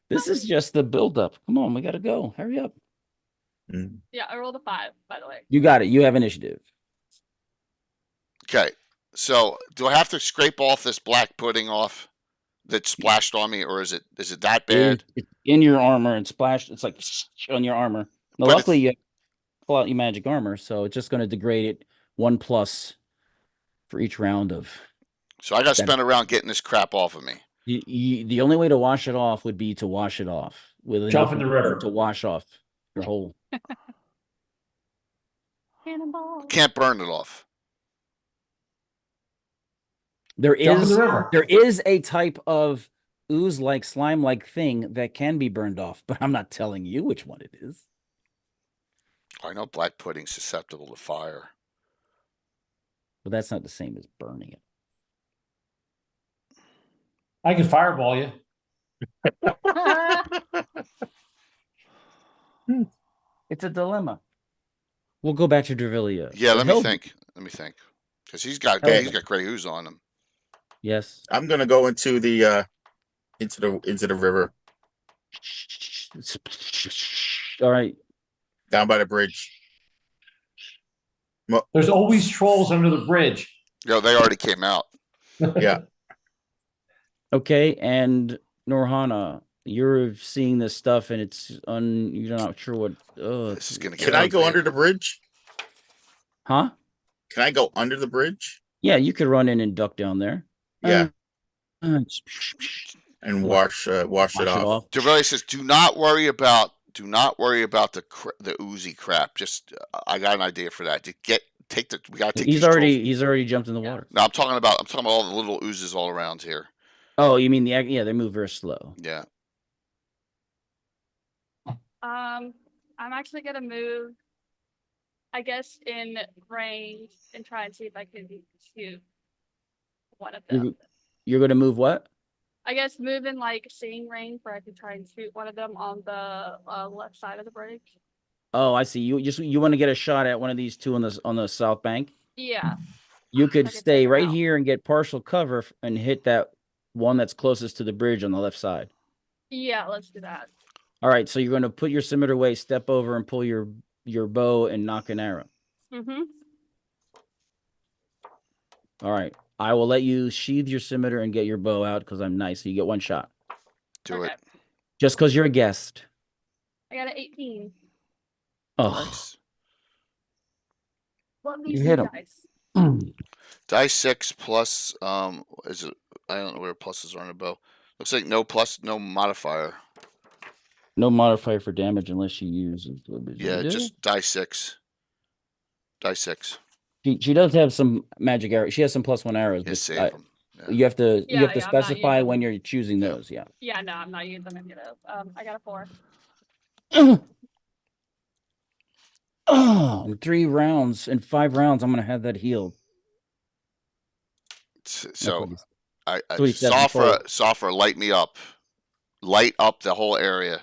This is just the buildup. Come on, we gotta go. Hurry up. Mm. Yeah, I rolled a 5, by the way. You got it. You have initiative. Okay, so do I have to scrape off this black pudding off that splashed on me, or is it that bad? It's in your armor and splashed. It's like on your armor. Now, But luckily, you pull out your magic armor, so it's just going to degrade it 1+ for each round of. So I got to spend around getting this crap off of me. The only way to wash it off would be to wash it off with Jump enough in the water river. to wash off your whole. Cannonball. Can't burn it off. There Jump in is the river. there is a type of ooze-like slime-like thing that can be burned off, but I'm not telling you which one it is. I know black pudding's susceptible to fire. But that's not the same as burning it. I can fireball you. It's a dilemma. We'll go back to Dravilia. Yeah, So let me Hell- think. Because he's got gray ooze on him. Yes. I'm gonna go into the river All right. down by the bridge. There's always trolls under the bridge. No, they already came out. Yeah. Okay, and Norhana, you're seeing this stuff and you're not sure what. This is gonna get. Can I go ugly. under the bridge? Huh? Can I go under the bridge? Yeah, you could run in and duck down there. Yeah. And wash it off. Dervelli says, "Do not worry about the oozy crap. Just I got an idea for that. Just take the. We gotta take. He's already jumped in the water. No, I'm talking about all the little oozes all around here. Oh, you mean they move very slow. Yeah. I'm actually gonna move, I guess, in range and try and see if I can shoot one of them. You're gonna move what? I guess move in like seeing range where I can try and shoot one of them on the left side of the bridge. Oh, I see. You want to get a shot at one of these two on the south bank? Yeah. You could I can stay take 'em right out. here and get partial cover and hit that one that's closest to the bridge on the left side. Yeah, let's do that. All right, so you're going to put your scimitar away, step over, and pull your bow and knock an arrow. Mm-hmm. All right, I will let you sheathe your scimitar and get your bow out because I'm nice. So you get one shot. Do it. Just because you're a guest. I got an 18. Oh, Nice. What You these hit 'em. dice? Die 6 plus. Is it? I don't know where pluses are on a bow. Looks like no plus, no modifier. No modifier for damage unless you use. Yeah, just die 6. Die 6. She does have some magic arrows. She has some +1 arrows, Yeah, but save them. Yeah. you have to Yeah, I'm not specify using when them. you're choosing Yeah. those. Yeah. Yeah, no, I'm not using any of those. I got a 4. Oh, in 3 rounds, in 5 rounds, I'm gonna have that healed. So That's what he said before. Safra, light me up. Light up the whole area.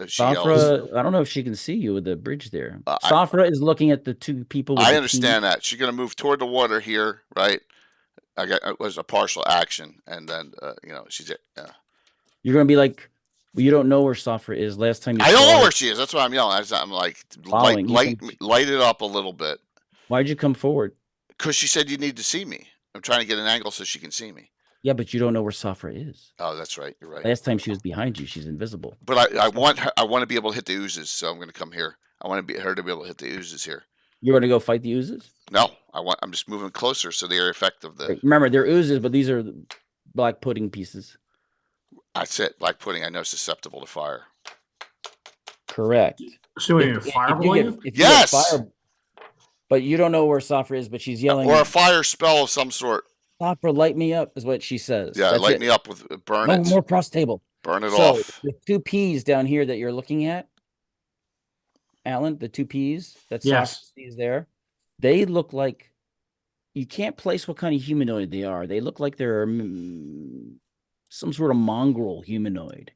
She yells. Safra, I don't know if she can see you with the bridge there. I- Safra is looking at the two people with I the understand that. She's going to move toward the water here, right? It was a partial action, and then she's it. Yeah. You're gonna be like, well, you don't know where Safra is. Last time you I don't saw know her, where she is. That's why I'm yelling. I'm like, Following. light it up a little bit. Why'd you come forward? Because she said you need to see me. I'm trying to get an angle so she can see me. Yeah, but you don't know where Safra is. Oh, that's right. You're right. Last time she was behind you. She's invisible. But I want to be able to hit the oozes, so I'm going to come here. I want her to be able to hit the oozes here. You're gonna go fight the oozes? No, I'm just moving closer, so the area effect of the. Remember, they're oozes, but these are black pudding pieces. That's it. Black pudding. I know is susceptible to fire. Correct. So you're fireball? If you Yes! get fire, but you don't know where Safra is, but she's yelling. Or a fire spell of some sort. Safra, light me up, is what she says. Yeah, That's light it. me up with burn No it. more cross table. Burn it So off. the two P's down here that you're looking at, Alan, the two P's that Yes. Safra sees there, they look like, you can't place what kind of humanoid they are. They look like they're some sort of mongrel humanoid.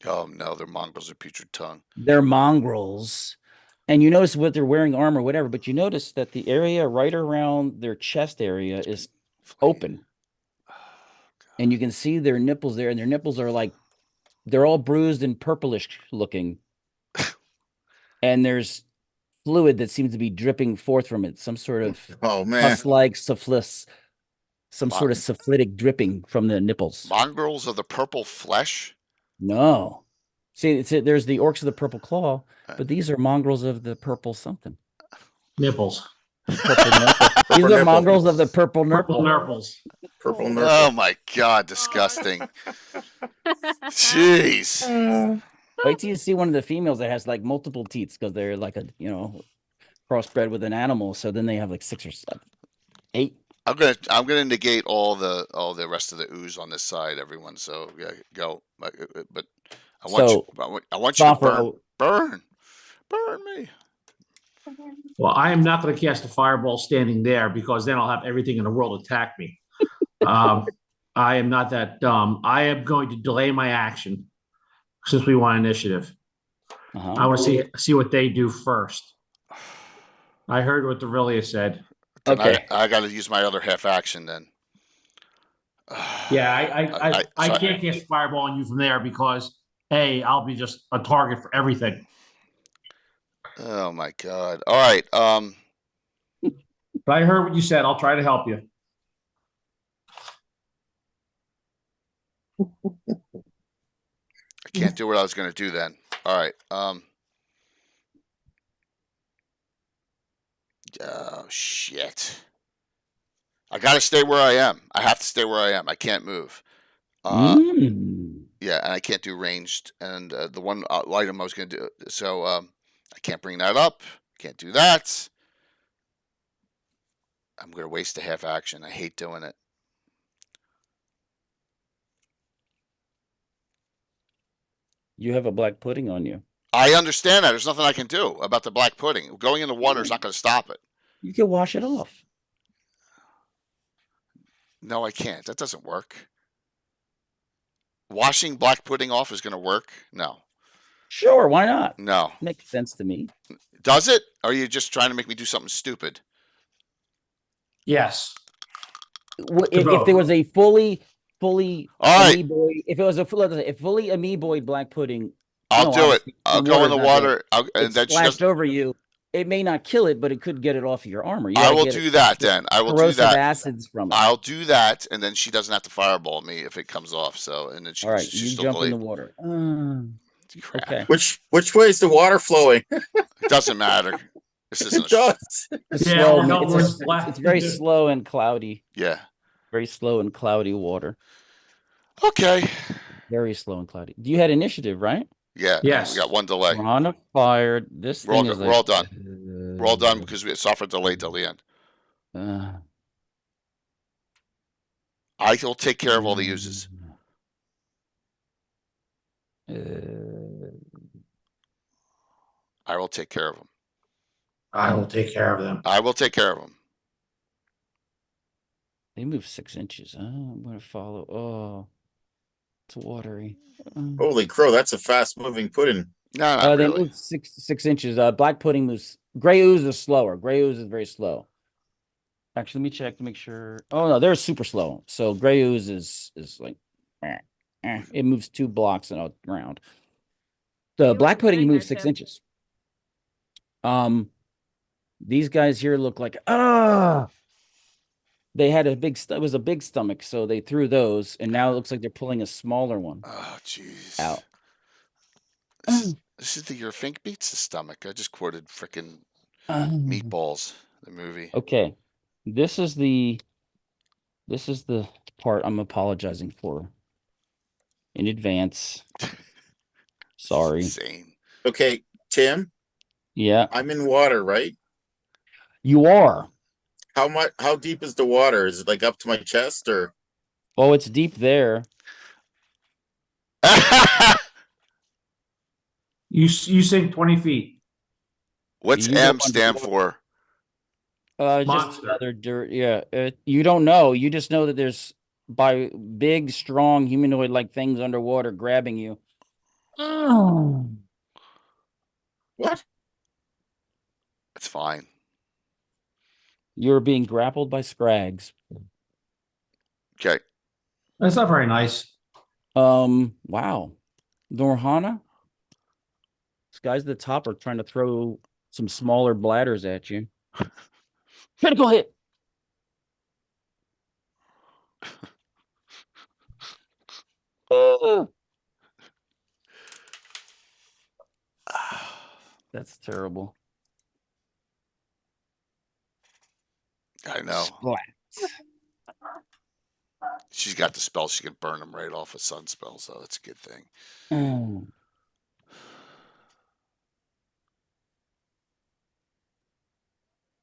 Oh no, they're mongrels of putrid tongue. They're mongrels. And you notice what they're wearing armor, whatever, but you notice that the area right around their chest area is open. And you can see their nipples there, and their nipples are like, they're all bruised and purplish looking. And there's fluid that seems to be dripping forth from it, some sort of pus-like syphilis, some sort of syphilitic dripping from the nipples. Mongrels of the purple flesh? No. See, there's the orcs of the purple claw, but these are mongrels of the purple something. Nipples. Purple nipple. These are mongrels of the purple Purple nurple. nurples. Purple Oh nurple. my god, disgusting. Jeez. Wait till you see one of the females that has like multiple teats because they're like a crossbred with an animal. So then they have like 6 or 7, 8. I'm gonna negate all the rest of the ooze on this side, everyone. So yeah, go. But I want you to burn me. Well, I am not going to cast a fireball standing there because then I'll have everything in the world attack me. I am not that dumb. I am going to delay my action since we want initiative. I want to see what they do first. I heard what Aurelia said. Okay, I got to use my other half action then. Yeah, I can't cast a fireball on you from there because I'll be just a target for everything. Oh my god! All right. But I heard what you said. I'll try to help you. I can't do what I was going to do then. All right. Oh shit! I got to stay where I am. I have to stay where I am. I can't move. Yeah, and I can't do ranged. And the one item I was going to do, so I can't bring that up. Can't do that. I'm going to waste a half action. I hate doing it. You have a black pudding on you. I understand that. There's nothing I can do about the black pudding. Going in the water is not going to stop it. You can wash it off. No, I can't. That doesn't work. Washing black pudding off is going to work? No. Sure, why not? No. Makes sense to me. Does it? Or are you just trying to make me do something stupid? Yes. If there was a fully all right. amoeboid, if it was a fully amoeboid black pudding, I'll do it. I'll go in the water, and then splashed over you. It may not kill it, but it could get it off of your armor. I will do that then. I will do that. Acids from it. I'll do that, and then she doesn't have to fireball me if it comes off. So, and then all right, you jump in the water. Okay. Which way is the water flowing? It doesn't matter. This isn't. It does. It's very slow and cloudy. Yeah. Very slow and cloudy water. Okay. Very slow and cloudy. You had initiative, right? Yeah. Yes. We got one delay. We're on a fire. We're all done. We're all done because we suffered delay till the end. I will take care of all the uses. I will take care of them. I will take care of them. I will take care of them. They move 6 inches. I'm gonna follow. Oh, it's watery. Holy crow, that's a fast moving pudding. No, not They really. move 6 inches. Black pudding moves. Gray ooze is slower. Gray ooze is very slow. Actually, let me check to make sure. Oh no, they're super slow. So gray ooze is like, it moves 2 blocks in a round. The what black you're pudding doing moves there, 6 Tim. inches. These guys here look like they had a big. It was a big stomach, so they threw those, and now it looks like they're pulling a smaller one Oh, jeez. out. This is the Your Fink Beats the Stomach. I just quoted frickin' Um, Meatballs, the movie. Okay, this is the part I'm apologizing for in advance. This is Sorry. insane. Okay, Tim, Yeah, I'm in water, right? you are. How deep is the water? Is it like up to my chest or Oh, it's deep there. You sink 20 feet. What's You go M stand underwater. for? Just Monster. another dirt. Yeah, you don't know. You just know that there's by big, strong humanoid-like things underwater grabbing you. what? It's fine. You're being grappled by scrags. Okay. That's not very nice. Wow. Norhana? These guys at the top are trying to throw some smaller bladders at you. Critical hit. That's terrible. I know. Splat. She's got the spell. She can burn them right off a sun spell, so that's a good thing.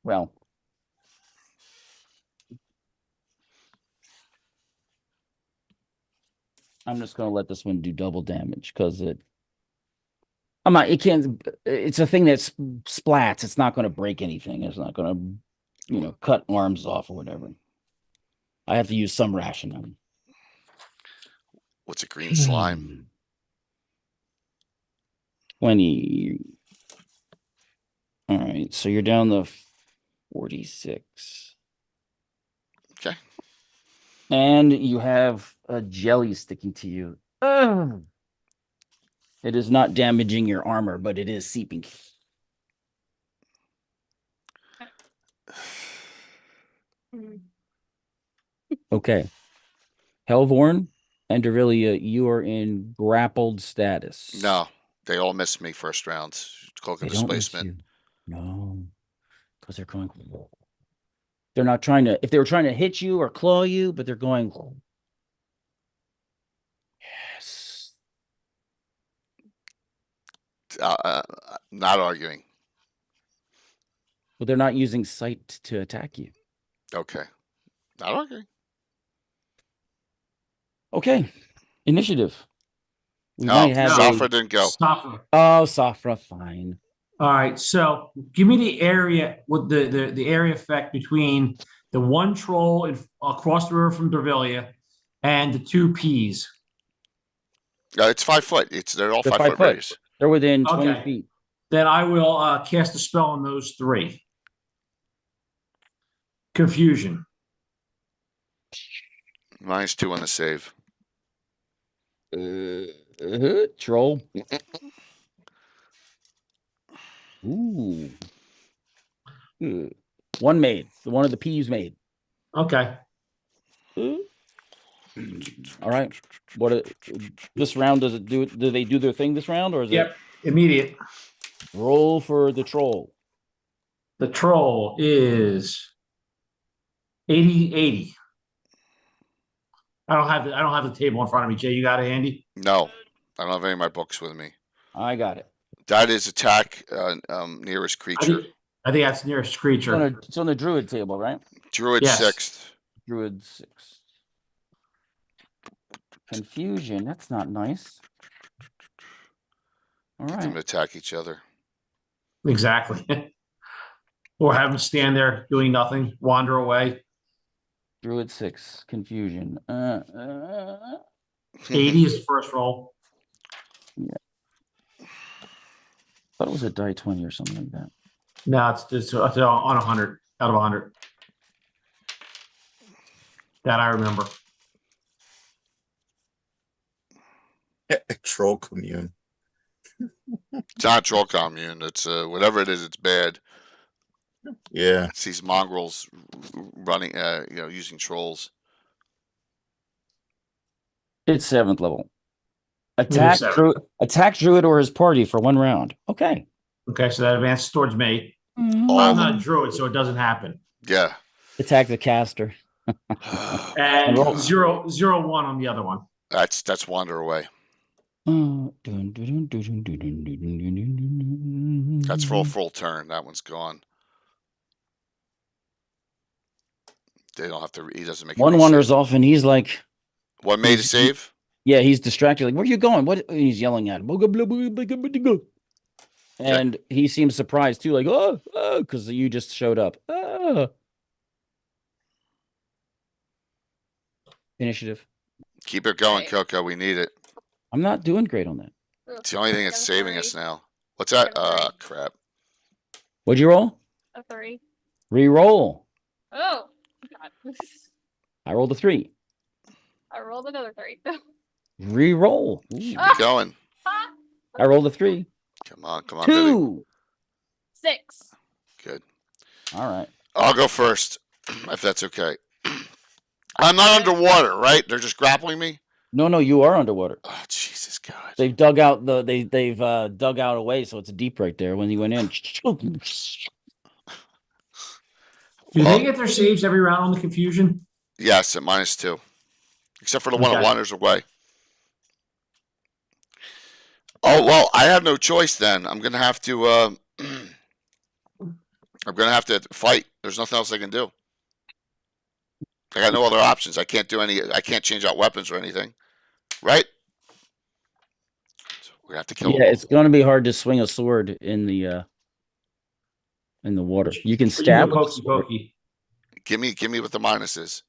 Well, I'm just gonna let this one do double damage because I'm not. It can't. It's a thing that splats. It's not going to break anything. It's not going to, cut arms off or whatever. I have to use some rationale. What's a green slime? 20. All right, so you're down to 46. Okay. And you have a jelly sticking to you. Ugh. It is not damaging your armor, but it is seeping. Okay. Helvorn and Derilia, you are in grappled status. No, they all missed me first round. Cloak of They don't miss displacement. you. No, because they're going. They're not trying to. If they were trying to hit you or claw you, but they're going. Yes. Not arguing. But they're not using sight to attack you. Okay. Not arguing. Okay. Initiative. We No, might have Safra didn't go. Safra. Oh, Safra, fine. All right. So give me the area with the area effect between the one troll across the river from Dervilia and the 2 Ps. It's 5 foot. They're all They're 5 foot 5 foot. radius. They're within 20 Okay. feet. Then I will cast a spell on those 3. Confusion. -2 on the save. Troll. Ooh. One made. The one of the P's made. Okay. All right. This round does it do? Do they do their thing this round, or is Yep. Immediate. it roll for the troll? The troll is 80. I don't have the table in front of me. Jay, you got it, Andy? No, I don't have any of my books with me. I got it. That is attack nearest creature. I think that's nearest creature. It's on the druid table, right? Druid Yes. 6th. Druid 6. Confusion. That's not nice. All Get them to right. attack each other. Exactly. Or have them stand there doing nothing, wander away. Druid 6. Confusion. 80 is the first roll. Thought it was a die 20 or something like that. No, it's on 100 out of 100. That I remember. Troll commune. It's not troll commune. It's whatever it is. It's bad. Yeah. It's these mongrels running, using trolls. It's 7th level. Attack Attack druid or his party for 1 round. Okay. Okay, so that advances towards me. All I'm of not them. a druid, so it doesn't happen. Yeah. Attack the caster. And roll. 0-1 on the other one. That's wander away. That's full turn. That one's gone. They don't have to. He doesn't make. One wanders off, and he's like, "What made a save?" Yeah, he's distracted. Like, where are you going? What? And he's yelling at him. And he seems surprised too, like, oh, because you just showed up. Initiative. Keep it going, Okay. Coco. We need it. I'm not doing great on that. It's the only thing that's Got a saving 3. us now. What's that? Got a 3. Crap. What'd you roll? A 3. Re-roll. Oh, God. I rolled a 3. I rolled another 3. Re-roll. Keep Ah. it going. I rolled a 3. Come on, Billy. 2. 6. Good. All right. I'll go first, if that's okay. I'm not underwater, right? They're just grappling me. No, you are underwater. Oh, Jesus God! They've dug out they've dug out away, so it's deep right there when you went in. Do Well, they get their saves every round on the confusion? Yes, at -2, except for the one that Okay. wanders away. Oh well, I have no choice then. I'm gonna have to. I'm gonna have to fight. There's nothing else I can do. I got no other options. I can't do any. I can't change out weapons or anything, right? So we're gonna have to kill. Yeah, it's going to be hard to swing a sword in the water. You can stab with the Pokey sword. pokey. Give me what the minus is.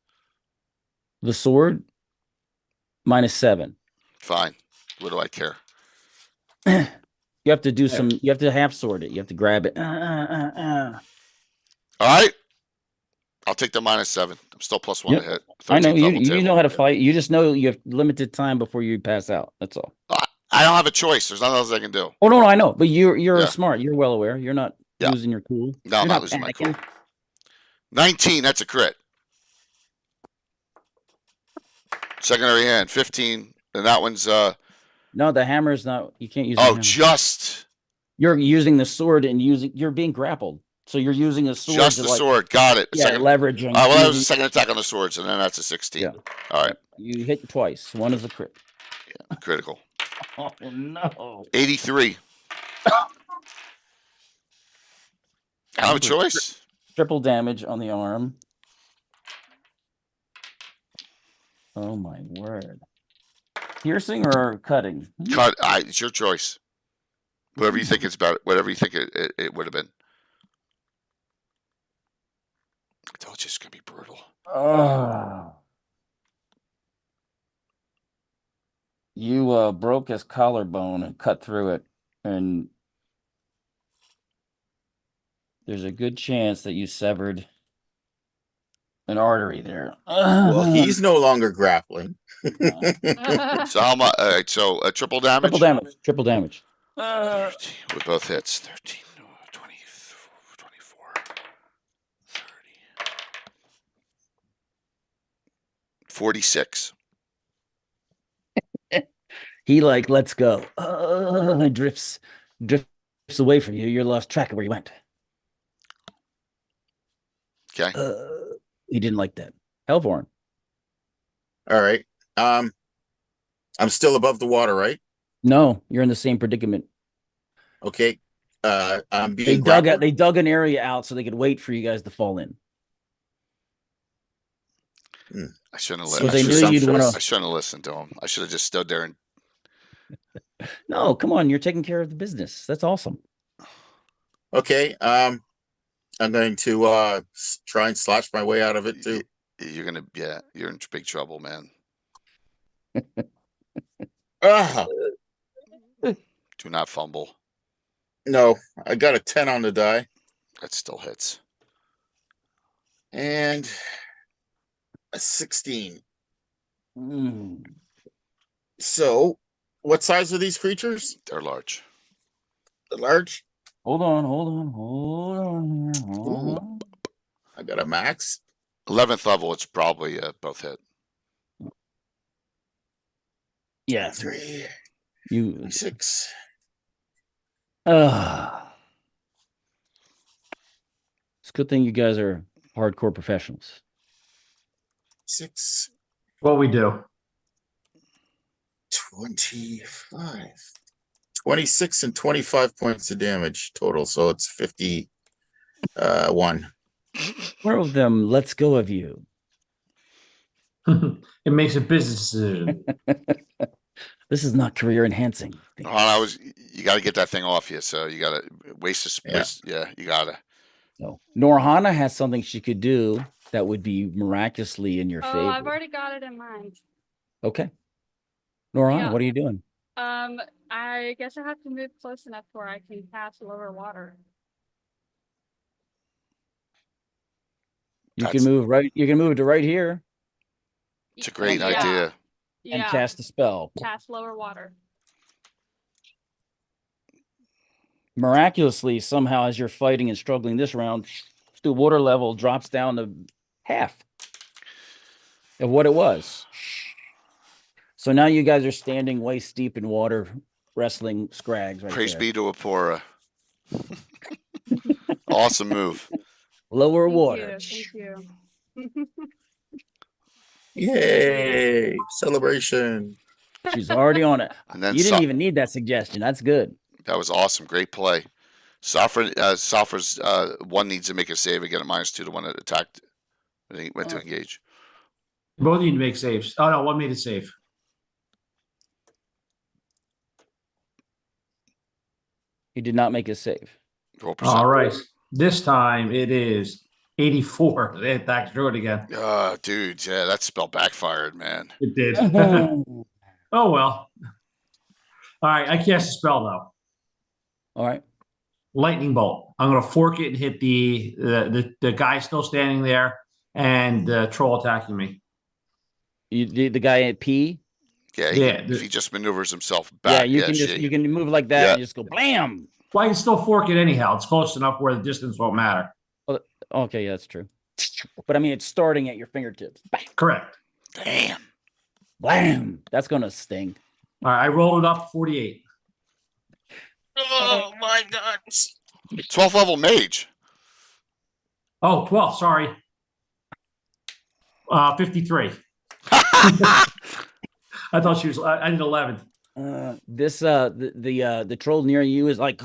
The sword -7. Fine. What do I care? You have to do some. You have to half sword it. You have to grab it. All right. I'll take the -7. I'm still +1 Yep. to hit. I know 13th you. level You table. know how to fight. You just know you have limited time before you pass out. That's all. I don't have a choice. There's nothing else I can do. Oh no, I know. But you're Yeah. smart. You're well aware. You're not Yeah. losing your cool. No, I'm You're not losing my cool. panicking. 19. That's a crit. Secondary hand. 15. And that one's No, the hammer's not. You can't use. The hammer. just You're using the sword and you're being grappled. So you're using a sword. just to the like, sword. Got it. Yeah, Second. leverage. On Well, that was using- the second attack on the swords, and then that's a 16. Yeah. All right. You hit twice. One is a crit. Critical. Oh no. 83. I don't have a choice. Triple damage on the arm. Oh my word. Piercing or cutting? Cut. It's your choice. Whatever you think it's about. Whatever you think it would have been. I told you it's gonna be brutal. You broke his collarbone and cut through it, and there's a good chance that you severed an artery there. Well, he's no longer grappling. So how much? All right. So triple damage. Triple damage. 13 with both hits. 13, 20, 24, 30, 46. He like lets go. Drifts away from you. You're lost track of where he went. Okay. He didn't like that. Hellborn. All right. I'm still above the water, right? No, you're in the same predicament. Okay. I'm They being dug grappled. they dug an area out so they could wait for you guys to fall in. I shouldn't have So listened. they knew you'd want I to. shouldn't have listened to him. I should have just stood there and. No, come on, you're taking care of the business. That's awesome. Okay. I'm going to try and slash my way out of it too. you're in big trouble, man. Ah, Do not fumble. no, I got a 10 on the die That still hits. and a 16. Mm. So, what size are these creatures? They're large. Large? Hold on here. Hold Ooh. on. I got a max. 11th level, it's probably both hit. Yeah, 3, you. 6. It's a good thing you guys are hardcore professionals. 6, What we do. 25. 26 and 25 points of damage total. So it's 51. More of them, let's go of you. It makes a business decision. This is not career enhancing. You got to get that thing off you. So you got to waste. Yeah, you got to. No. Norhana has something she could do that would be miraculously in your Oh, favor. I've already got it in mind. Okay. Norhana, Yeah. what are you doing? I guess I have to move close enough where I can cast lower water. You can move right. You can move to right here It's a great Yeah. idea. and Yeah, cast a spell. cast lower water. Miraculously, somehow, as you're fighting and struggling this round, the water level drops down to half of what it was. So now you guys are standing waist deep in water, wrestling Scrags right Praise there. be to Apora. Awesome move. Lower Thank water. you. Thank you. Yay! Celebration. She's already on it. And then You didn't even need that suggestion. That's good. That was awesome. Great play. Sofra's one needs to make a save again at -2 to one that attacked. And he went to engage. Both need to make saves. Oh no, one made a save. He did not make a save. Roll percent. All right. This time it is 84. They attacked through it again. Dude, yeah, that spell backfired, man. It did. Oh well. All right, I cast a spell though. All right. Lightning bolt. I'm gonna fork it and hit the guy still standing there and the troll attacking me. The guy at P. Yeah, if he just maneuvers himself back. Yeah, you can move like that and just go blam. Well, I can still fork it anyhow. It's close enough where the distance won't matter. Okay, yeah, that's true. But I mean, it's starting at your fingertips. Bam. Correct. Damn. Blam. That's gonna sting. All right, I rolled it up 48. Oh my god. 12th level mage. Oh, 12, sorry. 53. I thought she was. I did 11. The troll near you is like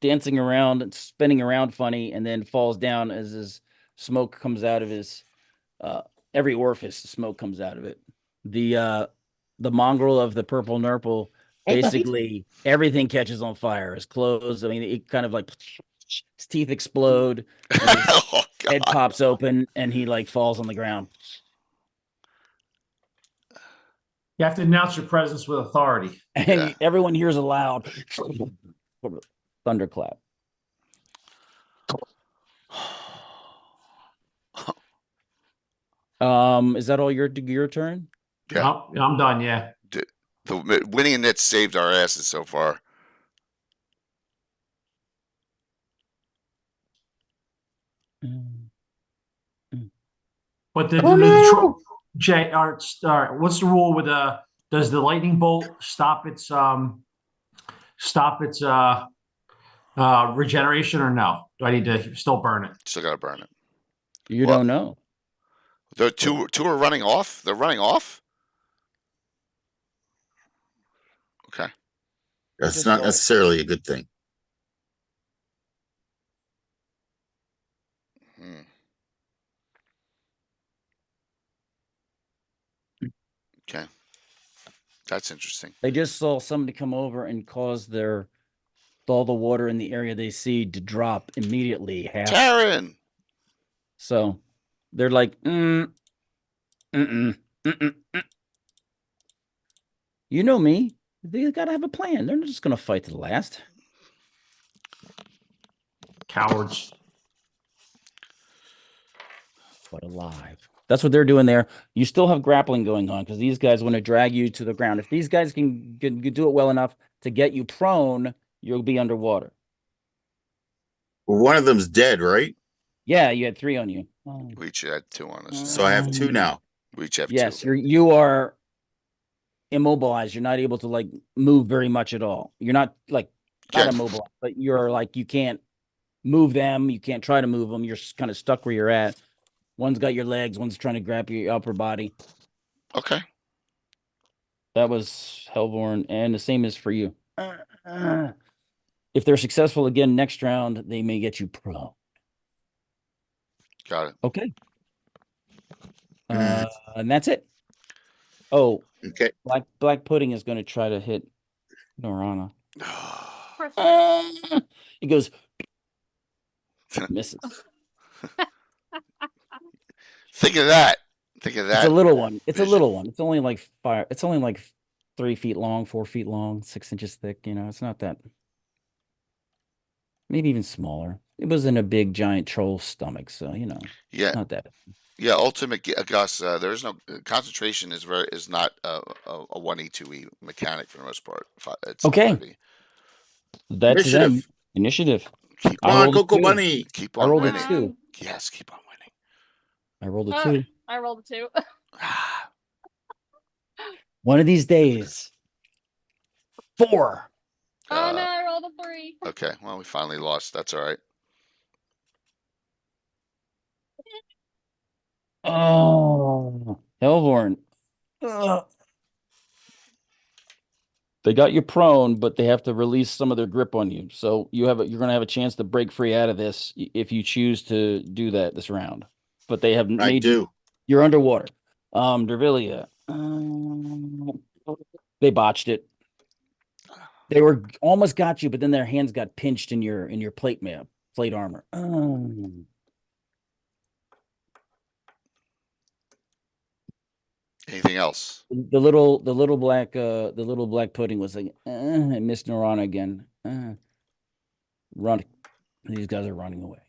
dancing around and spinning around funny, and then falls down as his smoke comes out of his every orifice. Smoke comes out of it. The mongrel of the purple nurple, basically everything catches on fire. His clothes. I mean, it kind of like his teeth explode. His head pops open, and he like falls on the ground. You have to announce your presence with authority. And everyone hears a loud thunderclap. Is that all your turn? Yeah. Oh, I'm done. Yeah. The winning and Nits saved our asses so far. But the troll. Jay, what's the rule with does the lightning bolt stop its regeneration or no? Do I need to still burn it? Still gotta burn it. You don't know. The two are running off. They're running off. Okay. That's not necessarily a good thing. Okay. That's interesting. They just saw somebody come over and cause all the water in the area they see to drop immediately. Taryn! So they're like, Mm-mm. Mm-mm. You know me. They got to have a plan. They're not just going to fight to the last. Cowards. But alive. That's what they're doing there. You still have grappling going on because these guys want to drag you to the ground. If these guys can do it well enough to get you prone, you'll be underwater. One of them's dead, right? Yeah, you had 3 on you. Oh. We each had 2 on us. So I have 2 now. We each have Yes, 2. you are immobilized. You're not able to like move very much at all. You're not like not Can't- immobilized, but you're like you can't move them. You can't try to move them. You're kind of stuck where you're at. One's got your legs. One's trying to grab your upper body. Okay. That was Hellborn, and the same is for you. If they're successful again next round, they may get you pro. Got it. Okay. And that's it. Oh, Okay. Black Pudding is going to try to hit Norana. He goes, misses. Think of that. Think of It's that. a little one. It's a vision. little one. It's only like 5. It's only like 3 feet long, 4 feet long, 6 inches thick. You know, it's not that. Maybe even smaller. It was in a big giant troll stomach, so you know, Yeah. not that. Yeah. Ultimate Gus. There is no concentration. Is not a 1E 2E mechanic for the most part. It's Okay. 30. That's Initiative. them. Initiative. Keep I Come on. on, rolled a Coco 2. Bunny. Keep I on rolled a winning. 2. Yes. Keep on winning. I rolled a 2. I rolled a 2. One of these days. 4. Oh no, I rolled a 3. Okay. Well, we finally lost. That's all right. Oh, Hellborn. Ugh. They got you prone, but they have to release some of their grip on you. So you're going to have a chance to break free out of this if you choose to do that this round. But they have I made you. do. You're underwater. Dervilia. They botched it. They were almost got you, but then their hands got pinched in your plate armor. Anything else? The little black pudding was like, and missed Norana again. Run. These guys are running away.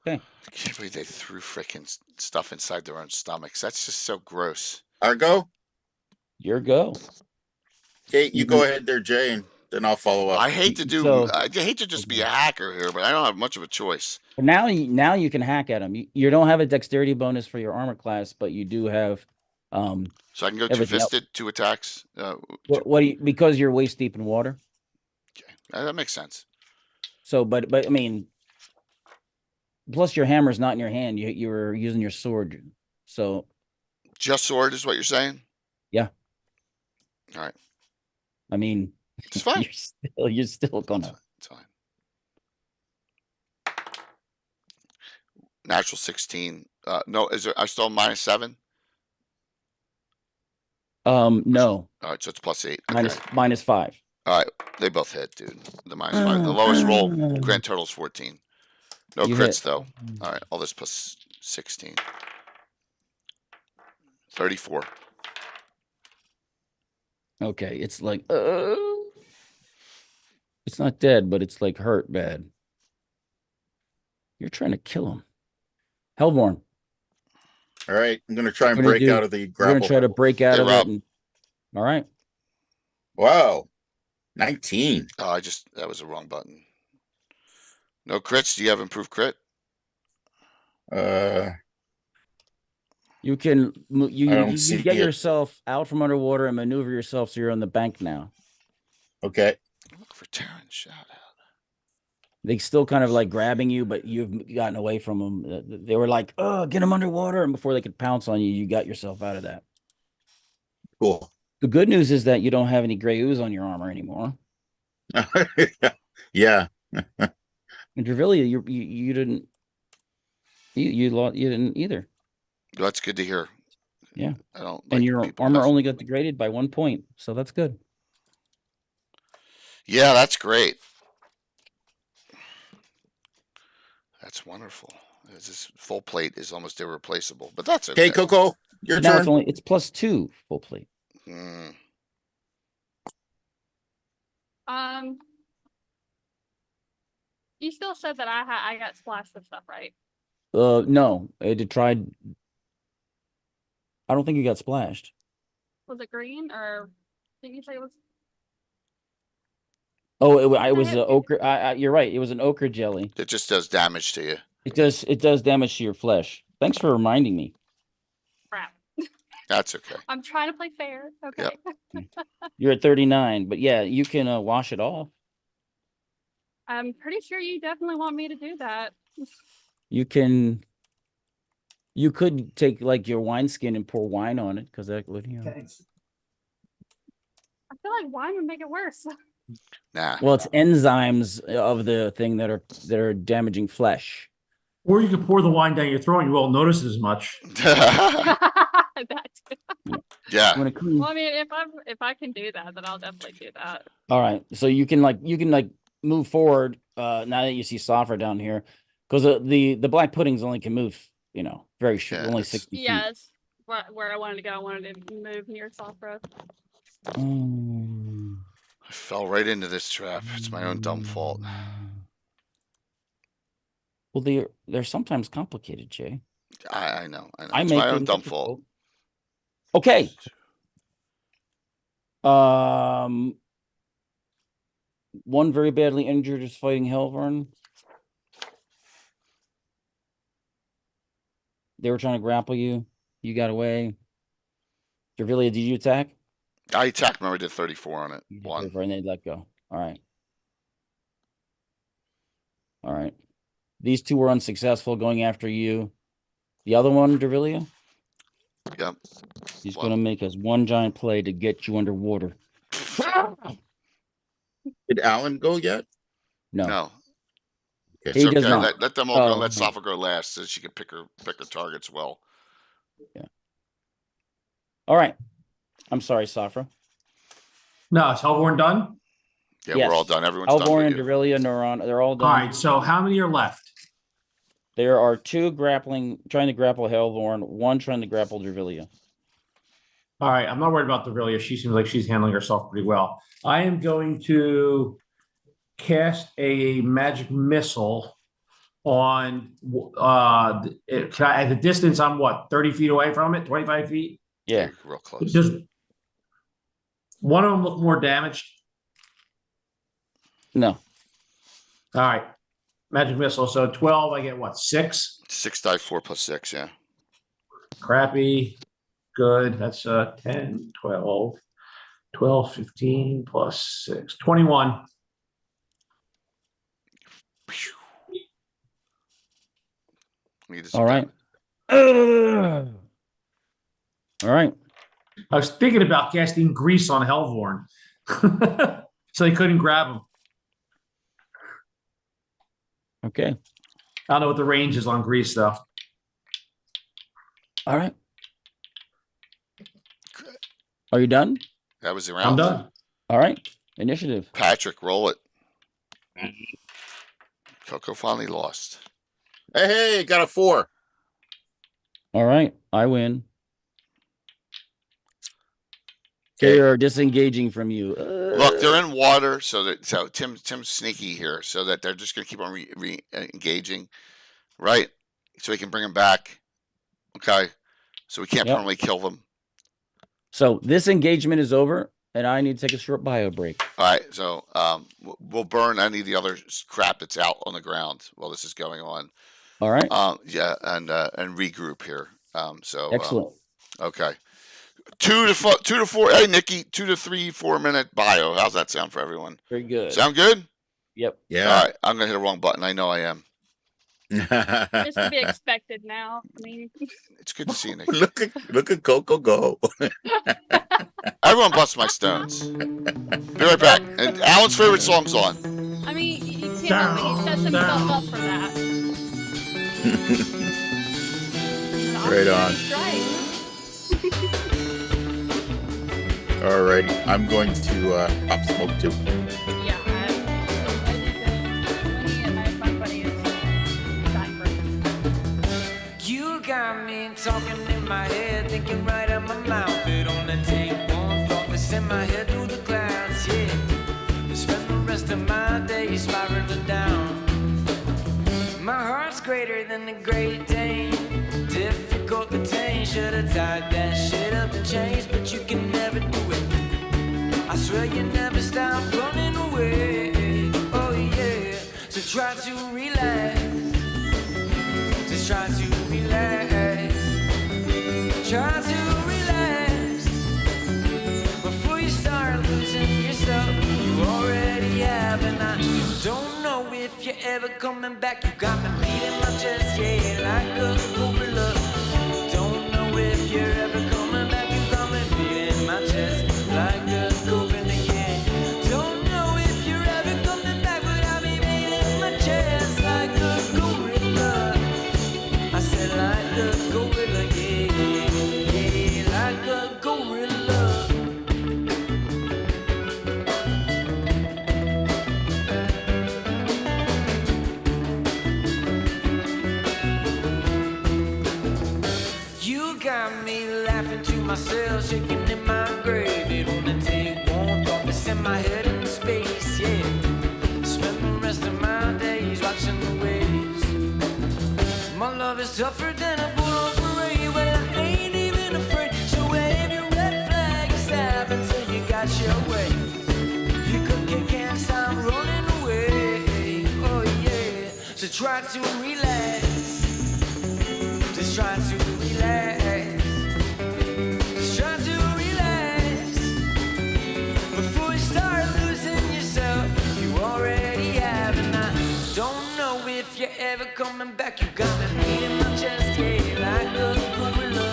Okay. I can't believe they threw freaking stuff inside their own stomachs. That's just so gross. Argo. Your go. Okay, you go ahead there, Jay, and then I'll follow up. I hate to do. So- I hate to just be a hacker here, but I don't have much of a choice. Now you can hack at them. You don't have a dexterity bonus for your armor class, but you do have So I can go Everything else. two-fisted, 2 attacks. what do you, because you're waist deep in water. Okay, that makes sense. So, but I mean, plus your hammer's not in your hand. You were using your sword. So Just sword is what you're saying? Yeah. All right. I mean, It's fine. you're still gonna. It's fine. Natural 16. No, is there? I still -7. No, All right, so it's +8. Okay. minus 5. All right, they both hit, dude. The -5. The lowest roll, grand total's 14. No You crits hit. though. All right, all this plus 16. 34. Okay, it's like it's not dead, but it's like hurt bad. You're trying to kill him. Hellborn. All right, I'm gonna try and What are you break gonna out of the You're grapple. gonna try to break out Hey, of Rob. it. All right. Wow, 19. Oh, that was the wrong button. No crits. Do you have improved crit? You can I you don't you see get it. yourself out from underwater and maneuver yourself so you're on the bank now. Okay. Look for Terran shout out. They still kind of like grabbing you, but you've gotten away from them. They were like, "Oh, get them underwater!" And before they could pounce on you, you got yourself out of that. Cool. The good news is that you don't have any gray ooze on your armor anymore. Yeah. And Dravilia, you didn't you didn't either. That's good to hear. Yeah. I don't. And like your people armor messing only with got me. degraded by 1 point, so that's good. Yeah, that's great. That's wonderful. This full plate is almost irreplaceable, but that's okay. Okay, Coco, your Now turn. it's +2 full plate. Hmm. You still said that I got splashed with stuff, right? No, I did tried. I don't think you got splashed. Was it green or didn't you say it was? Oh, it was heck? an ochre. You're right. It was an ochre jelly. It just does damage to you. It does damage to your flesh. Thanks for reminding me. Crap. That's okay. I'm trying to play fair. Okay. You're at 39, but yeah, you can wash it off. I'm pretty sure you definitely want me to do that. You can. You could take like your wineskin and pour wine on it because that would, I feel like wine would make it worse. Nah. Well, it's enzymes of the thing that are damaging flesh. Or you could pour the wine down your throat and you won't notice it as much. That's Yeah. When it comes, well, I mean, if I can do that, then I'll definitely do that. all right, so you can move forward. Now that you see Safra down here, because the black puddings only can move, very short, Yeah, only it's- 60 feet. Yes, where I wanted to go. I wanted to move near Safra. I fell right into this trap. It's my own dumb fault. Well, they're sometimes complicated, Jay. I know. I It's make my own them dumb difficult. fault. Okay. One very badly injured is fighting Helvorn. They were trying to grapple you. You got away. Dervilia, did you attack? I attacked. Remember, I did 34 on it. You did One. 34 and they let go. All right. All right. These two were unsuccessful going after you. The other one, Dervilia? Yep. He's One. going to make us one giant play to get you underwater. Did Alan go yet? No. No. Okay. It's He does okay. not. Let them all go. Oh, Let okay. Safa go last so she can pick her targets well. All right. I'm sorry, Safra. No, is Hellborn done? Yeah, Yes. we're all done. Everyone's done. Alborn with and you. Dervilia, Neuron, they're all done. All right, so how many are left? There are two trying to grapple Hellborn, one trying to grapple Dervilia. All right, I'm not worried about Devrilia. She seems like she's handling herself pretty well. I am going to cast a magic missile on at the distance. I'm what, 30 feet away from it, 25 feet? Yeah. You're real close. Does one of them look more damaged? No. All right, magic missile. So 12, I get what, 6? 6 die 4 plus 6. Yeah. Crappy. Good. That's 10, 12, 12, 15 plus 6, 21. All right. All right. I was thinking about casting grease on Hellvorn. So they couldn't grab him. Okay. I don't know what the range is on grease, though. All right. Are you done? That was the round. I'm done. All right. Initiative. Patrick, roll it. Coco finally lost. Hey, got a 4. All right. I win. Okay. They are disengaging from you. Look, they're in water, so Tim's sneaky here, so that they're just going to keep on engaging, right? So we can bring them back. Okay, so we can't Yep. permanently kill them. So this engagement is over, and I need to take a short bio break. All right, so we'll burn any of the other crap that's out on the ground while this is going on. All right. Yeah, and regroup here. So Excellent. Okay. 2 to 4. Hey, Nikki, 2 to 3 4-minute bio. How's that sound for everyone? Very good. Sound good? Yep. All Yeah. right, I'm gonna hit a wrong button. I know I am. It's to be expected now. I mean, It's good to see you, Nikki. look at Coco go. Everyone busts my stones. Be right back. And Alan's favorite song's on. I mean, you can't help it. He sets himself up for that. Right on. Alrighty, I'm going to pop smoke too. Yeah, and my buddy is dying for it. talking in my head, thinking right out my mouth. It only take one thought to send my head through the clouds, yeah. To spend the rest of my days spiraling down. My heart's greater than the Great Dane, difficult to tame. Should've tied that shit up in chains, but you can never do it. I swear you never stop running away. Oh yeah, so try to relax. Just try to relax. Try to relax before you start losing yourself. You already have, and I don't know if you're ever coming back. You got me beating my chest, yeah, like a gorilla. Don't know if you're ever coming back. You got me beating my chest like a gorilla, yeah. Don't know if you're ever coming back, but I'll be beating my chest like a gorilla. I said like a gorilla, yeah, yeah, like a gorilla. You got me laughing to myself, shaking in my grave. It only take one thought to send my head into space, yeah. Spend the rest of my days watching the waves. My love is tougher than a bull on parade. Well, I ain't even afraid. So wave your red flag and stab until you got your way. You can't stop running away. Oh yeah. So try to relax. Just try to relax. Just try to relax before you start losing yourself. You already have, and I don't know if you're ever coming back. You got me beating my chest, yeah, like a gorilla.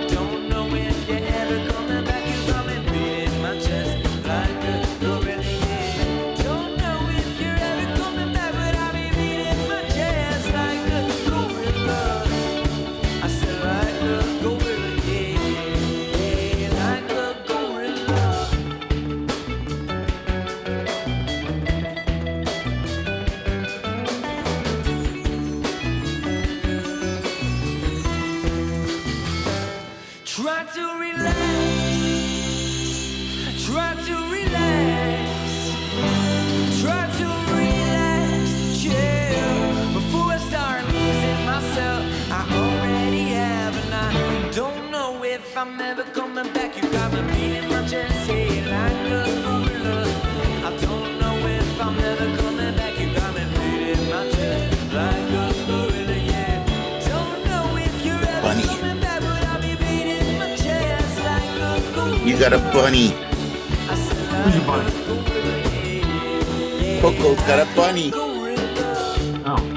Don't know if you're ever coming back. You got me beating my chest like a gorilla, yeah. Don't know if you're ever coming back, but I'll be beating my chest like a gorilla. I said like a gorilla, yeah, yeah, like a gorilla. Try to relax. Try to relax. Try to relax. Chill before I start losing myself. I already have, and I don't know if I'm ever coming back. You got me beating my chest, yeah, like a gorilla. I don't know if I'm ever coming back. You got me beating my chest like a gorilla, yeah. Don't know if you're ever Bunny. coming back, but I'll be beating my chest like a gorilla. You got a bunny. I said Who's your like bunny? a gorilla, yeah, yeah, Coco's got a bunny. gorilla. Oh.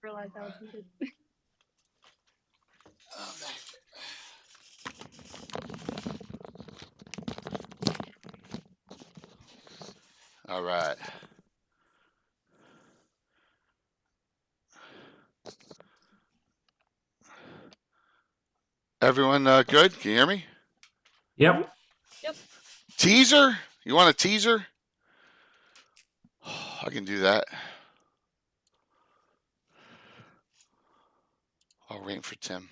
Realize that was muted. All right. Everyone good? Can you hear me? Yep. Teaser? You want a teaser? I can do that. I'll wait for Tim.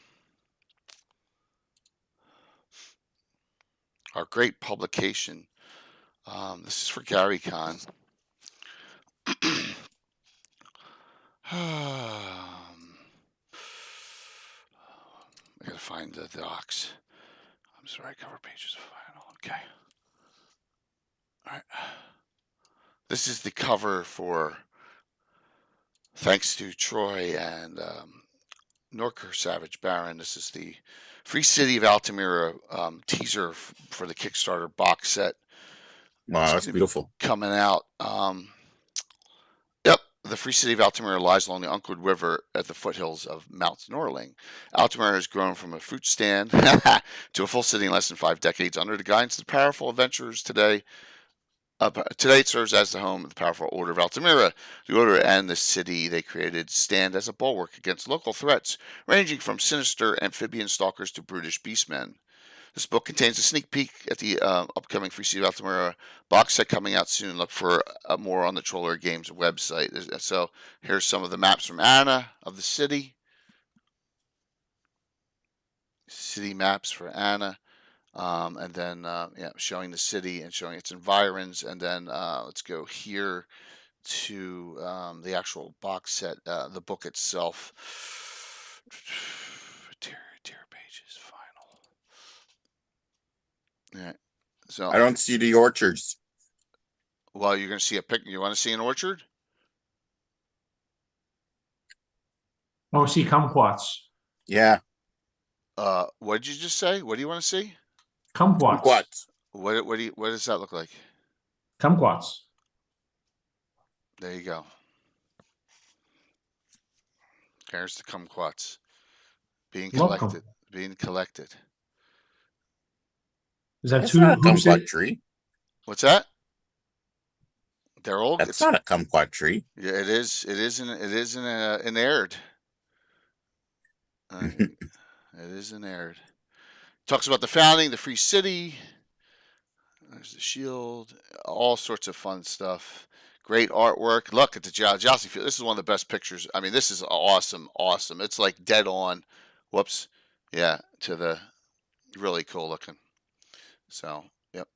Our great publication. This is for Gary Con. I gotta find the docs. I'm sorry, cover pages of final. Okay. All right. This is the cover for, thanks to Troy and Norker Savage Baron. This is the Free City of Altamira teaser for the Kickstarter box set. Wow, that's beautiful. Coming out. Yep, the Free City of Altamira lies along the Uncwood River at the foothills of Mount Norling. Altamira has grown from a fruit stand to a full city in less than 5 decades under the guidance of the powerful adventurers today. Today it serves as the home of the powerful Order of Altamira. The Order and the city they created stand as a bulwark against local threats, ranging from sinister amphibian stalkers to brutish beastmen. This book contains a sneak peek at the upcoming Free City of Altamira box set coming out soon. Look for more on the Troller Games website. So here's some of the maps from Anna of the city. City maps for Anna. And then showing the city and showing its environs. And then let's go here to the actual box set, the book itself. Tier pages, final. Yeah. So I don't see the orchards. Well, you're going to see a pic. You want to see an orchard? Oh, see kumquats. Yeah, What did you just say? What do you want to see? Kumquats. kumquats. What does that look like? Kumquats. There you go. There's the kumquats being Love collected. Being collected. Is that That's two? not a who's kumquat it? tree. What's that? They're old. That's not a kumquat tree. Yeah, it is. It is an aired. It is an aired. Talks about the founding, the Free City. There's the shield. All sorts of fun stuff. Great artwork. Look at the Jousting Field. This is one of the best pictures. I mean, this is awesome. Awesome. It's like dead on. Whoops. Yeah, to the really cool looking. So, yep.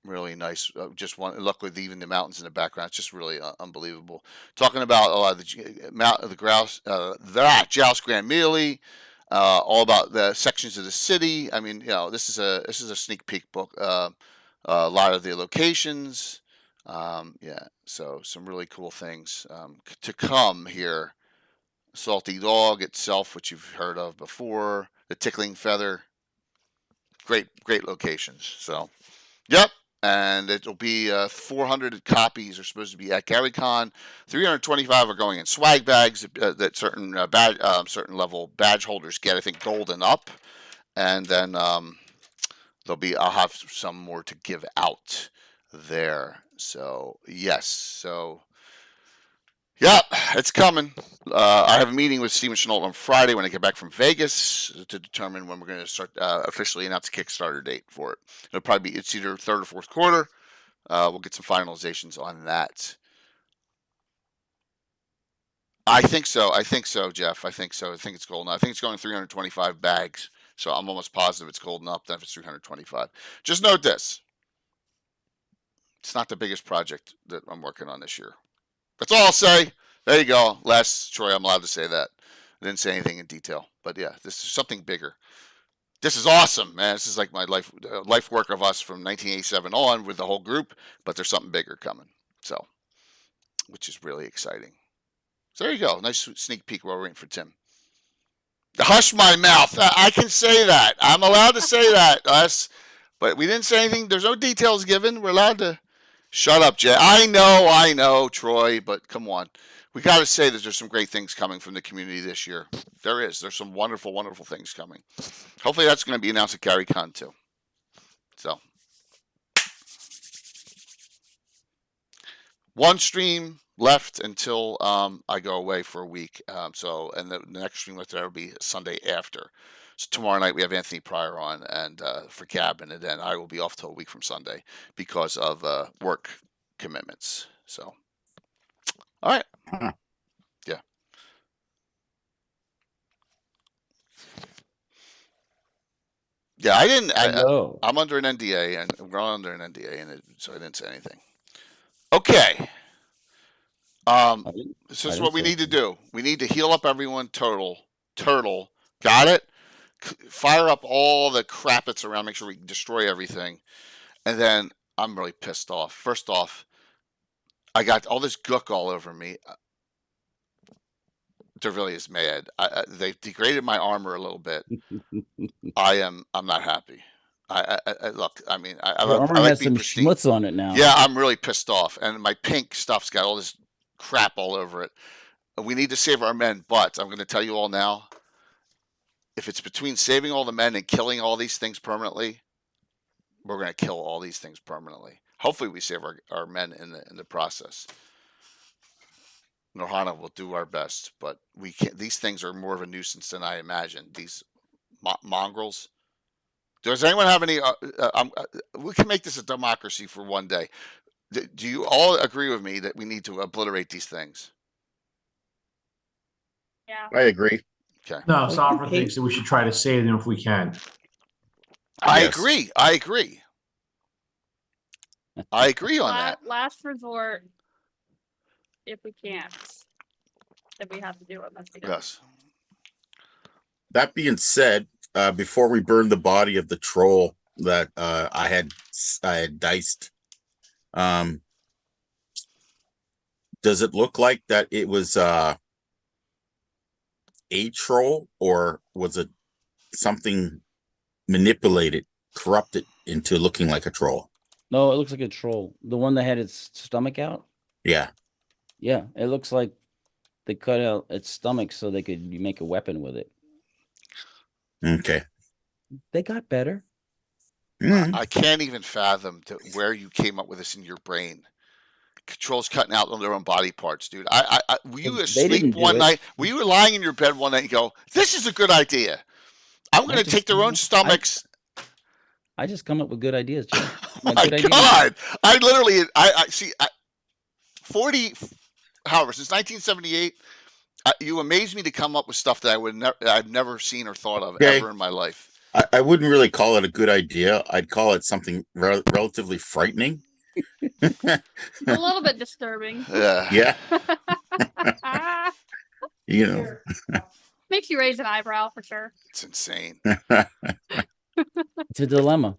Really nice. Just one look with even the mountains in the background. It's just really unbelievable. Talking about the grouse, Joust Grand Melee, all about the sections of the city. I mean, this is a sneak peek book. A lot of the locations. So some really cool things to come here. Salty Dog itself, which you've heard of before. The Tickling Feather. Great locations. So, yep. And it'll be 400 copies are supposed to be at GaryCon. 325 are going in swag bags that certain certain level badge holders get. I think gold and up. And then I'll have some more to give out there. So yes. So yeah, it's coming. I have a meeting with Steven Chenault on Friday when I get back from Vegas to determine when we're going to start officially announce a Kickstarter date for it. It'll probably be, it's either third or fourth quarter. We'll get some finalizations on that. I think so, Jeff. I think so. I think it's gold. I think it's going 325 bags. So I'm almost positive it's golden up. Then if it's 325, just note this: it's not the biggest project that I'm working on this year. That's all I'll say. There you go. Last, Troy, I'm allowed to say that. I didn't say anything in detail, but yeah, this is something bigger. This is awesome, man. This is like my life work of us from 1987 on with the whole group, but there's something bigger coming. So, which is really exciting. So there you go. Nice sneak peek while we're waiting for Tim. Hush my mouth. I can say that. I'm allowed to say that. But we didn't say anything. There's no details given. We're allowed to. Shut up, Jay. I know, Troy, but come on. We got to say that there's some great things coming from the community this year. There is. There's some wonderful, wonderful things coming. Hopefully that's going to be announced at GaryCon too. So, one stream left until I go away for a week. And the next stream left there will be Sunday after. So tomorrow night we have Anthony Pryor on and for Gavin, and then I will be off till a week from Sunday because of work commitments. So, all right, yeah. I didn't. I'm under an NDA, and we're all under an NDA, and so I didn't say anything. Okay. This is what we need to do. We need to heal up everyone. Turtle. Got it? Fire up all the crap that's around, make sure we destroy everything. And then I'm really pissed off. First off, I got all this gook all over me. Dervillia is mad. They degraded my armor a little bit. I'm not happy. I look. I mean, I Your like armor has being some pristine. schmutz on it now. Yeah, I'm really pissed off, and my pink stuff's got all this crap all over it. We need to save our men, but I'm going to tell you all now. If it's between saving all the men and killing all these things permanently, we're going to kill all these things permanently. Hopefully, we save our men in the process. Norhana will do our best, but we can't. These things are more of a nuisance than I imagined. These mongrels. Does anyone have any? We can make this a democracy for one day. Do you all agree with me that we need to obliterate these things? Yeah. I agree. Okay. No, Sovereign thinks that we should try to save them if we can. I Yes. agree. I agree. I agree on that. Last resort, if we can't, then we have to do what must be done. Yes. That being said, before we burn the body of the troll that I had diced, does it look like that it was a troll, or was it something manipulated, corrupted into looking like a troll? No, it looks like a troll. The one that had its stomach out. Yeah. Yeah, it looks like they cut out its stomach so they could make a weapon with it. Okay. They got better. I can't even fathom where you came up with this in your brain. Trolls cutting out their own body parts, dude. Were you asleep one night? Were you lying in your bed one night and go, "This is a good idea. I'm going to take their own stomachs." I just come up with good ideas, Jay. My God, I literally, I see, 40, however, since 1978, you amaze me to come up with stuff that I've never seen or thought of ever in my life. I wouldn't really call it a good idea. I'd call it something relatively frightening. A little bit disturbing. Yeah. You know, makes you raise an eyebrow for sure. It's insane. It's a dilemma.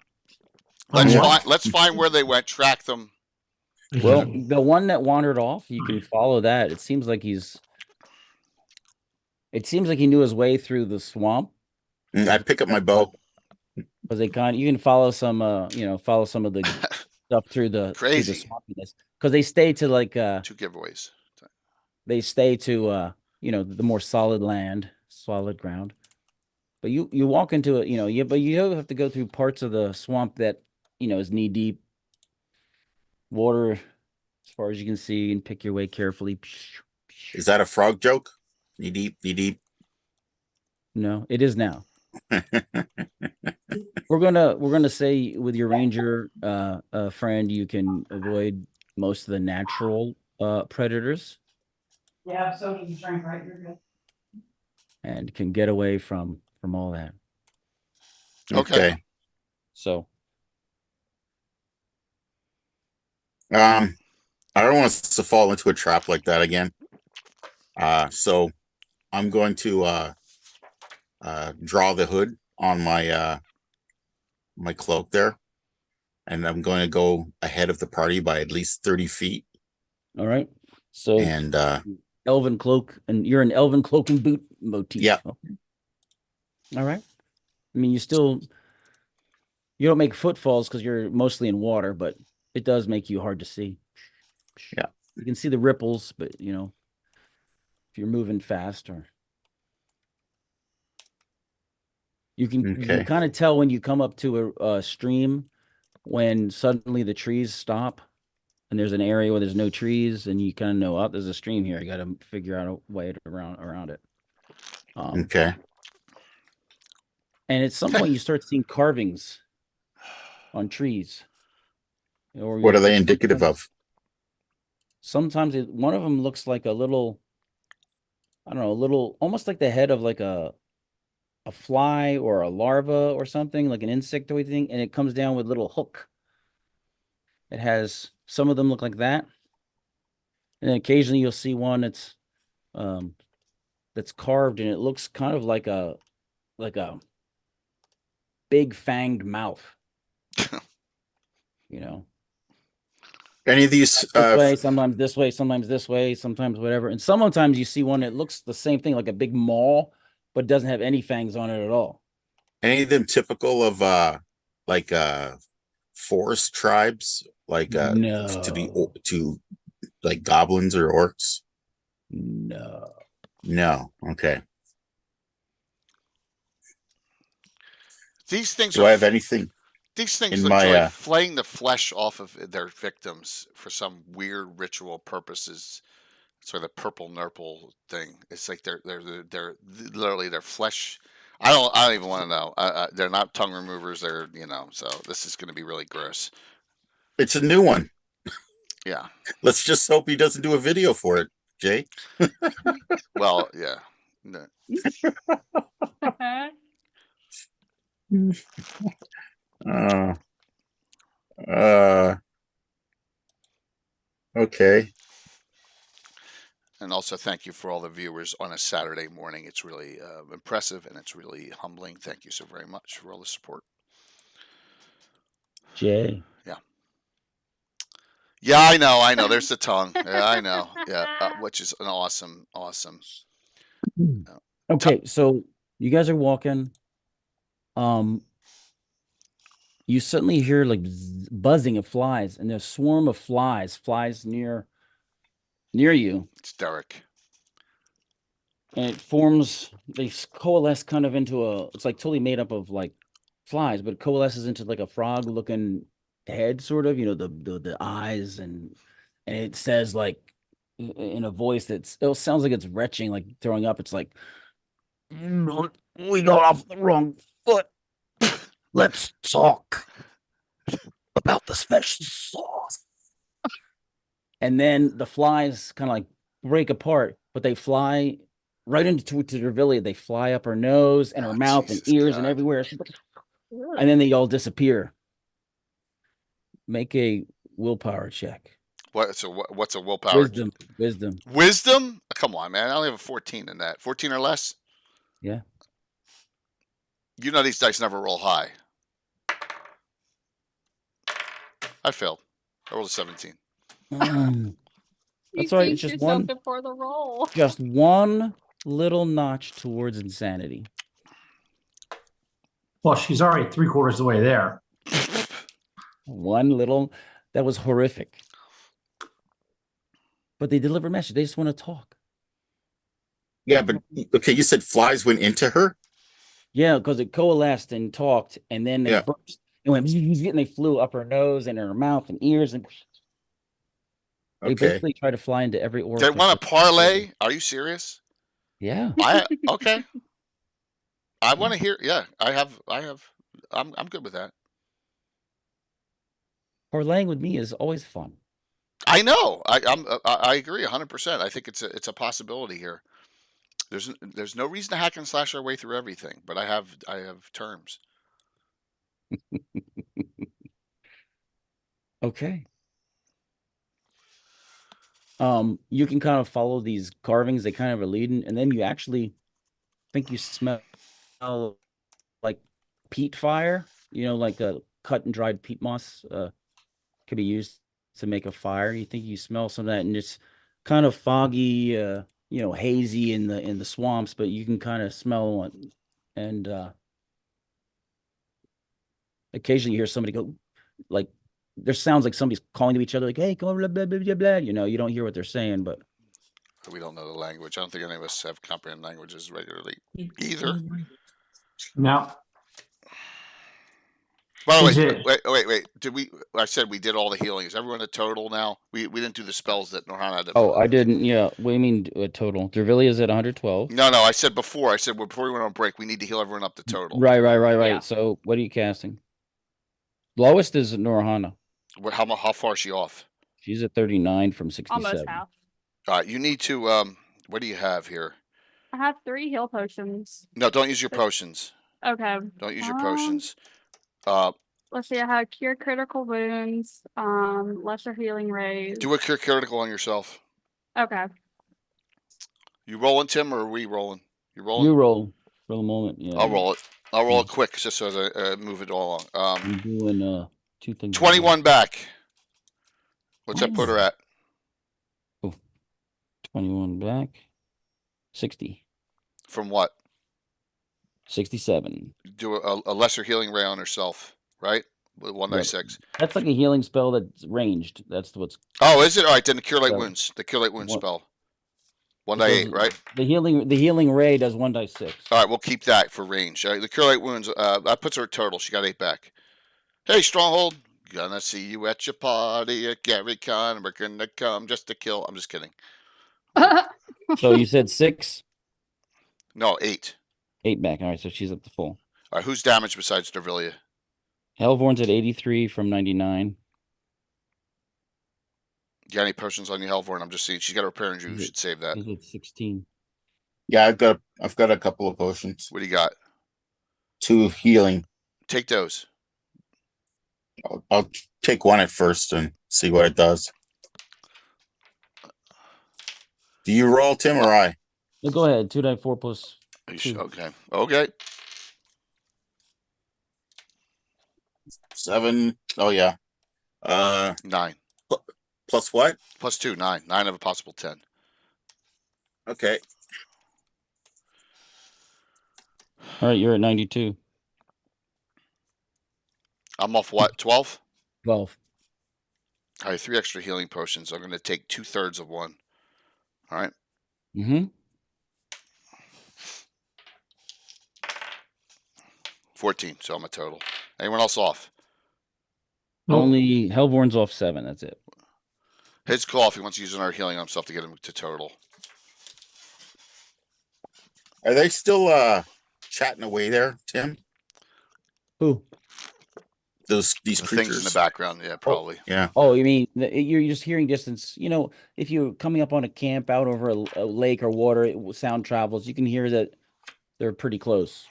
Let's find where they went, track them. Well, the one that wandered off, you can follow that. It seems like he knew his way through the swamp. I pick up my bow. Because you can follow some of the stuff through the swampiness. Because they stay to like 2 giveaways. They stay to the more solid ground. But you walk into it, but you have to go through parts of the swamp that is knee deep water as far as you can see, and pick your way carefully. Is that a frog joke? Knee deep, knee deep. No, it is now. We're gonna say with your ranger friend, you can avoid most of the natural predators. Yeah, so you drink, right? You're good. And can get away from all that. Okay. So I don't want us to fall into a trap like that again. So I'm going to draw the hood on my my cloak there, and I'm going to go ahead of the party by at least 30 feet. All right. So and elven cloak, and you're an elven cloak and boot motif. Yeah. Okay. All right. I mean, you don't make footfalls because you're mostly in water, but it does make you hard to see. Yeah. You can see the ripples, but if you're moving fast, or you can kind of tell when you come up to a stream, when suddenly the trees stop and there's an area where there's no trees, and you kind of know, there's a stream here. I got to figure out a way around it. Okay. And at some point you start seeing carvings on trees. What are they indicative of? Sometimes one of them looks like a little, almost like the head of like a fly or a larva or something, like an insectoid thing, and it comes down with a little hook. It has, some of them look like that. And then occasionally you'll see one that's carved, and it looks kind of like a big fanged mouth. Any of these? This way, sometimes this way, sometimes this way, sometimes whatever. And sometimes you see one that looks the same thing, like a big maul, but doesn't have any fangs on it at all. Any of them typical of like forest tribes, like No. to like goblins or orcs? No. No. Okay. These things Do I have anything? These things in enjoy my, flaying the flesh off of their victims for some weird ritual purposes. Sort of the purple nurple thing. It's like they're literally their flesh. I don't even want to know. They're not tongue removers. They're So this is going to be really gross. It's a new one. Yeah. Let's just hope he doesn't do a video for it, Jay. Well, yeah. No. Okay. And also thank you for all the viewers on a Saturday morning. It's really impressive and it's really humbling. Thank you so very much for all the support. Jay. Yeah. Yeah, I know. There's the tongue. Yeah, I know. Yeah, which is an awesome. Okay, so you guys are walking. You suddenly hear like buzzing of flies, and there's a swarm of flies near you. It's Derek. And it forms, they coalesce kind of into it's like totally made up of like flies, but it coalesces into like a frog looking head, sort of, the eyes, and it says like in a voice it sounds like it's retching, like throwing up. It's like, we got off the wrong foot. Let's talk about the special sauce. And then the flies kind of like break apart, but they fly right into Drevilla. They fly up her nose and her mouth and ears and everywhere. And then they all disappear. Make a willpower check. What's a willpower? Wisdom. Come on, man. I only have a 14 in that. 14 or less? Yeah. These dice never roll high. I failed. I rolled a 17. That's all right. It's just one before the roll. Just one little notch towards insanity. Well, she's already 3/4 of the way there. That was horrific. But they deliver a message. They just want to talk. Yeah, but okay, you said flies went into her? Yeah, because it coalesced and talked, and then they burst. It went, and they flew up her nose and her mouth and ears, and they basically try to fly into every orifice. They want to parlay? Are you serious? Yeah. Okay. I want to hear. Yeah, I have. I'm good with that. Parlaying with me is always fun. I know. I agree 100%. I think it's a possibility here. There's no reason to hack and slash our way through everything, but I have terms. Okay. You can kind of follow these carvings. They kind of are leading, and then you actually think you smell like peat fire. Like a cut and dried peat moss could be used to make a fire. You think you smell some of that, and it's kind of foggy, hazy in the swamps, but you can kind of smell one. And occasionally you hear somebody go, like, there sounds like somebody's calling to each other, like, hey, come on, blah, blah, blah, blah, blah. You don't hear what they're saying, but we don't know the language. I don't think any of us have comprehend languages regularly either. Now, by the way, wait. I said we did all the healing. Is everyone a total now? We didn't do the spells that Norhana did. Oh, I didn't. Yeah. What do you mean a total? Drevilla is at 112. No. I said before we went on break, we need to heal everyone up to total. Right. Yeah. So what are you casting? Lowest is Norhana. How far is she off? She's at 39 from 67. Almost half. All right. You need to. What do you have here? I have 3 heal potions. No, don't use your potions. Okay. Don't use your potions. Let's see. I have cure critical wounds. Lesser healing rays. Do a cure critical on yourself. Okay. You rolling, Tim, or are we rolling? You rolling? You roll. For a moment. Yeah. I'll roll it. I'll roll it quick, just so as I move it all along. I'm doing 2 things. 21 back. What's that put her at? 21 back. 60. From what? 67. Do a lesser healing ray on herself, right? With 1d6. That's like a healing spell that's ranged. That's what's. Oh, is it? All right, then the Cure Light So, Wounds. The Cure Light Wounds what- spell. it 1d8, does- right? The healing ray does 1d6. All right, we'll keep that for range. All right, the Cure Light Wounds, that puts her at total. She got 8 back. Hey, Stronghold. Gonna see you at your party at Gary Con. We're gonna come just to kill. I'm just kidding. So you said 6? No, 8. 8 back. All right, so she's up to full. All right, who's damaged besides Nervilia? Hellvorn's at 83 from 99. You got any potions on your Hellvorn? I'm just seeing. She's got a repair injury. You should save that. He's at 16. Yeah, I've got a couple of potions. What do you got? 2 healing. Take those. I'll take one at first and see what it does. Do you roll, Tim, or I? No, go ahead. 2d4 plus. Okay. Okay. 7. Oh yeah. 9. Plus what? Plus 2, 9. 9 of a possible 10. Okay. All right, you're at 92. I'm off what? 12? 12. All right, 3 extra healing potions. I'm going to take 2/3 of one. All right. Mm-hmm. 14. So I'm a total. Anyone else off? Nope. Only Hellvorn's off 7. That's it. His call if he wants to use another healing on himself to get him to total. Are they still chatting away there, Tim? Who? These The creatures things in the background. Yeah, probably. Yeah. Oh, you mean you're just hearing distance? You know, if you're coming up on a camp out over a lake or water, sound travels. You can hear that they're pretty close.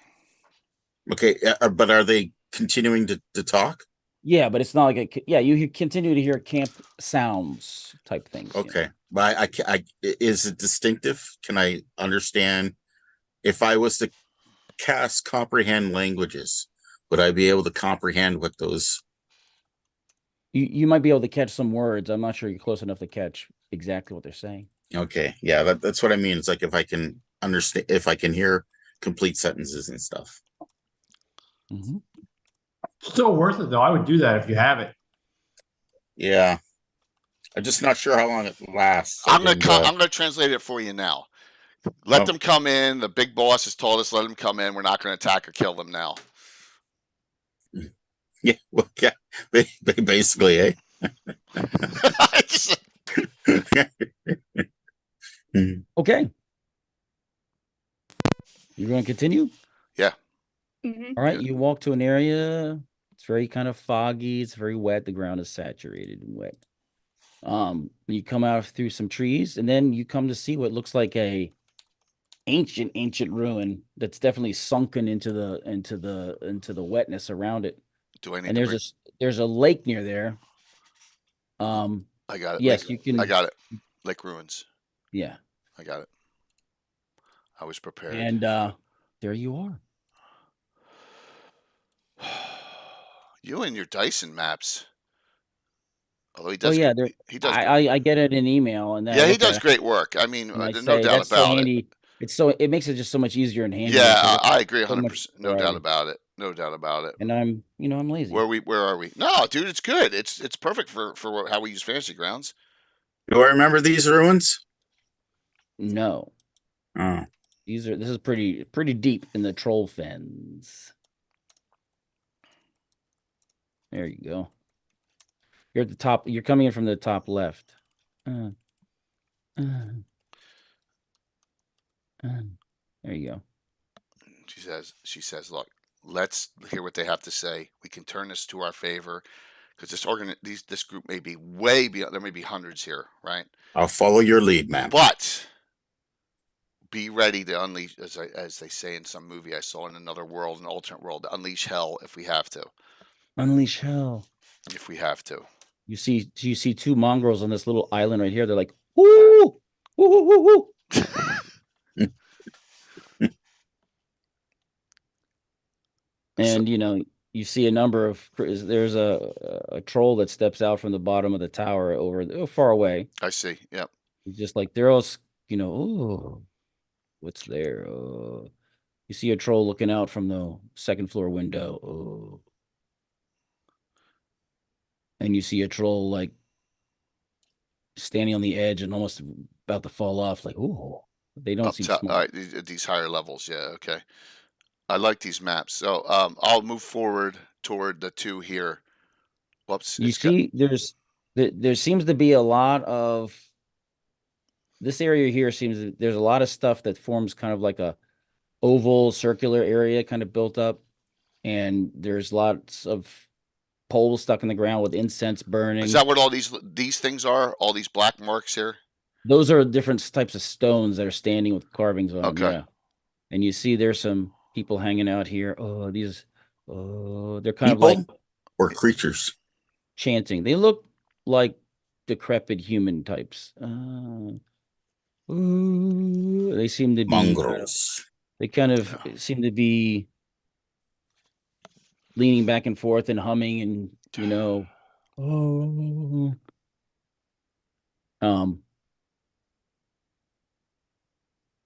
Okay, but are they continuing to talk? Yeah, but it's not like you continue to hear camp sounds type things. you know. Okay, but I is it distinctive? Can I understand if I was to cast comprehend languages? Would I be able to comprehend what those? You might be able to catch some words. I'm not sure you're close enough to catch exactly what they're saying. Okay, yeah, that's what I mean. It's like if I can understand, if I can hear complete sentences and stuff. Mm-hmm. Still worth it though. I would do that if you have it. Yeah, I'm just not sure how long it lasts. I'm gonna translate it for you now. Let Oh. them come in. The big boss has told us let them come in. We're not going to attack or kill them now. Yeah, well, yeah, basically, eh? I just- Okay. You're going to continue? Mhm. All right. Yeah. You walk to an area. It's very kind of foggy. It's very wet. The ground is saturated and wet. You come out through some trees, and then you come to see what looks like a ancient ruin that's definitely sunken into the wetness around it. Do I need And to there's a lake near there. I got it. Yes, Lake, you can. I got it. Lake Ruins. Yeah. I got it. I was prepared. And there you are. You and your Dyson maps. Although he Oh does. yeah, He does. I get it in email, and then I Yeah, he look does at it, great work. I mean, and I no say, doubt that's so about it. handy. It makes it just so much easier and handier. Yeah, because I agree so 100%. No doubt variety. about it. No doubt about it. And I'm lazy. Where are we? No, dude, it's good. It's perfect for how we use Fantasy Grounds. Do I remember these ruins? No, Oh, this is pretty deep in the troll fens. There you go. You're at the top. You're coming in from the top left. There you go. She says, look, let's hear what they have to say. We can turn this to our favor because this group may be way beyond. There may be hundreds here, right? I'll follow your lead, man. But be ready to unleash, as they say in some movie I saw in another world, an alternate world, to unleash hell if we have to. Unleash hell. If we have to. You see 2 mongrels on this little island right here. They're like, woo, woo, woo, woo, woo. And you see a number of there's a troll that steps out from the bottom of the tower over far away. I see. Yep. Just like they're all, oh, what's there? Oh, you see a troll looking out from the second floor window. Oh, and you see a troll like standing on the edge and almost about to fall off. Like, oh, they don't Up seem top. smart. All right, these higher levels. Yeah. Okay. I like these maps. So I'll move forward toward the 2 here. Whoops. You see, there seems to be a lot of this area here. There's a lot of stuff that forms kind of like a oval circular area kind of built up, and there's lots of poles stuck in the ground with incense burning. Is that what all these things are? All these black marks here? Those are different types of stones that are standing with carvings on them. Okay. Yeah. And you see there's some people hanging out here. Oh, they're kind of like or creatures chanting. They look like decrepit human types. They seem to be mongrels. They kind of seem to be leaning back and forth and humming and,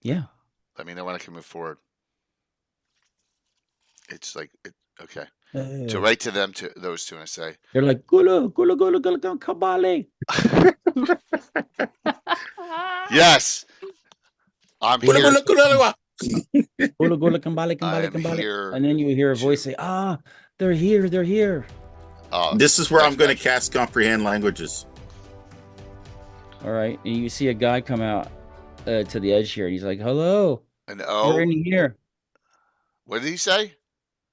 yeah. Let me know when I can move forward. It's like, okay. So right to them, to those 2, and I say, they're like, gula, gula, gula, gula, gula, kabale. yes, I'm here. Gula, gula, kambale, I kambale, am kambale. here And then you hear a voice say, they're here, they're here. This is where I'm going to cast comprehend languages. All right. And you see a guy come out to the edge here, and he's like, hello. An We're in here. What did he say?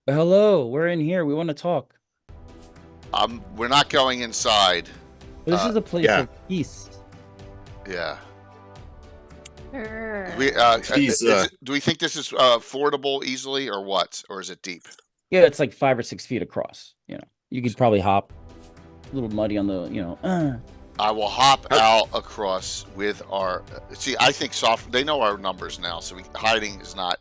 Hello, we're in here. We want to talk. We're not going inside. This is a place of peace. Yeah. Sure. Do we think this is fordable easily, or what? Or is it deep? Yeah, it's like 5 or 6 feet across. You could probably hop. A little muddy on the, I will hop out across with our. See, I think they know our numbers now, so hiding is not.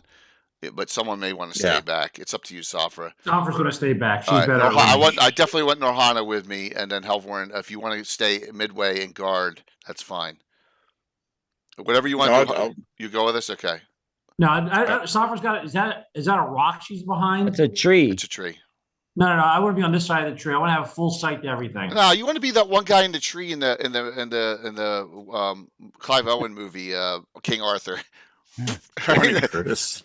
But someone may want to stay back. It's up to you, Safra. Safra's going to stay back. She's Right. better. I definitely want Norhana with me, and then Helvorn. If you want to stay midway and guard, that's fine. Whatever you want to do, you go with us. Okay. No, Safra's got. Is that a rock she's behind? It's a tree. It's a tree. No. I want to be on this side of the tree. I want to have full sight to everything. No, you want to be that one guy in the tree in the Clive Owen movie, King Arthur. Morning, Curtis.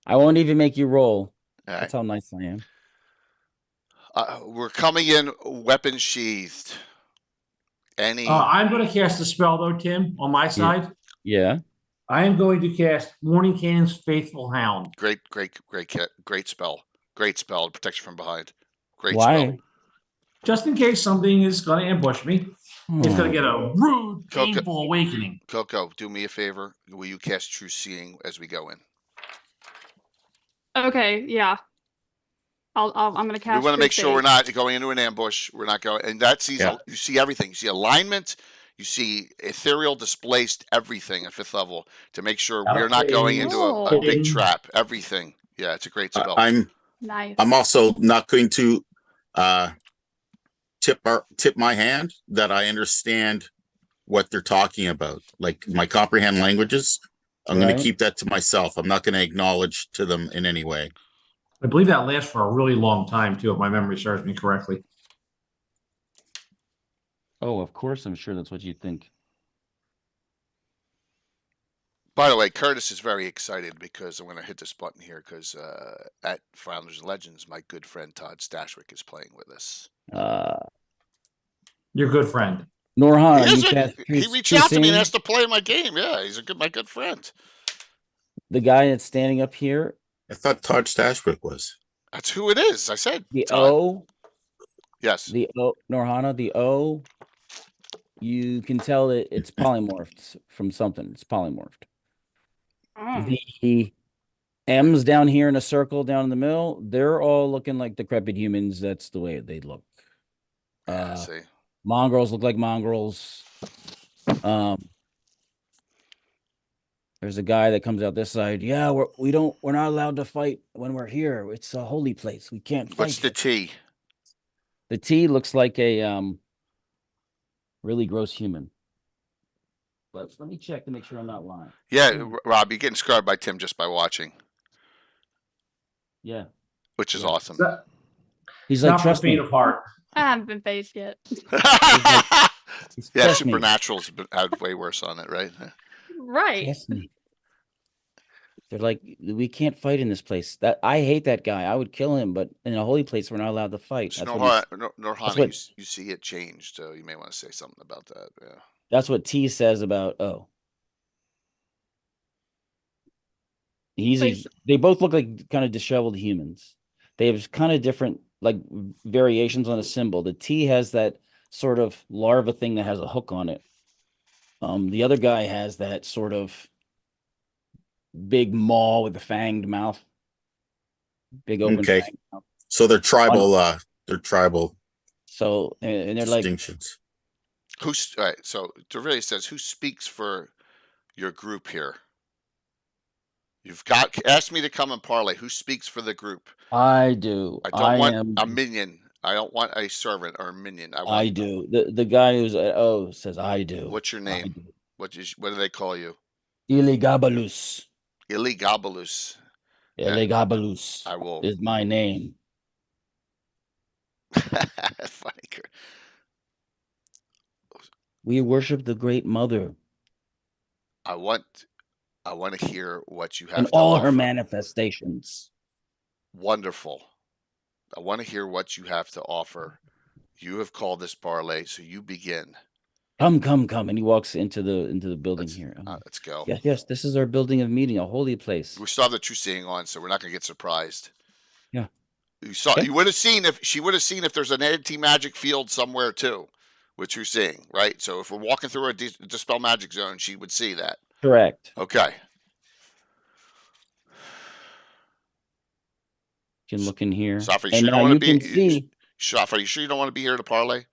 I won't even make you roll. Right. That's how nice I am. We're coming in weapon sheathed. I'm going to cast a spell though, Tim, on my side. Yeah. I am going to cast Morning Cannon's Faithful Hound. Great spell. Great spell. Protection from behind. Great Why? spell. Just in case something is going to ambush me. It's going to get a rude, painful awakening. Coco, do me a favor. Will you cast True Seeing as we go in? Okay, yeah. I'm gonna cast. We want to make sure we're not going into an ambush. We're not going, and that sees you see everything. You see alignment. You see ethereal displaced everything at 5th level to make sure we're not going into a big trap. Everything. Yeah, it's a great spell. Nice. I'm also not going to tip my hand that I understand what they're talking about. Like my comprehend languages, I'm going to keep that to myself. I'm not going to acknowledge to them in any way. I believe that lasts for a really long time too, if my memory serves me correctly. Oh, of course, I'm sure that's what you think. By the way, Curtis is very excited because I'm going to hit this button here because at Founders Legends, my good friend Todd Stashwick is playing with us. Your good friend. Norhan, he reached out to me and asked to play my game. Yeah, he's my good friend. The guy that's standing up here. I thought Todd Stashwick was. That's who it is. I said the Todd. O. Yes. The O, Norhana, the O. You can tell it's polymorphed from something. It's polymorphed. The M's down here in a circle down in the middle, they're all looking like decrepit humans. That's the way they look. See. Mongrels look like mongrels. There's a guy that comes out this side. Yeah, we're not allowed to fight when we're here. It's a holy place. We can't fight. What's the here." T? The T looks like a really gross human. But let me check to make sure I'm not lying. Yeah, Rob, you're getting scarred by Tim just by watching, Yeah. which is Yeah. awesome. He's like, Not for the trust me. faint of heart. I haven't been phased yet. He's, Yeah, trust me. Supernatural's had way worse on it, right? Right. Trust me. They're like, we can't fight in this place. That I hate that guy. I would kill him, but in a holy place, we're not allowed to fight. So That's what, Norhana, what- you see it changed, so you may want to say something about that. Yeah. that's what T says about Please. they both look like kind of disheveled humans. They have kind of different like variations on a symbol. The T has that sort of larva thing that has a hook on it. The other guy has that sort of big maw with a fanged mouth. Big open Okay. fanged mouth. So they're tribal. They're tribal So and they're like, distinctions. Who's all right? So Derville says, "Who speaks for your group here?" You've got asked me to come and parlay. Who speaks for the group? I do. I don't want am. a minion. I don't want a servant or a minion. I want. I do. The guy who's at O says I do. What's your name? What do they call you? Iligabalus. Iligabalus. Yeah. Iligabalus I will. is my name. Funny. We worship the Great Mother I want to hear what you have in to all offer. her manifestations. Wonderful. I want to hear what you have to offer. You have called this parlay, so you begin. Come, and he walks into the building here. Let's go. Yes, this is our building of meeting, a holy place. We still have the true seeing on, so we're not going to get surprised. Yeah. You would have seen if there's an anti-magic field somewhere too, with true seeing, right? So if we're walking through a dispel magic zone, she would see that. Correct. Okay. You can look in here. Safra, and now you can see. Safra, you sure you don't want to be here to parlay?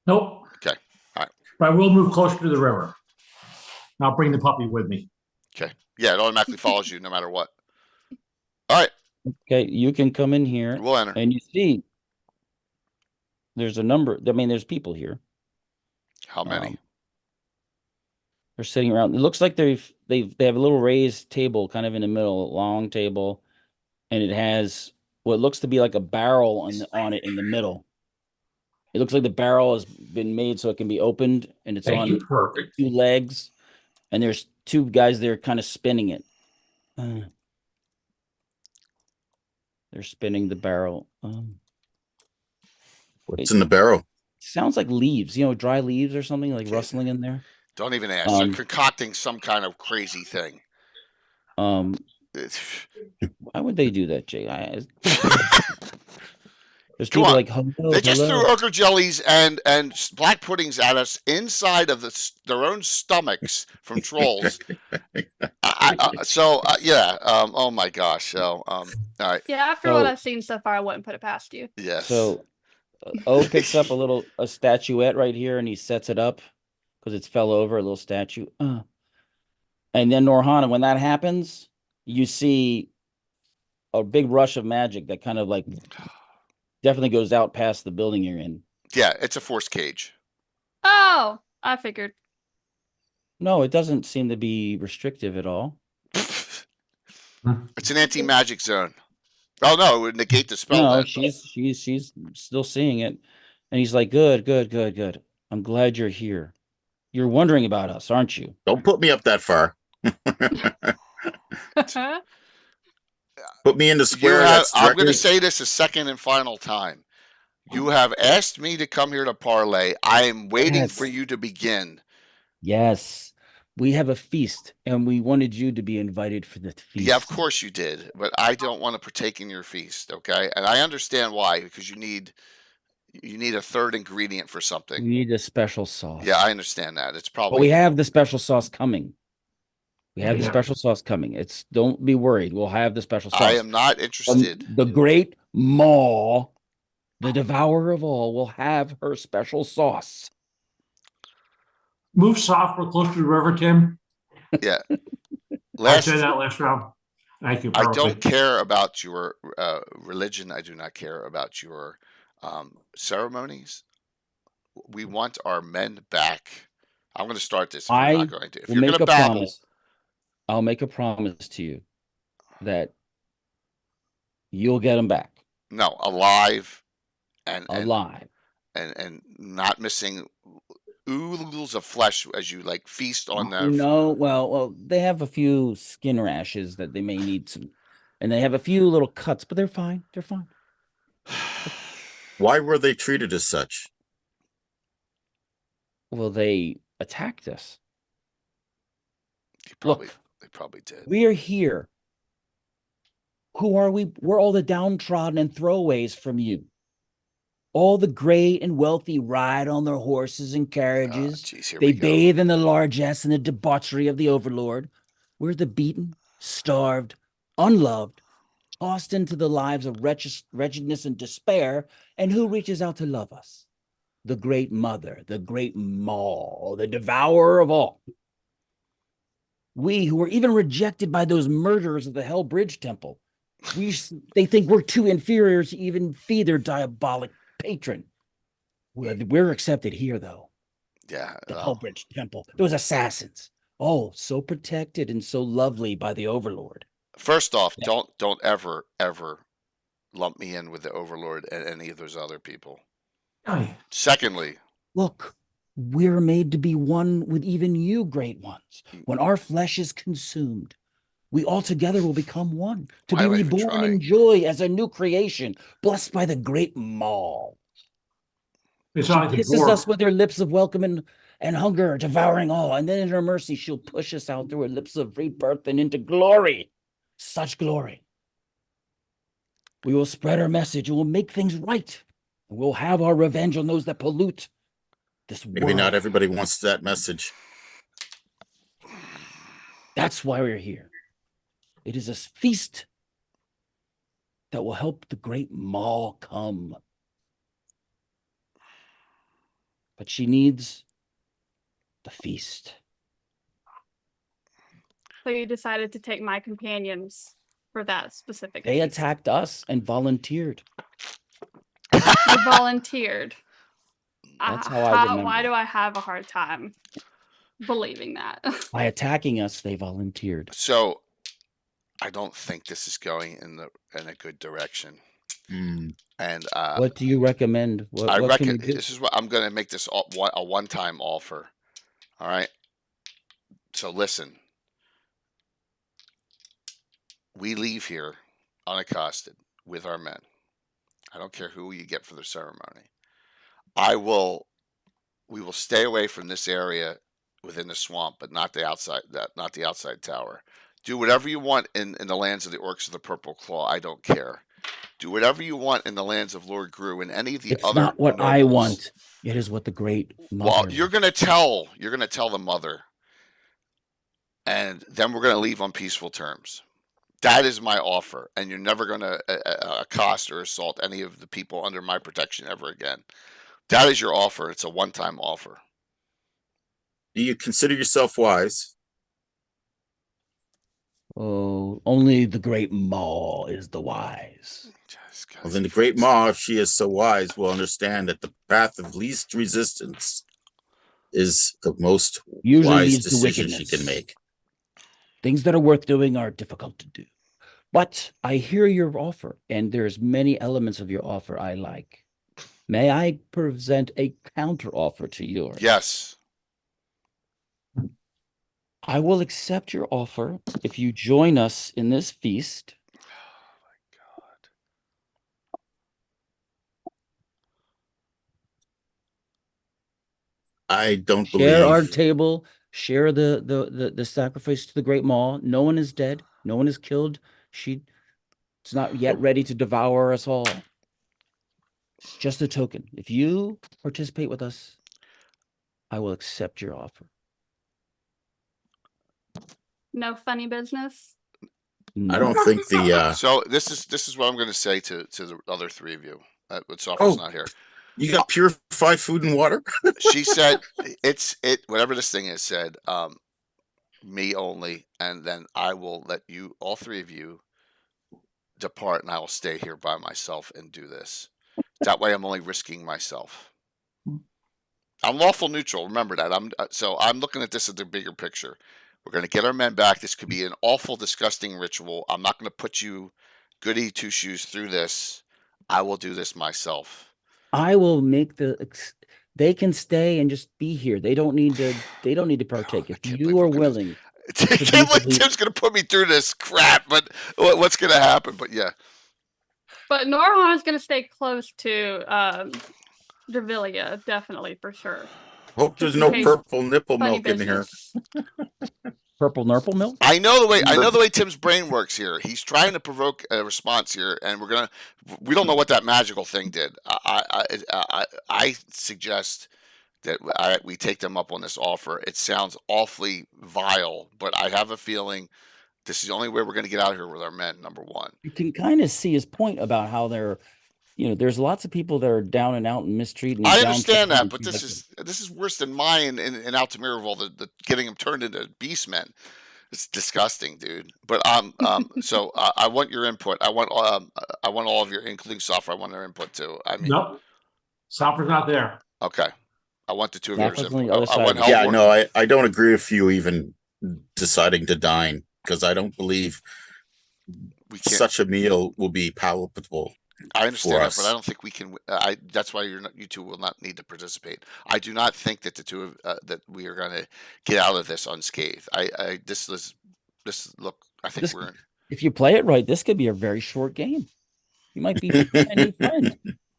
Nope. Okay. All right. But I will move closer to the river. I'll bring the puppy with me. Okay. Yeah, it automatically follows you no matter what. All right. Okay, you can come in here. We'll enter. And you see there's a number. I mean, there's people here. How many? They're sitting around. It looks like they have a little raised table kind of in the middle, a long table, and it has what looks to be like a barrel on it in the middle. It looks like the barrel has been made so it can be opened, and it's on Perfect. 2 legs, and there's 2 guys there kind of spinning it. They're spinning the barrel. What's in the barrel? Sounds like leaves, dry leaves or something like rustling in there. Don't even ask. They're concocting some kind of crazy thing. Why would they do that, Jay? There's people like, they just threw ochre jellies and black puddings at us inside of their own stomachs from trolls. Oh my gosh. So all right. Yeah, after what I've seen so far, I wouldn't put it past you. Yes. So O picks up a statuette right here and he sets it up because it's fell over, a little statue. And then Norhana, when that happens, you see a big rush of magic that kind of like definitely goes out past the building you're in. Yeah, it's a force cage. Oh, I figured. No, it doesn't seem to be restrictive at all. It's an anti-magic zone. Oh no, it would negate the spell. No, she's still seeing it. And he's like, good. I'm glad you're here. You're wondering about us, aren't you? Don't put me up that far. Put me in the square. I'm going to say this a second and final time. You have asked me to come here to parlay. I am waiting for you to begin. Yes. We have a feast, and we wanted you to be invited for the feast. Yeah, of course you did, but I don't want to partake in your feast, okay? And I understand why, because you need a third ingredient for something. You need a special sauce. Yeah, I understand that. It's probably. But we have the special sauce coming. The special sauce coming. Don't be worried. We'll have the special sauce. I am not interested. The great Maw, the devourer of all, will have her special sauce. Move soft. We're close to the river, Tim. Yeah. I said that last round. Thank you. I Perfectly. don't care about your religion. I do not care about your ceremonies. We want our men back. I'm going to start this if you're I not going to. If will you're going make to a babble, promise. I'll make a promise to you that you'll get them back no, alive and alive. and not missing oodles of flesh as you like feast on You them. know, well, they have a few skin rashes that they may need some, and they have a few little cuts, but they're fine. They're fine. Why were they treated as such? Well, they attacked us. They Look, probably did. we are here. Who are we? We're all the downtrodden and throwaways from you. All the great and wealthy ride on their horses and carriages. Geez, here They we go. bathe in the largesse and the debauchery of the Overlord. We're the beaten, starved, unloved, tossed into the lives of wretchedness and despair. And who reaches out to love us? The great mother, the great Maul, the devourer of all. We who were even rejected by those murderers of the Hell Bridge Temple. They think we're too inferior to even feed their diabolic patron. We're accepted here, though. Yeah. The Hellbridge Temple. Those assassins. Oh, so protected and so lovely by the Overlord. First off, don't ever lump me in with the Overlord and any of those other people. Aye. Secondly, Look, we're made to be one with even you, great ones. When our flesh is consumed, we all together will become one, to Why be am I even reborn in trying? joy as a new creation, blessed by the great Maul. It's She not like the kisses Borg. us with her lips of welcome and hunger, devouring all. And then in her mercy, she'll push us out through her lips of rebirth and into glory. Such glory. We will spread our message and we'll make things right. And we'll have our revenge on those that pollute this Maybe world. not everybody wants that message. That's why we're here. It is a feast that will help the great Maul come. But she needs the feast. So you decided to take my companions for that specific They feast. attacked us and volunteered. You volunteered. That's how I remember. Why do I have a hard time believing that? By attacking us, they volunteered. so I don't think this is going in a good direction. Hmm. And What do you recommend? What I can reckon you do? this is what I'm going to make this a one-time offer. All right. So listen, we leave here unaccosted with our men. I don't care who you get for the ceremony. We will stay away from this area within the swamp, but not the outside tower. Do whatever you want in the lands of the Orcs of the Purple Claw. I don't care. Do whatever you want in the lands of Lord Gru and any of the It's other not what I nobles. want. It is what the great mother. Well, you're gonna tell the mother, and then we're gonna leave on peaceful terms. That is my offer, and you're never gonna accost or assault any of the people under my protection ever again. That is your offer. It's a one-time offer. Do you consider yourself wise? Oh, only the great Maul is the wise. Well, then the great Maw, if she is so wise, will understand that the path of least resistance is the most Usually wise leads to decision she wickedness. can make. Things that are worth doing are difficult to do. But I hear your offer, and there's many elements of your offer I like. May I present a counter offer to yours? Yes. I will accept your offer if you join us in this feast. I don't Share our believe. table, share the sacrifice to the great Maul. No one is dead. No one is killed. She's not yet ready to devour us all. It's just a token. If you participate with us, I will accept your offer. No funny business. I don't think the. So this is what I'm going to say to the other three of you. But Sophia's not here. You got purified food and water? She said whatever this thing is said. me only, and then I will let you, all three of you, depart, and I will stay here by myself and do this. That way, I'm only risking myself. I'm lawful neutral. Remember that. I'm looking at this as the bigger picture. We're going to get our men back. This could be an awful, disgusting ritual. I'm not going to put you, goody two shoes, through this. I will do this myself. I will make they can stay and just be here. They don't need to partake. If you are willing. I can't believe Tim's going to put me through this crap, but what's going to happen? But yeah. But Norhan is going to stay close to Drevilla, definitely, for sure. Hope there's no purple nipple milk in here. Purple nurple milk? I know the way Tim's brain works here. He's trying to provoke a response here, and we don't know what that magical thing did. I suggest that we take them up on this offer. It sounds awfully vile, but I have a feeling this is the only way we're going to get out of here with our men, number one. You can kind of see his point about how they're, there's lots of people that are down and out and mistreated. I understand that, but this is worse than mine in Altamira of all the getting them turned into beastmen. It's disgusting, dude. But so I want your input. I want all of your, including software. I want their input too. I mean, nope, software's not there. Okay, I want the two of yours. I don't agree with you even deciding to dine, because I don't believe such a meal will be palatable. I understand that, but I don't think we can. That's why you two will not need to participate. I do not think that the two of that we are going to get out of this unscathed. I think we're. If you play it right, this could be a very short game. You might be a new friend.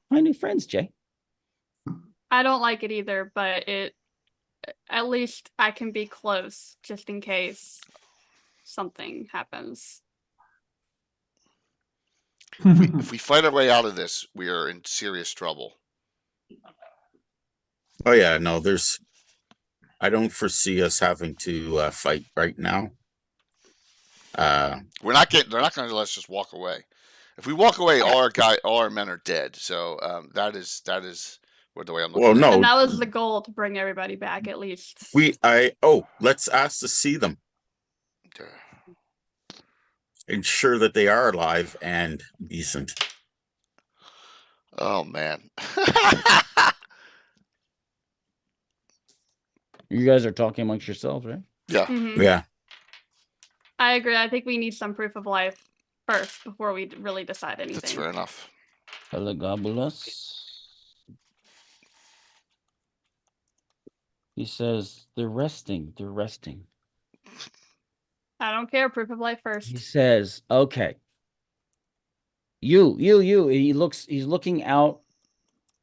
Find new friends, Jay. I don't like it either, but at least I can be close just in case something happens. If we fight our way out of this, we are in serious trouble. Oh yeah, no, I don't foresee us having to fight right now. They're not going to let us just walk away. If we walk away, all our men are dead. So that is the way I'm looking. Well, no, and that was the goal, to bring everybody back at least. Let's ask to see them. Ensure that they are alive and decent. Oh man. You guys are talking amongst yourselves, right? Yeah. Mm-hmm. Yeah. I agree. I think we need some proof of life first before we really decide anything. That's fair enough. Elagabalus. He says they're resting. They're resting. I don't care. Proof of life first. He says, okay. You. He's looking out.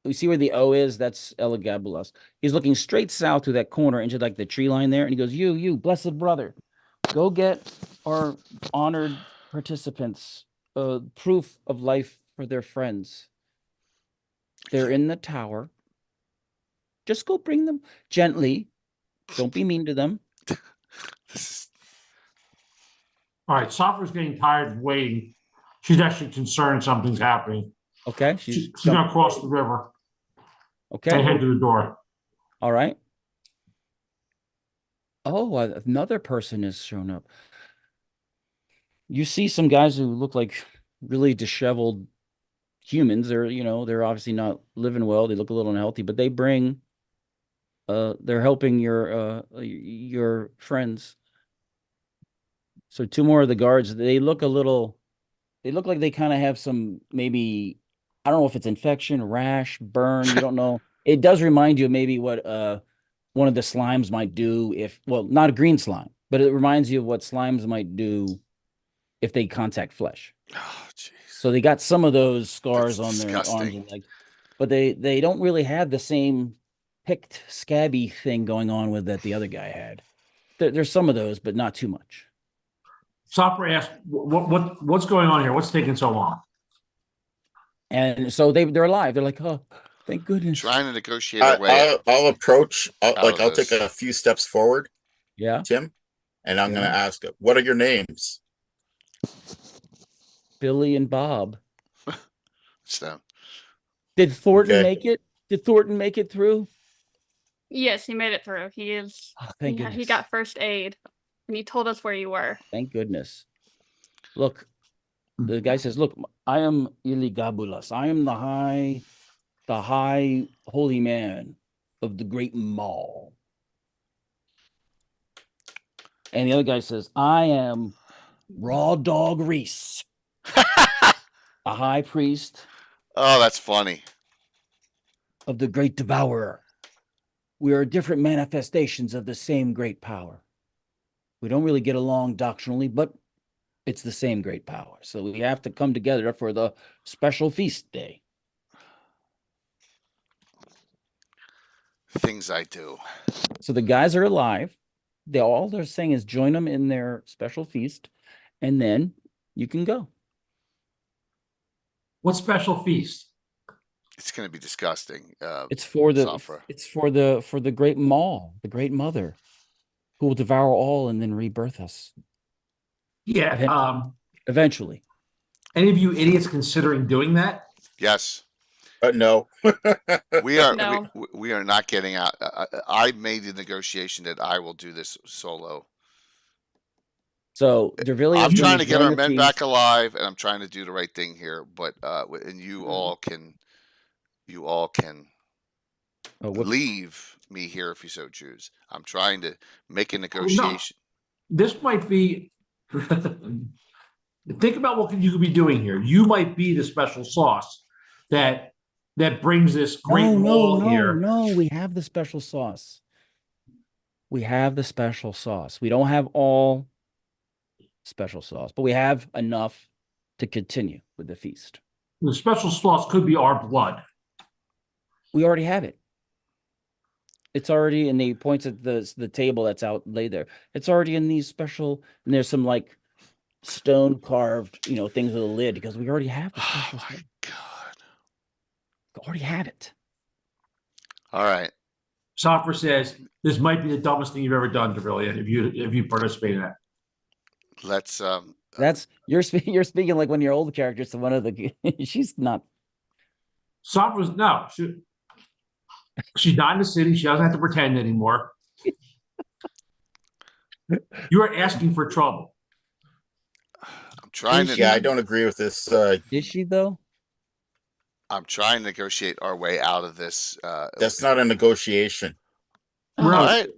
We see where the O is. That's Elagabalus. He's looking straight south to that corner into like the tree line there. And he goes, you, blessed brother, go get our honored participants proof of life for their friends. They're in the tower. Just go bring them gently. Don't be mean to them. All right, Safra's getting tired of waiting. She's actually concerned something's happening. Okay. She's going to cross the river. Okay. And head to the door. All right. Oh, another person has shown up. You see some guys who look like really disheveled humans. They're obviously not living well. They look a little unhealthy, but they bring, they're helping your friends. So two more of the guards, they look like they kind of have some, maybe, I don't know if it's infection, rash, burn, you don't know. It does remind you of maybe what one of the slimes might do not a green slime, but it reminds you of what slimes might do if they contact flesh. Oh, jeez. So they got some of those scars on their arms and legs, but they don't really have the same picked scabby thing going on with that the other guy had. There's some of those, but not too much. Safra asked, what's going on here? What's taking so long? And so they're alive. They're like, oh, thank goodness. Trying to negotiate our way. I'll approach. I'll take a few steps forward. Yeah, Tim, and I'm going to ask, what are your names? Billy and Bob. So, did Thornton make it? Did Thornton make it through? Yes, he made it through. He is. Oh, thank goodness. He got first aid. And he told us where you were. Thank goodness. Look, the guy says, "Look, I am Iligabulus. I am the high holy man of the great Maul." And the other guy says, "I am Raw Dog Reese, a high priest Oh, that's funny. of the great devourer. We are different manifestations of the same great power. We don't really get along doctrinally, but it's the same great power. So we have to come together for the special feast day." Things I do. So the guys are alive. All they're saying is join them in their special feast, and then you can go. What special feast? It's going to be disgusting. It's for the Safra. it's for the great Maul, the great mother, who will devour all and then rebirth us Yeah. eventually. Any of you idiots considering doing that? Yes. No. We are No. we are not getting out. I made the negotiation that I will do this solo. So Dervillia, I'm trying to get our men back alive, and I'm trying to do the right thing here. But and you all can leave me here if you so choose. I'm trying to make a negotiation. This might be. Think about what you could be doing here. You might be the special sauce that brings this great wall here. No, we have the special sauce. We have the special sauce. We don't have all special sauce, but we have enough to continue with the feast. The special sauce could be our blood. We already have it. It's already, and he points at the table that's out laid there. It's already in these special, and there's some like stone carved, things with a lid, because we already have the special sauce. God. Already have it. All right. Safra says this might be the dumbest thing you've ever done, Dervillia, if you participate in that. Let's you're speaking like one of your old characters to one of the she's not. Safra's no. She's not in the city. She doesn't have to pretend anymore. You are asking for trouble. I'm trying to. Yeah, I don't agree with this. Is she though? I'm trying to negotiate our way out of this. That's not a negotiation. All right.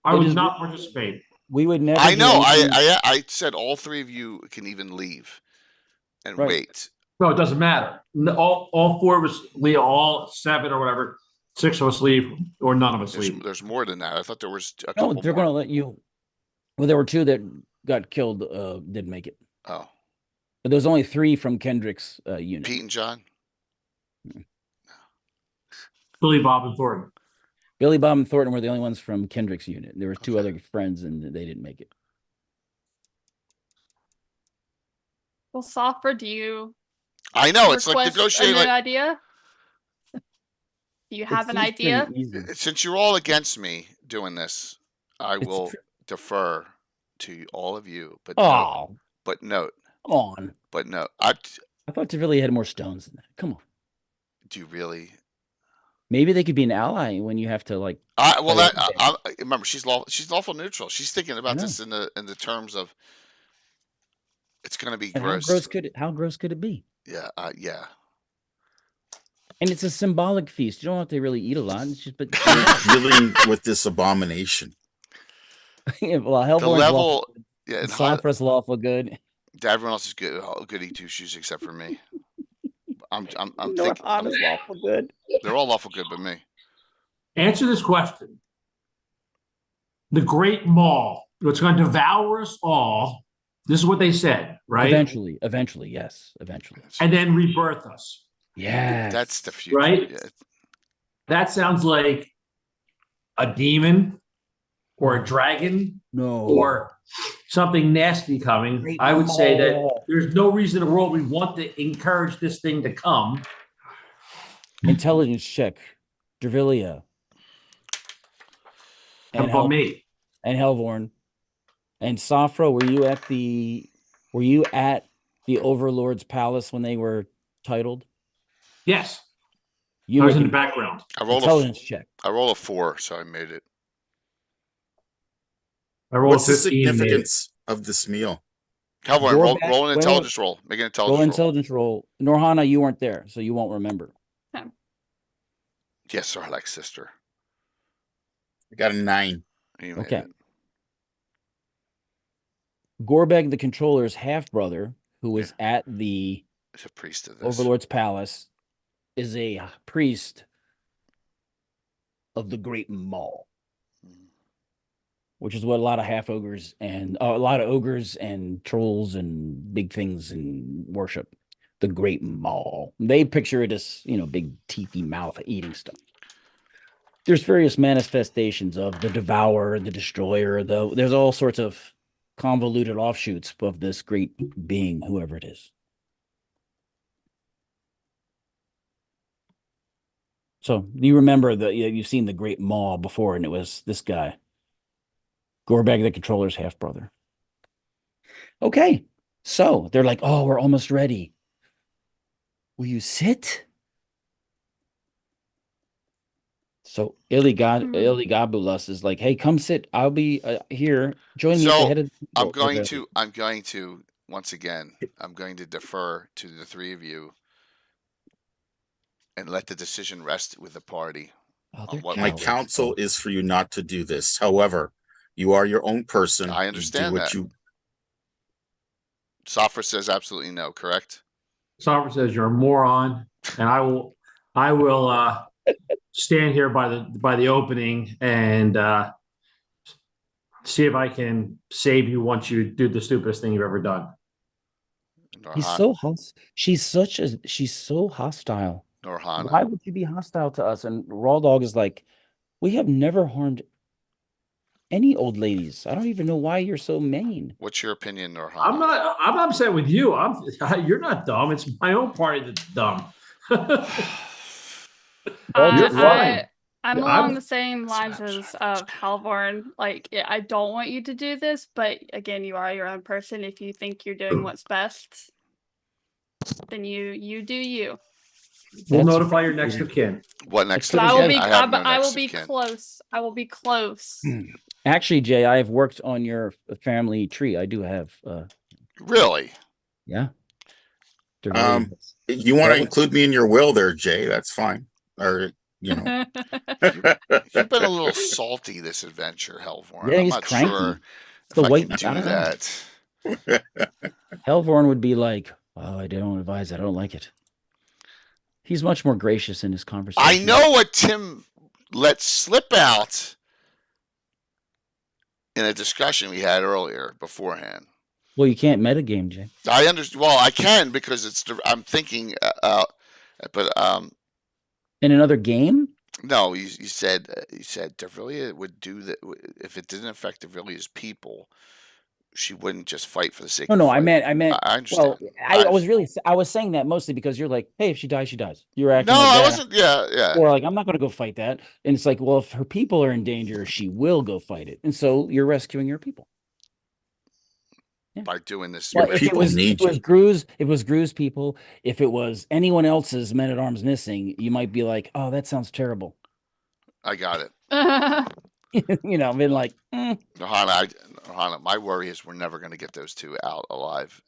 I would not participate. We would never. I know. I said all three of you can even leave and wait. No, it doesn't matter. All four of us leave. All seven or whatever. 6 of us leave, or none of us leave. There's more than that. I thought there was a couple. No, they're going to let you. Well, there were 2 that got killed. Didn't make it. Oh. But there's only 3 from Kendrick's unit. Pete and John. Billy, Bob, and Thornton. Billy, Bob, and Thornton were the only ones from Kendrick's unit. There were 2 other friends, and they didn't make it. Well, Safra, do you? I know it's like negotiating. An idea? Do you have an idea? Since you're all against me doing this, I will defer to all of you. But note. Come on. But no, I thought Dervillia had more stones than that. Come on. Do you really? Maybe they could be an ally when you have to like. Remember, she's lawful neutral. She's thinking about this in the terms of it's going to be gross. How gross could it be? Yeah, yeah. And it's a symbolic feast. You don't have to really eat a lot. It's just dealing with this abomination. Well, the level, Safra's lawful good. Everyone else is good. Goody two shoes except for me. I'm lawful good. They're all lawful good, but me. Answer this question: the Great Maul, it's going to devour us all. This is what they said, right? Eventually, yes, eventually, and then rebirth us. Yeah, that's the future, right? Yeah. That sounds like a demon or a dragon, or something nasty coming. Great I would say that there's no reason in the world we want to encourage this thing to come. Intelligence check, Dervillia. And me. And Helvorn. And Safra, were you at the Overlord's palace when they were titled? Yes. I was in the background. I rolled intelligence check. I rolled a 4, so I made it. I rolled What's the 15 and made it. significance of this meal? Calvin, Go back- roll an wait, intelligence roll. Make an Roll intelligence roll. intelligence roll. Norhana, you weren't there, so you won't remember. Yes, sir, like sister. I got a 9. You made Okay. it. Gorbeg, the controller's half brother, who was at the He's a priest of this. Overlord's palace, is a priest of the Great Maw, which is what a lot of half ogres and a lot of ogres and trolls and big things and worship. The Great Maw. They picture it as, big teethy mouth eating stuff. There's various manifestations of the devourer, the destroyer, there's all sorts of convoluted offshoots of this great being, whoever it is. So you remember you've seen the Great Maw before, and it was this guy, Gorbag the controller's half brother. Okay, so they're like, "Oh, we're almost ready. Will you sit?" So Iligabulas is like, "Hey, come sit. I'll be here. Join me at the head of the I'm going to once again, I'm going to defer to the three of you and let the decision rest with the party. My counsel is for you not to do this. However, you are your own person. I understand that. Safra says absolutely no, correct? Safra says you're a moron, and I will stand here by the opening and see if I can save you once you do the stupidest thing you've ever done. He's so hostile. She's so hostile. Norhana. Why would you be hostile to us? And Raw Dog is like, we have never harmed any old ladies. I don't even know why you're so mean. What's your opinion, Norhana? I'm upset with you. You're not dumb. It's my own party that's dumb. You're fine. I'm along the same lines as Halvorn. Like, I don't want you to do this, but again, you are your own person. If you think you're doing what's best, then you do you. We'll notify your next of kin. What next But of kin? I will be close. I will be close. Actually, Jay, I have worked on your family tree. I do have. Really? Yeah. You want to include me in your will there, Jay? That's fine. Or you've been a little salty this adventure, Halvorn. Yeah, I'm he's not cranky. sure It's the if white. I can do that. Halvorn would be like, "Oh, I don't advise. I don't like it." He's much more gracious in his conversation. I know what Tim let slip out in a discussion we had earlier beforehand. Well, you can't metagame, Jay. I understand. Well, I can because I'm thinking, but in another game. No, you said Dervilia would do that if it didn't affect Dervilia's people. She wouldn't just fight for the sake. No, of I meant. I understand. Well, I was saying that mostly because you're like, hey, if she dies, she dies. You're acting. No, like I that. wasn't. Yeah. Or like, I'm not going to go fight that. And it's like, well, if her people are in danger, she will go fight it. And so you're rescuing your people. Yeah. By doing this, well, if it was Gru's people, if it was anyone else's men at arms missing, you might be like, oh, that sounds terrible. I got it. Been like, Norhana, my worry is we're never going to get those two out alive.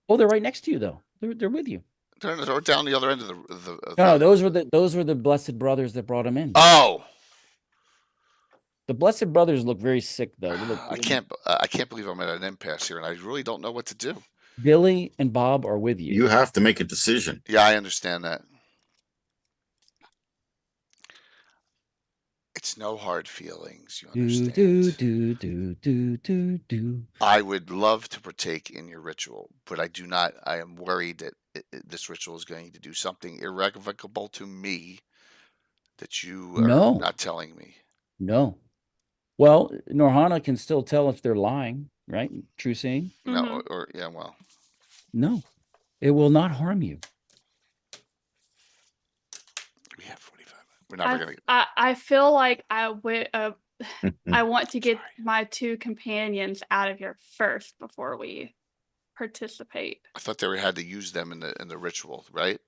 Oh, they're right next to you, though. They're with you. They're down the other end of the. No, those were the blessed brothers that brought him in. Oh, the blessed brothers look very sick, though. I can't believe I'm at an impasse here, and I really don't know what to do. Billy and Bob are with you. You have to make a decision. Yeah, I understand that. It's no hard feelings, you understand. Do. I would love to partake in your ritual, but I do not. I am worried that this ritual is going to do something irrevocable to me that you are not telling me. No. Well, Norhana can still tell if they're lying, right? True saying? No, No. It will not harm you. We have 45. We're never going to. I feel like I want to get my two companions out of here first before we participate. I thought they had to use them in the ritual, right?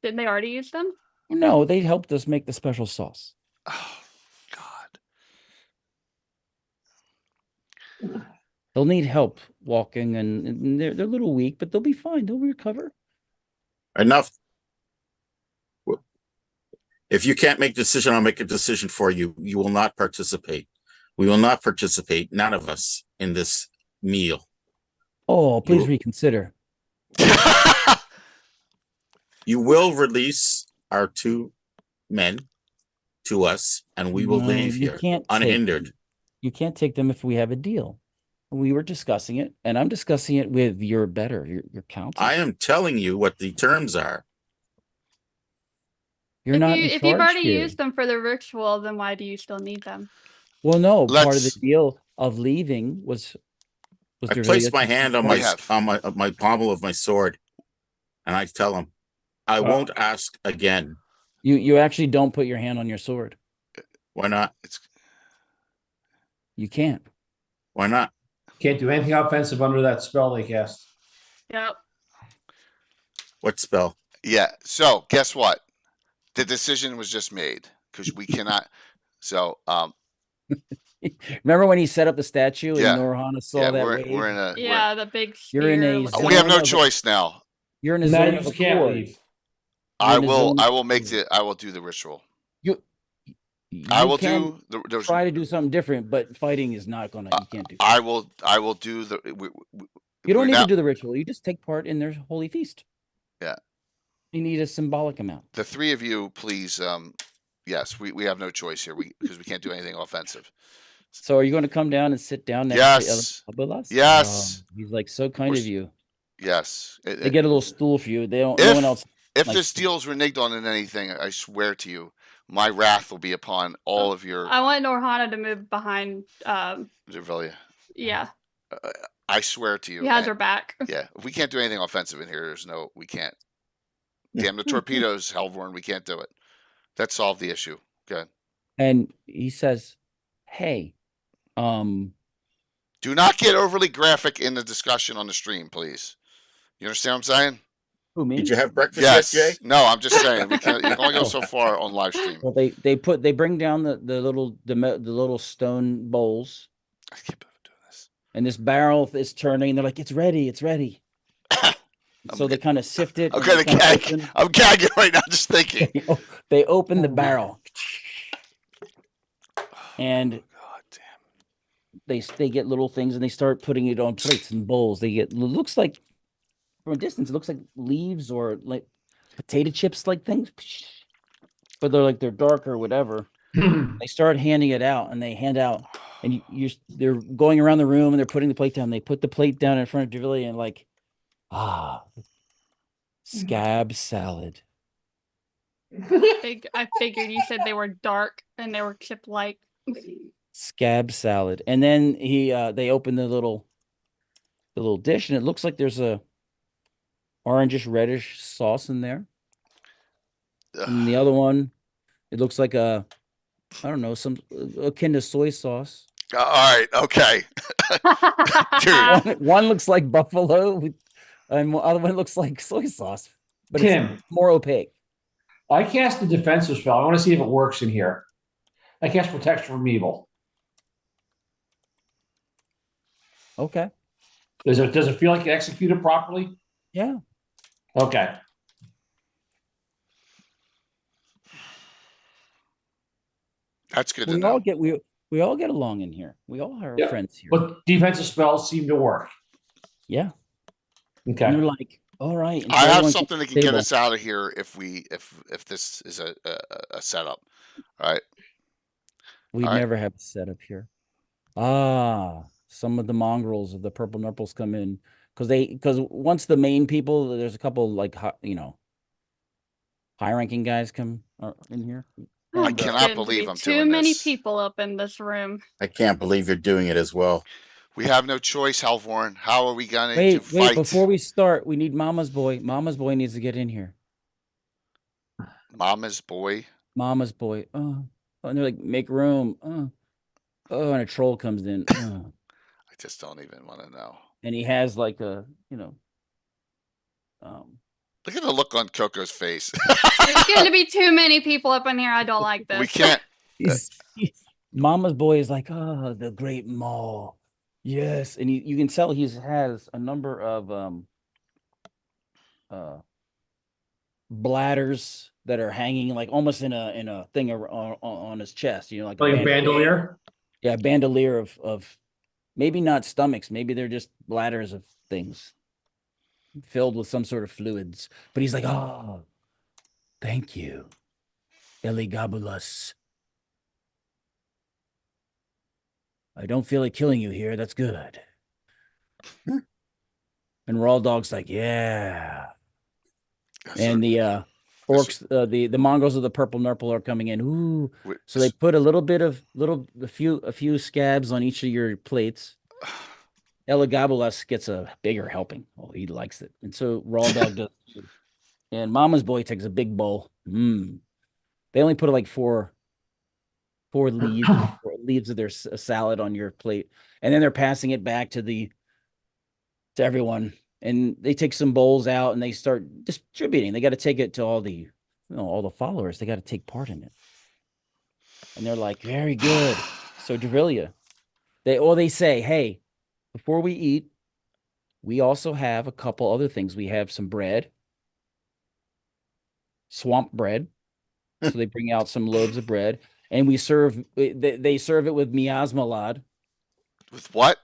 Didn't they already use them? No, they helped us make the special sauce. Oh God! They'll need help walking, and they're a little weak, but they'll be fine. They'll recover. Enough. If you can't make a decision, I'll make a decision for you. You will not participate. We will not participate, none of us, in this meal. Oh, please reconsider. You will release our 2 men to us, and we will No, leave you here can't take unhindered. them. You can't take them if we have a deal. We were discussing it, and I'm discussing it with your counsel. I am telling you what the terms are. You're not in If you've charge already here. used them for the ritual, then why do you still need them? Well, no, part of the Let's- deal of leaving was I to place really- my hand on We my have. on my pommel of my sword, and I tell him, I won't ask again. You actually don't put your hand on your sword. Why not? You can't. Why not? Can't do anything offensive under that spell they cast. Yep. What spell? Yeah. So guess what? The decision was just made because we cannot. So Remember when he set up the statue and Yeah. Norhana saw yeah, that we're, wave? we're in a. Yeah, the big You're in spear a with zone the- We have no of- choice now. You're in a Now zone you of just can't accord. leave. I You're in a will. zone I of will make accord. the. I will do the ritual. You I will can do the. There's, try to do something different, but fighting is not gonna. You can't do. I will. I will do the. You don't we're need now- to do the ritual. You just take part in their holy feast. Yeah. You need a symbolic amount. The 3 of you, please. Yes, we have no choice here. Because we can't do anything offensive. So are you going to come down and sit down next Yes. to Abuelas? Yes. He's like so kind We're of you. Yes. They get a little stool for you. They don't. No one else. If likes this to- deal's reneged on in anything, I swear to you, my wrath will be upon all of your I want Norhana to move behind. Revelia. Yeah, I swear to you. he has and- her back. Yeah, if we can't do anything offensive in here, we can't. Damn the torpedoes, Helvorn, we can't do it. That solved the issue. Good. And he says, "Hey, Do not get overly graphic in the discussion on the stream, please. You understand what I'm saying? who me?" Did you have breakfast Yes. yet, Jay? No, I'm just saying we can't. You can only go so far on live stream. Well, they bring down the little stone bowls, I can't believe I'm doing this. and this barrel is turning. And they're like, "It's ready, it's ready." So they kind of sift it. I'm and gonna kinda gag. open- I'm gagging right now, just thinking. They open the barrel, and God damn. they get little things and they start putting it on plates and bowls. They get looks like from a distance, it looks like leaves or like potato chips, like things, but they're dark or whatever. They start handing it out, and they hand out, and they're going around the room and they're putting the plate down. They put the plate down in front of Julie and like, scab salad. I figured you said they were dark and they were chip-like. Scab salad. And then they open the little dish, and it looks like there's a orangish reddish sauce in there. And the other one, it looks like I don't know, some akin to soy sauce. All right. Okay. Dude. One looks like buffalo, and the other one looks like soy sauce, but Tim. it's more opaque. I cast a defensive spell. I want to see if it works in here. I cast protection from evil. Okay. Does it feel like you executed properly? Yeah. Okay. That's good to We know. all get we all get along in here. We all are Yeah. friends here. But defensive spells seem to work. Yeah. Okay. And they're like, all right. and so I have everyone something that gets can get stable. us out of here if this is a setup. All right. We all right. never have a setup here. Some of the mongrels of the purple nurples come in because once the main people, there's a couple like high ranking guys come in here. I And, cannot Getting to believe be I'm too doing many this. people up in this room. I can't believe you're doing it as well. We have no choice, Halvorn. How are we going to wait, fight? before we start, we need Mama's boy. Mama's boy needs to get in here. Mama's boy. Mama's boy. And they're like, make room. And a troll comes in. I just don't even want to know. And he has like a, Look at the look on Coco's face. There's going to be too many people up in here. I don't like this. We can't. Mama's boy is like, oh, the great Maul. Yes, and you can tell he has a number of uh bladders that are hanging like almost in a thing on his chest, like a Like a bandolier. bandolier. Yeah, bandolier of maybe not stomachs, maybe they're just bladders of things filled with some sort of fluids. But he's like, oh, thank you, Eligabulus. I don't feel like killing you here. That's good. And Raw Dog's like, yeah. And the orcs, the Mongols of the Purple Nurple are coming in. Ooh. So they put a few scabs on each of your plates. Elagabalus gets a bigger helping. Oh, he likes it. And so Raw Dog does. And Mama's Boy takes a big bowl. They only put like four leaves of their salad on your plate. And then they're passing it back to everyone. And they take some bowls out and they start distributing. They got to take it to all the followers. They got to take part in it. And they're like, very good. So Drevilla, they say, hey, before we eat, we also have a couple other things. We have some bread, swamp bread. So they bring out some loaves of bread, and they serve it with miasmalade. With what?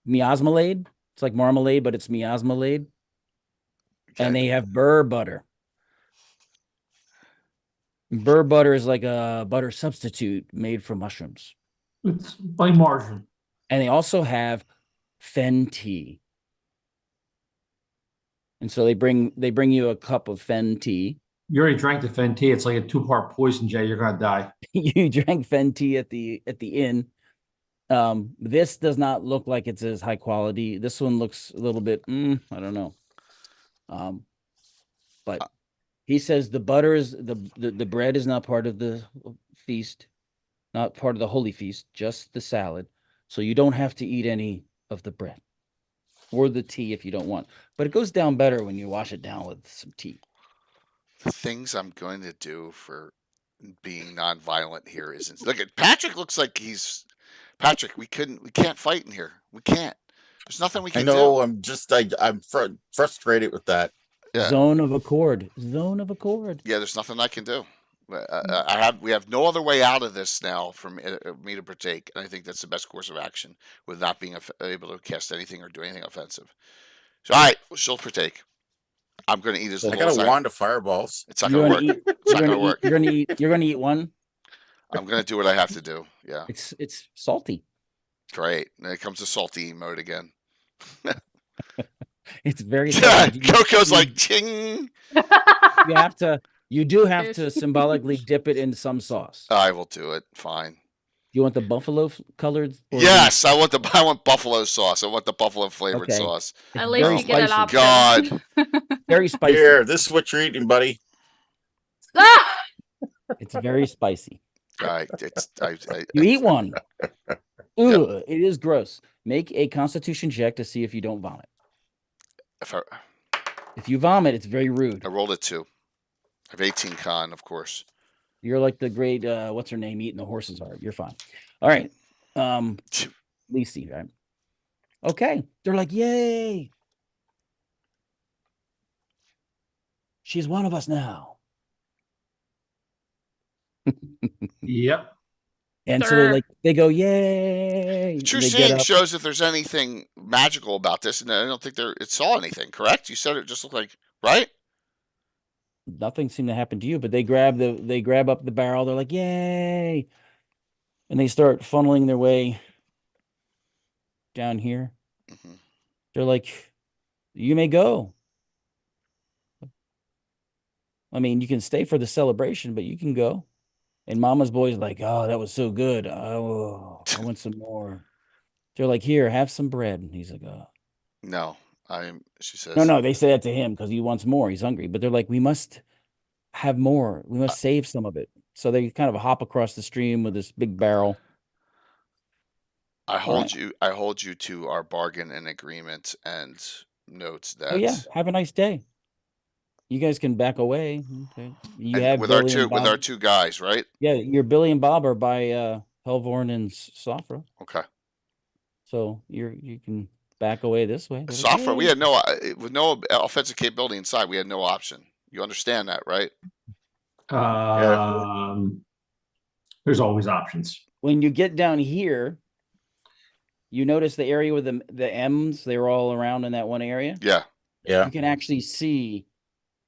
Miasmalade. It's like marmalade, but it's miasmalade. Okay. And they have burr butter. Burr butter is like a butter substitute made from mushrooms. It's like margarine. And they also have fen tea. And so they bring you a cup of fen tea. You already drank the fen tea. It's like a 2-part poison, Jay. You're gonna die. You drank fen tea at the inn. This does not look like it's as high quality. This one looks a little bit, I don't know. But he says the butter is the bread is not part of the feast, not part of the holy feast, just the salad. So you don't have to eat any of the bread or the tea if you don't want. But it goes down better when you wash it down with some tea. The things I'm going to do for being nonviolent here isn't. Look at Patrick. Looks like he's Patrick. We can't fight in here. We can't. There's nothing we can do. I know. I'm frustrated with that. Yeah. Zone of accord. Yeah, there's nothing I can do. We have no other way out of this now for me to partake, and I think that's the best course of action with not being able to cast anything or do anything offensive. So, all right, she'll partake. I'm going to eat as little as I got a wand of fireballs. It's not going to work. It's not going to work. You're going to eat one. I'm going to do what I have to do. Yeah. It's salty. Great. And it comes to salty mode again. It's very salty. Coco's like ching. You do have to symbolically dip it in some sauce. I will do it. Fine. You want the buffalo colored? Yes, I want buffalo sauce. I want the buffalo flavored sauce. At least you get an option. God. Very spicy. Here, this is what you're eating, buddy. It's very spicy. All right. You eat one. Ooh, yep. It is gross. Make a constitution check to see if you don't vomit. If you vomit, it's very rude. I rolled a 2. I have 18 con, of course. You're like the great, what's her name, eating the horse's heart. You're fine. All right. Lisi, right? Okay. They're like, yay. She's one of us now. Yep. And so they go, yay. True seeing shows if there's anything magical about this, and I don't think it saw anything, correct? You said it just looked like, right? Nothing seemed to happen to you, but they grab up the barrel. They're like, yay. And they start funneling their way down here. Mm-hmm. They're like, you may go. I mean, you can stay for the celebration, but you can go. And Mama's Boy's like, oh, that was so good. Oh, I want some more. They're like, here, have some bread. And he's like, oh. No, she says. No, they say that to him because he wants more. He's hungry. But they're like, we must have more. We must save some of it. So they kind of hop across the stream with this big barrel. I hold you to our bargain and agreement and notes that. Oh yeah, have a nice day. You guys can back away. Okay. You have with our two guys, right? Yeah, your Billy and Bob are by Helvorn and Safra. Okay. So you can back away this way. They're like, Software. We "Hey." had no with no offensive capability inside. We had no option. You understand that, right? There's always options. When you get down here, you notice the area with the M's, they were all around in that one area. Yeah. Yeah. You can actually see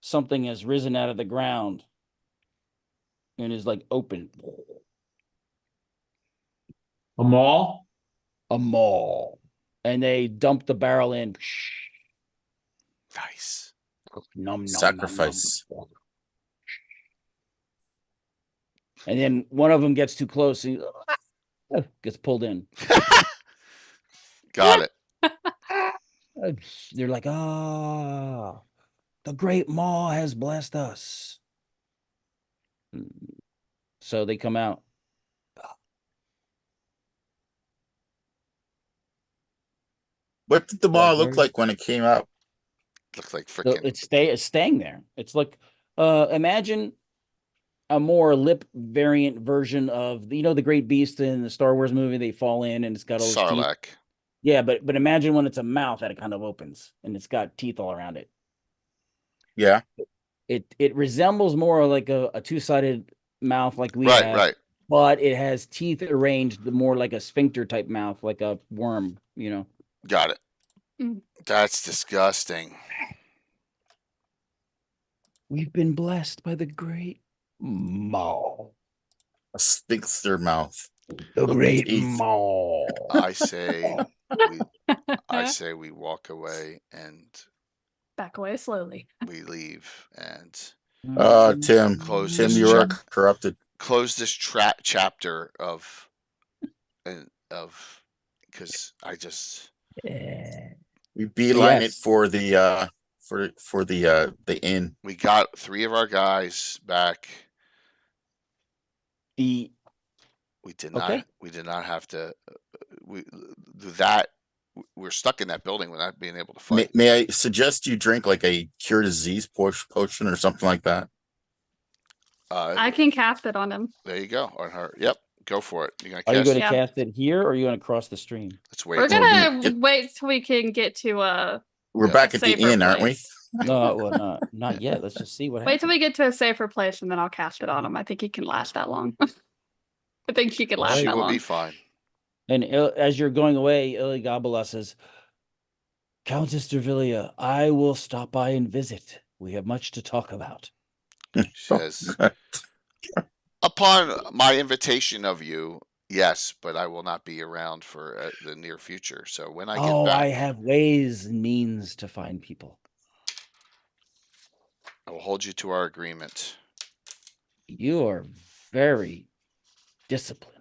something has risen out of the ground and is like open. A mall. A mall. And they dump the barrel in. Nice. Nom, nom, Sacrifice. nom, nom. And then one of them gets too close and gets pulled in. Got it. They're like, "Ah, the great maw has blessed us." So they come out. What did the mall look very- like when it came out? Looks like So freaking. it's staying there. It's like imagine a more lip variant version of the great beast in the Star Wars movie. They fall in and it's got all those teeth. Sarlacc. Yeah, but imagine when it's a mouth that it kind of opens and it's got teeth all around it. Yeah. It resembles more like a two-sided mouth like we Right, have, right. but it has teeth arranged more like a sphincter type mouth, like a worm, Got it. Mm. That's disgusting. We've been blessed by the great maw. A sphincter mouth. The great Teeth. maw. I say we walk away and Back away slowly. we leave and Tim, Close Tim, this you are chap- corrupted. close this chapter of because I just We beeline Yes. it for the the inn. we got 3 of our guys back. The We did Okay. not. We did not have to. We're stuck in that building without being able to fight. May I suggest you drink like a cure disease potion or something like that? I can cast it on him. There you go. On her. Yep. Go for it. You're gonna Are you cast. going to Yeah. cast it here, or are you going to cross the stream? Let's wait. We're Well, gonna it- wait till we can get to We're a back at the safer inn, aren't we? place. No, well, not yet. Let's just see what Wait happens. till we get to a safer place and then I'll cast it on him. I think he can last that long. I think he can last She that will long. be fine. And as you're going away, Iligabala says, "Countess Dervilia, I will stop by and visit. We have much to talk about." She says, upon my invitation of you, yes, but I will not be around for the near future. So when I get back, I have ways and means to find people. I will hold you to our agreement. You are very disciplined.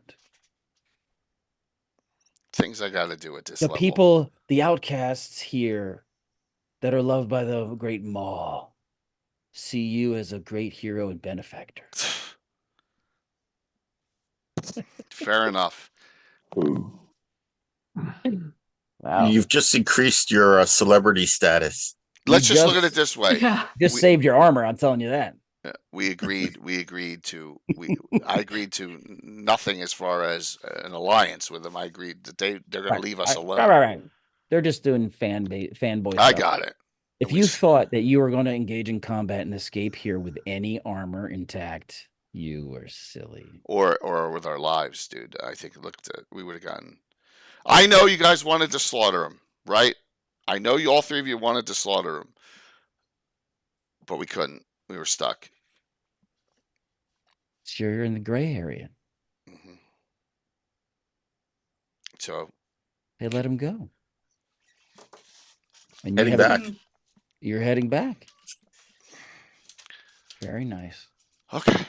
Things I got to do at this The level. people, the outcasts here that are loved by the great Maw, see you as a great hero and benefactor. Fair enough. Wow. You've just increased your celebrity status. Let's You just look at just- it this way. Yeah. Just we- saved your armor, I'm telling you that. We agreed. I agreed to nothing as far as an alliance with them. I agreed that they're going to leave us alone. Right. They're just doing fanboy I stuff. got it. If We you s- thought that you were going to engage in combat and escape here with any armor intact, you were silly. Or with our lives, dude. I think we would have gotten. I know you guys wanted to slaughter him, right? I know all 3 of you wanted to slaughter him, but we couldn't. We were stuck. Sure, you're in the gray area. hmm So They let him go. And Heading have a- back. You're heading back. Very nice. okay.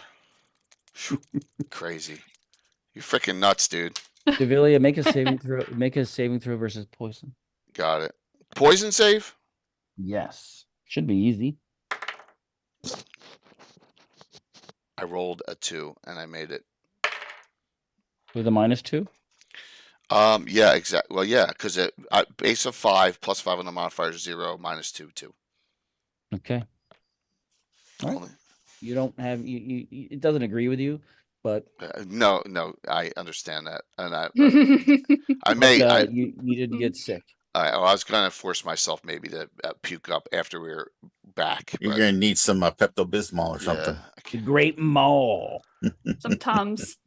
Phew, crazy. You freaking nuts, dude. Devilia, make a saving throw. Make a saving throw versus poison. Got it. Poison save? Yes, should be easy. I rolled a 2 and I made it. With a -2. Yeah, exactly. Well, yeah, because base of 5 plus 5 on the modifier is 0 minus 2, 2. Okay. All right. Only- You don't have it doesn't agree with you. but No, I understand that, and I you needed to get sick. I was gonna force myself maybe to puke up after we were back. You're But gonna need some Pepto-Bismol or yeah, something. The Great Mall. Some Tums.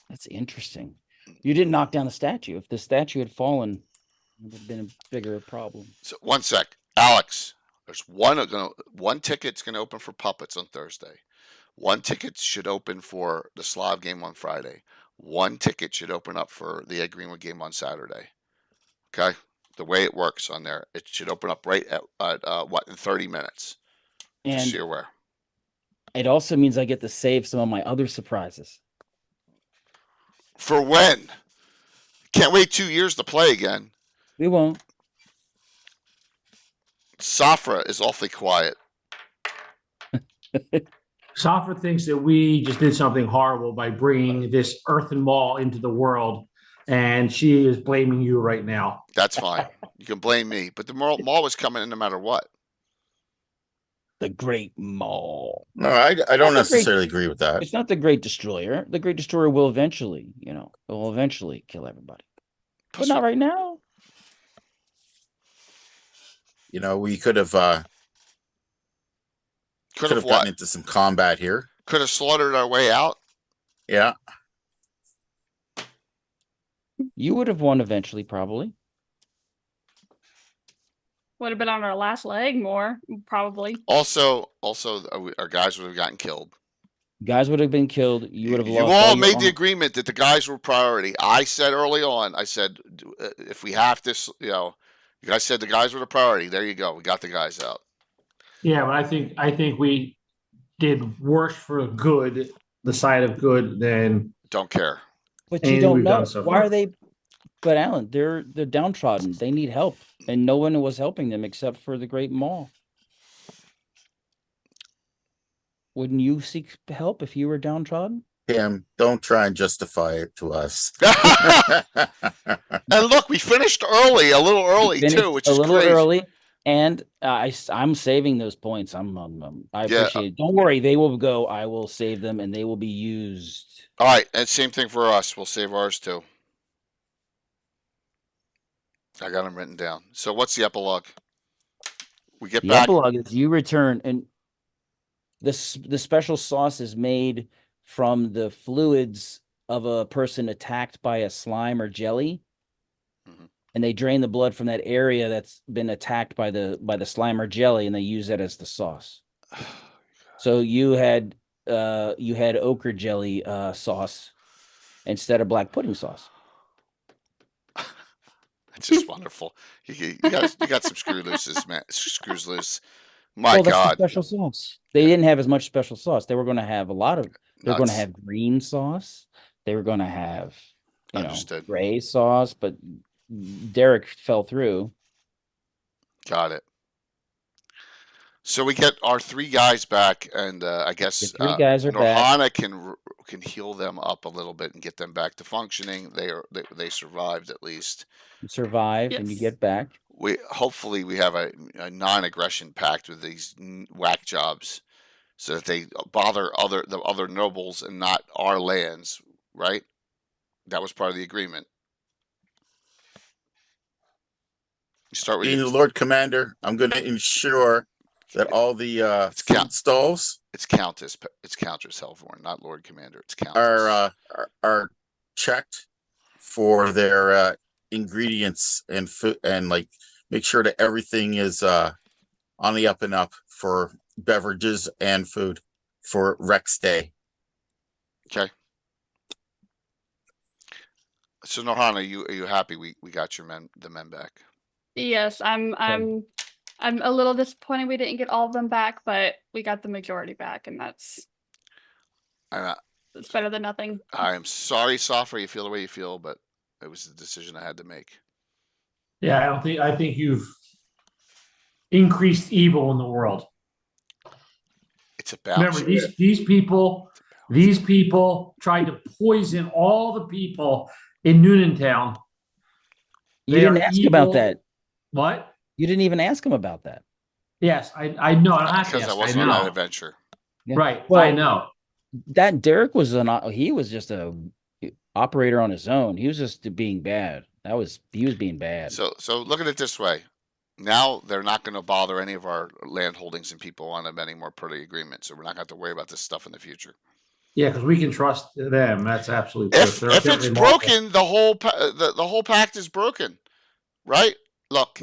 That's interesting. You didn't knock down the statue. If the statue had fallen, it would have been a bigger problem. So 1 sec, Alex. There's one ticket's gonna open for Puppets on Thursday. One ticket should open for the Slav game on Friday. One ticket should open up for the Ed Greenwood game on Saturday. Okay, the way it works on there, it should open up right at in 30 minutes. Just And so you're aware. it also means I get to save some of my other surprises. For when? Can't wait 2 years to play again. We won't. Safra is awfully quiet. Safra thinks that we just did something horrible by bringing this earthen mall into the world, and she is blaming you right now. That's fine. You can blame me, but the mall was coming in no matter what. The Great Mall. No, I don't necessarily agree with that. It's not the Great Destroyer. The Great Destroyer will eventually, it will eventually kill everybody. But not right now. We could have gotten into some combat here. Could have slaughtered our way out. Yeah. You would have won eventually, probably. Would have been on our last leg more, probably. Also, our guys would have gotten killed. Guys would have been killed. You would have lost. You all made the agreement that the guys were priority. I said early on, if we have this, you guys said the guys were the priority. There you go. We got the guys out. Yeah, but I think we did worse for good, the side of good, than Don't care. But you don't know. Why are they? But Alan, they're downtrodden. They need help, and no one was helping them except for the Great Mall. Wouldn't you seek help if you were downtrodden? Tim, don't try and justify it to us. And look, we finished early, a little early too, which is a little crazy. early. And I'm saving those points. I appreciate it. Don't worry, they will go. I will save them, and they will be used. All right, and same thing for us. We'll save ours too. I got them written down. So what's the epilogue? We get The back. epilogue is you return, and the special sauce is made from the fluids of a person attacked by a slime or jelly. And they drain the blood from that area that's been attacked by the slime or jelly, and they use that as the sauce. So you had ochre jelly sauce instead of black pudding sauce. It's just wonderful. You got some screws loose. My that's God, the special sauce. They didn't have as much special sauce. They were going to have a lot of. They're going to have green sauce. They were going to have gray sauce, but Derek fell through. Got it. So we get our 3 guys back, and I guess The 3 guys are back. Norhana can heal them up a little bit and get them back to functioning. They survived at least. You survive and you get back. Hopefully we have a non-aggression pact with these whack jobs, so that they bother the other nobles and not our lands. Right? That was part of the agreement. You start with Being the Lord Commander, I'm going to ensure that all the food stalls. It's Countess Helvorn, not Lord Commander. It's Countess. Are checked for their ingredients and food, and make sure that everything is on the up and up for beverages and food for Rex Day. Okay. So Norhana, are you happy we got the men back? Yes, I'm a little disappointed we didn't get all of them back, but we got the majority back, and it's better than nothing. I'm sorry, Safra, you feel the way you feel, but it was the decision I had to make. Yeah, I think you've increased evil in the world. It's a balance. Remember, these people tried to poison all the people in Noonantown. You didn't ask about that. What? You didn't even ask him about that. Yes, I know. I Because I wasn't on that adventure. Yeah. Right. I Well, know. that Derek was he was just a operator on his own. He was just being bad. He was being bad. So look at it this way. Now they're not going to bother any of our land holdings and people on them anymore per the agreement. So we're not going to have to worry about this stuff in the future. Yeah, because we can trust them. That's absolutely true. If it's broken, the whole pact is broken, right? Look,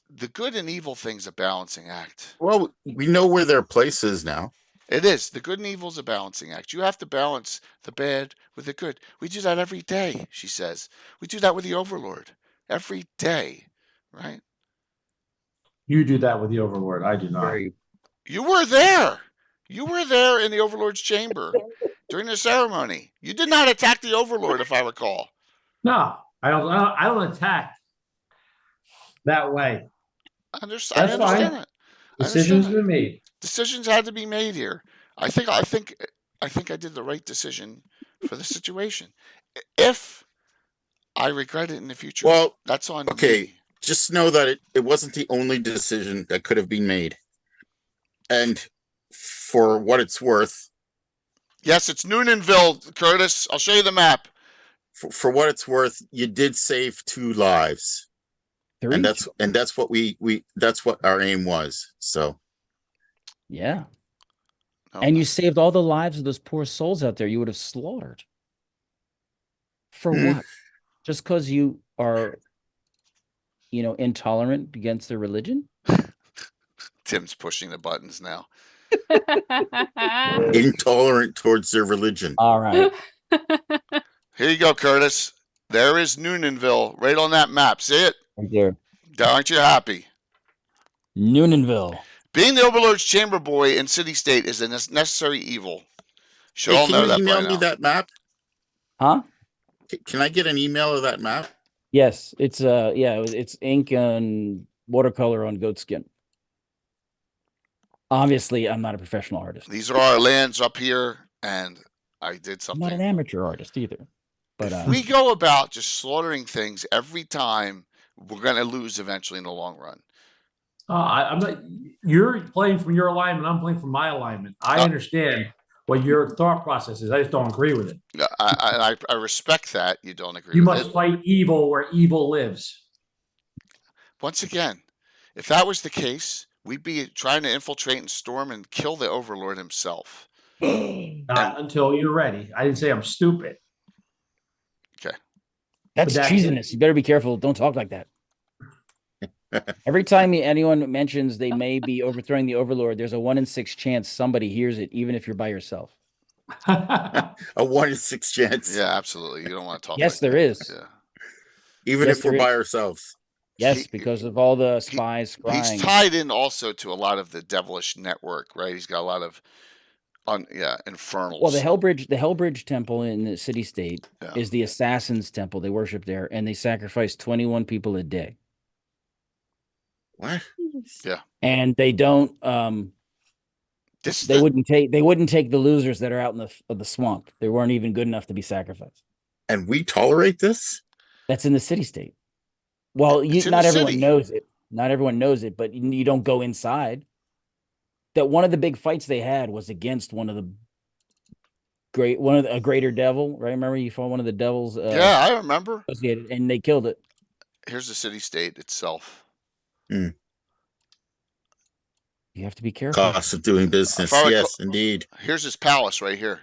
the good and evil thing's a balancing act. Well, we know where their place is now. It is. The good and evil is a balancing act. You have to balance the bad with the good. We do that every day, she says. We do that with the Overlord every day, right? You do that with the Overlord. I do not. Very You were there. You were there in the Overlord's chamber during the ceremony. You did not attack the Overlord, if I recall. No, I don't. I don't attack that way. I That's understand fine. that. Decisions been made. Decisions had to be made here. I think I did the right decision for the situation. If I regret it in the future, Well, that's on okay. me. Just know that it wasn't the only decision that could have been made. And for what it's worth, Yes, it's Noonanville, Curtis. I'll show you the map. for what it's worth, you did save 2 lives. three. And that's what that's what our aim was. So Yeah. No, And you saved all the lives of those poor souls out there you would have slaughtered. For what? Just because you are, intolerant against their religion? Tim's pushing the buttons now. intolerant towards their religion. All right. Here you go, Curtis. There is Noonanville right on that map. See it? Right there. Aren't you happy? Noonanville. Being the Overlord's chamber boy in City State is a necessary evil. Should all know Can that you by email me now. that map? Huh? Can I get an email of that map? Yes. It's it's ink and watercolor on goat skin. Obviously, I'm not a professional artist. These are our lands up here, and I did I'm something. not an amateur artist either. But If we go about just slaughtering things every time, we're going to lose eventually in the long run. I'm not. You're playing from your alignment. I'm playing from my alignment. I understand what your thought process is. I just don't agree with it. I respect that you don't agree You with must it. fight evil where evil lives. Once again, if that was the case, we'd be trying to infiltrate and storm and kill the Overlord himself. Not until you're ready. I didn't say I'm stupid. Okay. that's But treasonous. You better be careful. Don't talk like that. Every time anyone mentions they may be overthrowing the Overlord, there's a 1 in 6 chance somebody hears it, even if you're by yourself. A 1 in 6 chance. Yeah, absolutely. You don't want to talk. Yes, like there that. is. Yeah. Even Yes, if we're there by is. ourselves. Yes, because of all the spies crying. He's tied in also to a lot of the devilish network, right? He's got a lot of infernals. Well, the Hellbridge temple in the city state Yeah. is the assassins' temple. They worship there, and they sacrifice 21 people a day. What? Yeah. And they don't. They wouldn't take the losers that are out in the swamp. They weren't even good enough to be sacrificed. And we tolerate this? That's in the city state. Well, not everyone knows it. Not everyone knows it, but you don't go inside. That one of the big fights they had was against a greater devil, right? Remember you fought one of the devils? Yeah, I remember. And they killed it. Here's the city state itself. Hmm. You have to be careful. Cost of doing business. Yes, indeed. Here's his palace right here.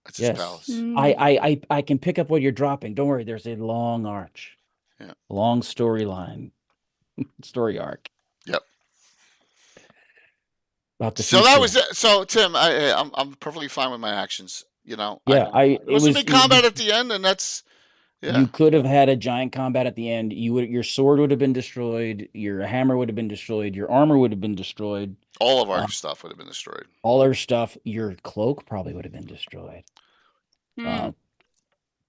That's his palace. I can pick up what you're dropping. Don't worry. There's a long arch. Yeah. Long storyline. Story arc. Yep. So that was it. So Tim, I'm perfectly fine with my actions. Yeah, it was a big combat at the end, and that's You could have had a giant combat at the end. Your sword would have been destroyed. Your hammer would have been destroyed. Your armor would have been destroyed. All of our stuff would have been destroyed. All our stuff. Your cloak probably would have been destroyed.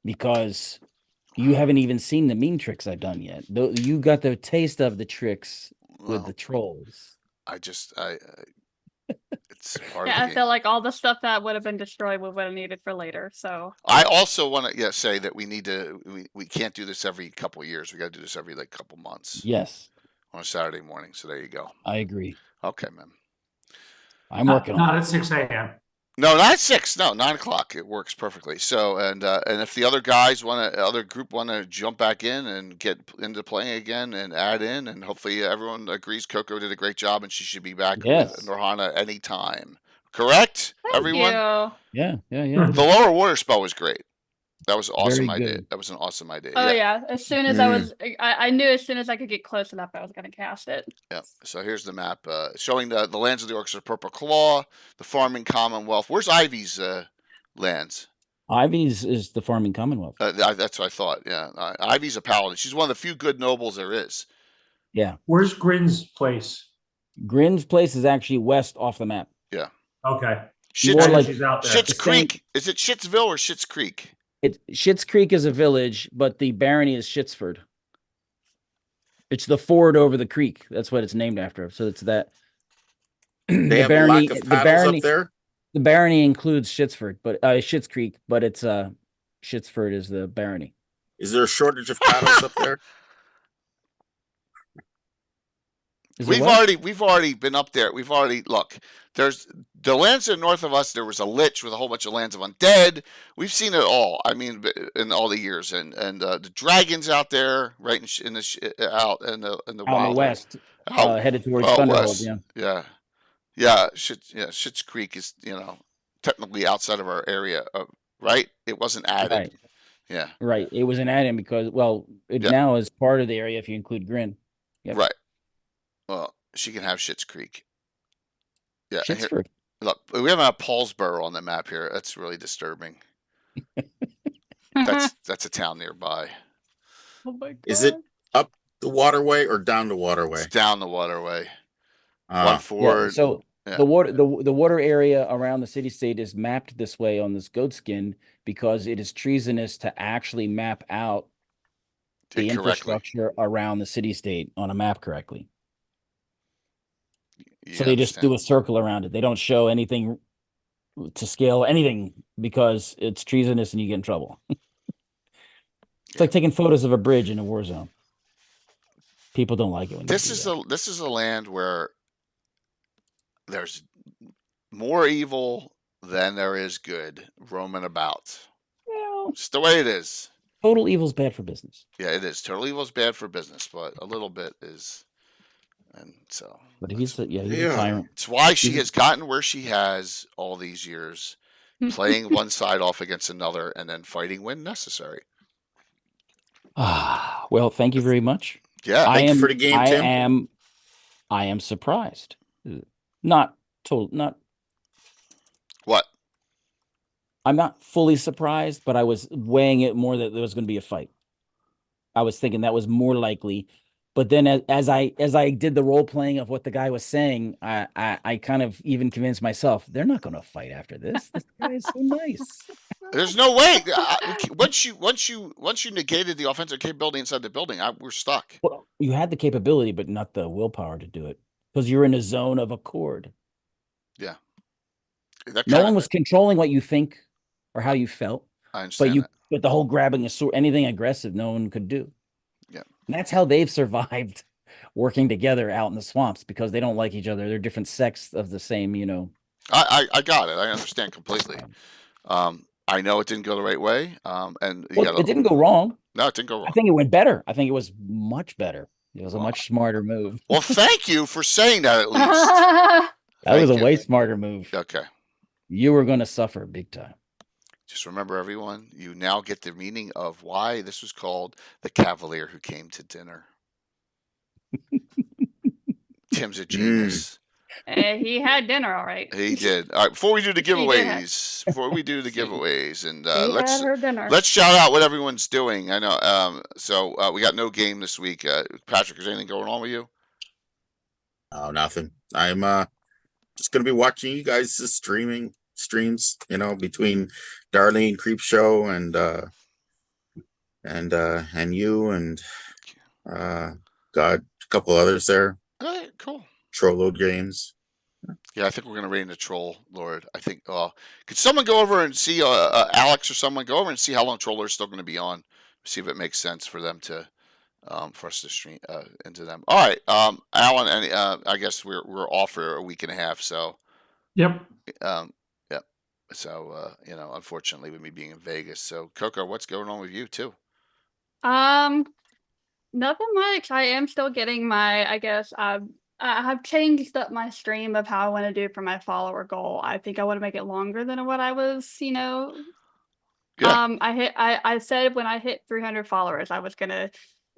Because you haven't even seen the mean tricks I've done yet. Though you got the taste of the tricks with the trolls. It's part Yeah, of I feel like all the stuff that would have been destroyed we would have needed for later. So I also want to say that we can't do this every couple of years. We got to do this every couple months. Yes. On a Saturday morning. So there you go. I agree. Okay, man. I'm working on Not it. at 6 a.m. No, not at 6. No, 9 o'clock. It works perfectly. So, and if the other guys other group want to jump back in and get into playing again and add in, and hopefully everyone agrees Coco did a great job and she should be back with Yes. Norhana anytime. Correct, Thank everyone? you. Yeah. The lower water spell was great. That was an awesome Very idea. good. That was an awesome idea. Oh Yeah. yeah. As soon as I knew as soon as I could get close enough, I was gonna cast it. Yeah. So here's the map showing the lands of the orcs are Purple Claw, the Farming Commonwealth. Where's Ivy's lands? Ivy's is the farming commonwealth. That's what I thought. Yeah. Ivy's a paladin. She's one of the few good nobles there is. Yeah. Where's Grin's place? Grin's place is actually west off the map. Yeah. Okay. More like She's out there. Schitt's the same- Creek. Is it Schittsville or Schitt's Creek? Schitt's Creek is a village, but the barony is Schittsford. It's the ford over the creek. That's what it's named after. So it's that. They have a lack of paddles up there. The barony includes Schittsford, but Schitt's Creek, but it's Schittsford is the barony. Is there a shortage of paddles up there? We've already been up there. We've already there's the lands to the north of us. There was a lich with a whole bunch of lands of undead. We've seen it all. I mean, in all the years, and the dragons out there, right in the out in the out in the wild west, headed towards out Thunderhold. west. Yeah. Schitt's Creek is technically outside of our area, right? It wasn't added. Right. Yeah. Right. It was an add-in because it now is part of the area if you include Grin. Yep. Right. Well, she can have Schitt's Creek. Yeah. Schittsford. Look, we have a Paulsboro on the map here. That's really disturbing. That's a town nearby. Oh my god. Is it up the waterway or down the waterway? It's down the waterway. One Yeah, ford. so the water area around the city state is mapped this way on this goat skin because it is treasonous to actually map out the infrastructure around the city state on a map correctly. So they just do a circle around it. They don't show anything to scale anything because it's treasonous and you get in trouble. It's like taking photos of a bridge in a war zone. People don't like it when this is a land where there's more evil than there is good roaming about. Well, Just the way it is. total evil's bad for business. Yeah, it is. Total evil is bad for business, but a little bit is, and so. But he's a tyrant. It's why she has gotten where she has all these years, playing one side off against another, and then fighting when necessary. Well, thank you very much. Yeah, thank you for the game, Tim. I am surprised. Not what? I'm not fully surprised, but I was weighing it more that there was going to be a fight. I was thinking that was more likely. But then as I did the role playing of what the guy was saying, I kind of even convinced myself they're not going to fight after this. This guy is so nice. There's no way. Once you negated the offensive capability inside the building, we're stuck. Well, you had the capability, but not the willpower to do it because you're in a zone of accord. Yeah. No one was controlling what you think or how you felt. I understand. But the whole grabbing a sword, anything aggressive, no one could do. Yeah. And that's how they've survived working together out in the swamps because they don't like each other. They're different sects of the same, I got it. I understand completely. I know it didn't go the right way. It didn't go wrong. No, it didn't go wrong. I think it went better. I think it was much better. It was a much smarter move. Well, thank you for saying that at least. That was a way smarter move. Okay. You were going to suffer big time. Just remember, everyone, you now get the meaning of why this was called the Cavalier Who Came to Dinner. Tim's a genius. He had dinner, all right. He did. All right, before we do the giveaways, and let's shout out what everyone's doing. I know. So we got no game this week. Patrick, is anything going on with you? Oh, nothing. I'm just gonna be watching you guys' streams. Between Darlene Creepshow and you and a couple others there. All right, cool. Troll Load Games. Yeah, I think we're gonna raid the Troll Lord. I think. Could someone go over and see Alex or someone go over and see how long Troll Lord's still going to be on? See if it makes sense for them to, for us to stream into them. All right, Alan. I guess we're off for a week and a half. So, Yep. Yep. So unfortunately, with me being in Vegas. So Coco, what's going on with you too? Nothing much. I am still getting my, I guess, I have changed up my stream of how I want to do for my follower goal. I think I want to make it longer than what I was, Yeah. I said when I hit 300 followers, I was gonna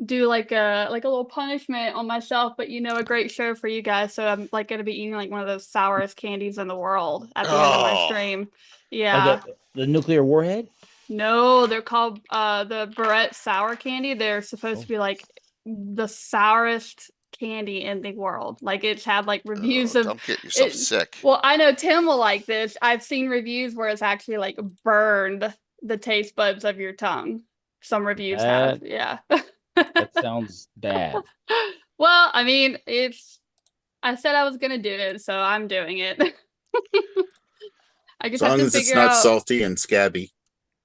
do like a little punishment on myself, but a great show for you guys. So I'm like gonna be eating like one of those sourest candies in the world at the end of my Oh. stream. Oh, Yeah. the nuclear warhead? No, they're called the Barrett sour candy. They're supposed to be like the sourest candy in the world. Like it's had like reviews of Don't get yourself it. sick. Well, I know Tim will like this. I've seen reviews where it's actually like burned the taste buds of your tongue. Some reviews have, yeah. That sounds bad. Well, I mean, I said I was gonna do it, so I'm doing it. I As just have long to as it's figure not out. salty and scabby.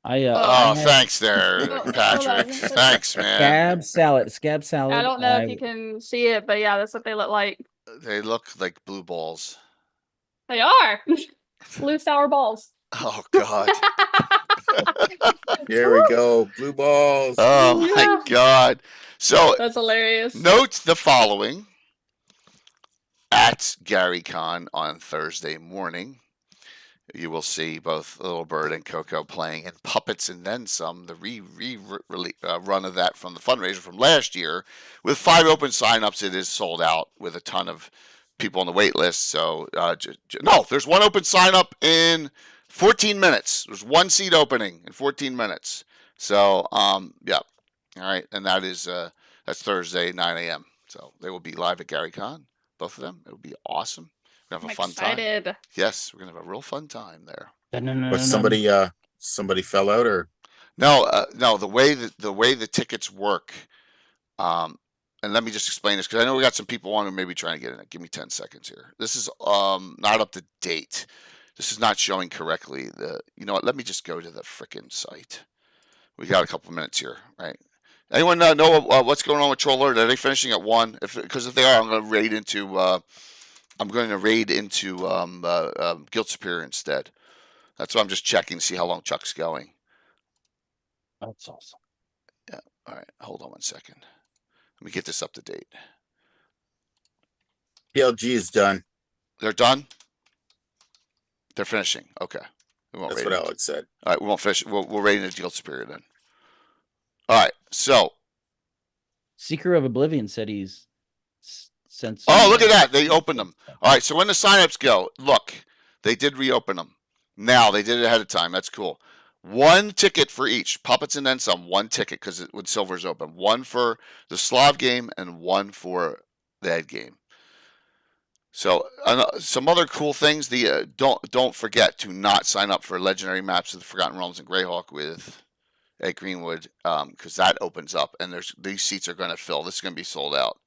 Thanks there, Hold Patrick. on. Thanks, man. Scab salad. I don't know if you can see it, but yeah, that's what they look like. They look like blue balls. They are blue sour balls. Oh God. Here we go. Blue balls. Oh my Yeah. God. So That's hilarious. note the following. At GaryCon on Thursday morning, you will see both Little Bird and Coco playing in Puppets and Then Some, the run of that from the fundraiser from last year. With 5 open signups, it is sold out with a ton of people on the wait list. So, no, there's 1 open sign up in 14 minutes. There's 1 seat opening in 14 minutes. So, yeah. All right. And that's Thursday, 9 a.m. So they will be live at GaryCon, both of them. It will be awesome. We're going to have a fun time. Yes, we're going to have a real fun time there. But somebody fell out, or no, the way the tickets work, and let me just explain this because I know we got some people on who may be trying to get in it. Give me 10 seconds here. This is not up to date. This is not showing correctly. You know what? Let me just go to the frickin' site. We got a couple minutes here, right? Anyone know what's going on with Troll Alert? Are they finishing at 1? Because if they are, I'm going to raid into Guild Superior instead. That's why I'm just checking to see how long Chuck's going. That's awesome. Yeah. All right. Hold on 1 second. Let me get this up to date. PLG is done. They're done? They're finishing. Okay. That's what Alex said. All right. We won't finish. We'll raid into Guild Superior then. All right. So. Seeker of Oblivion said he's sent. Oh, look at that. They opened them. All right. So when the signups go, look, they did reopen them. Now they did it ahead of time. That's cool. 1 ticket for each. Puppets and Then Some. 1 ticket because when Silver's open. 1 for the Slav game and 1 for the Ed game. So some other cool things. Don't forget to not sign up for Legendary Maps of the Forgotten Realms and Greyhawk with Ed Greenwood because that opens up and these seats are going to fill. This is going to be sold out.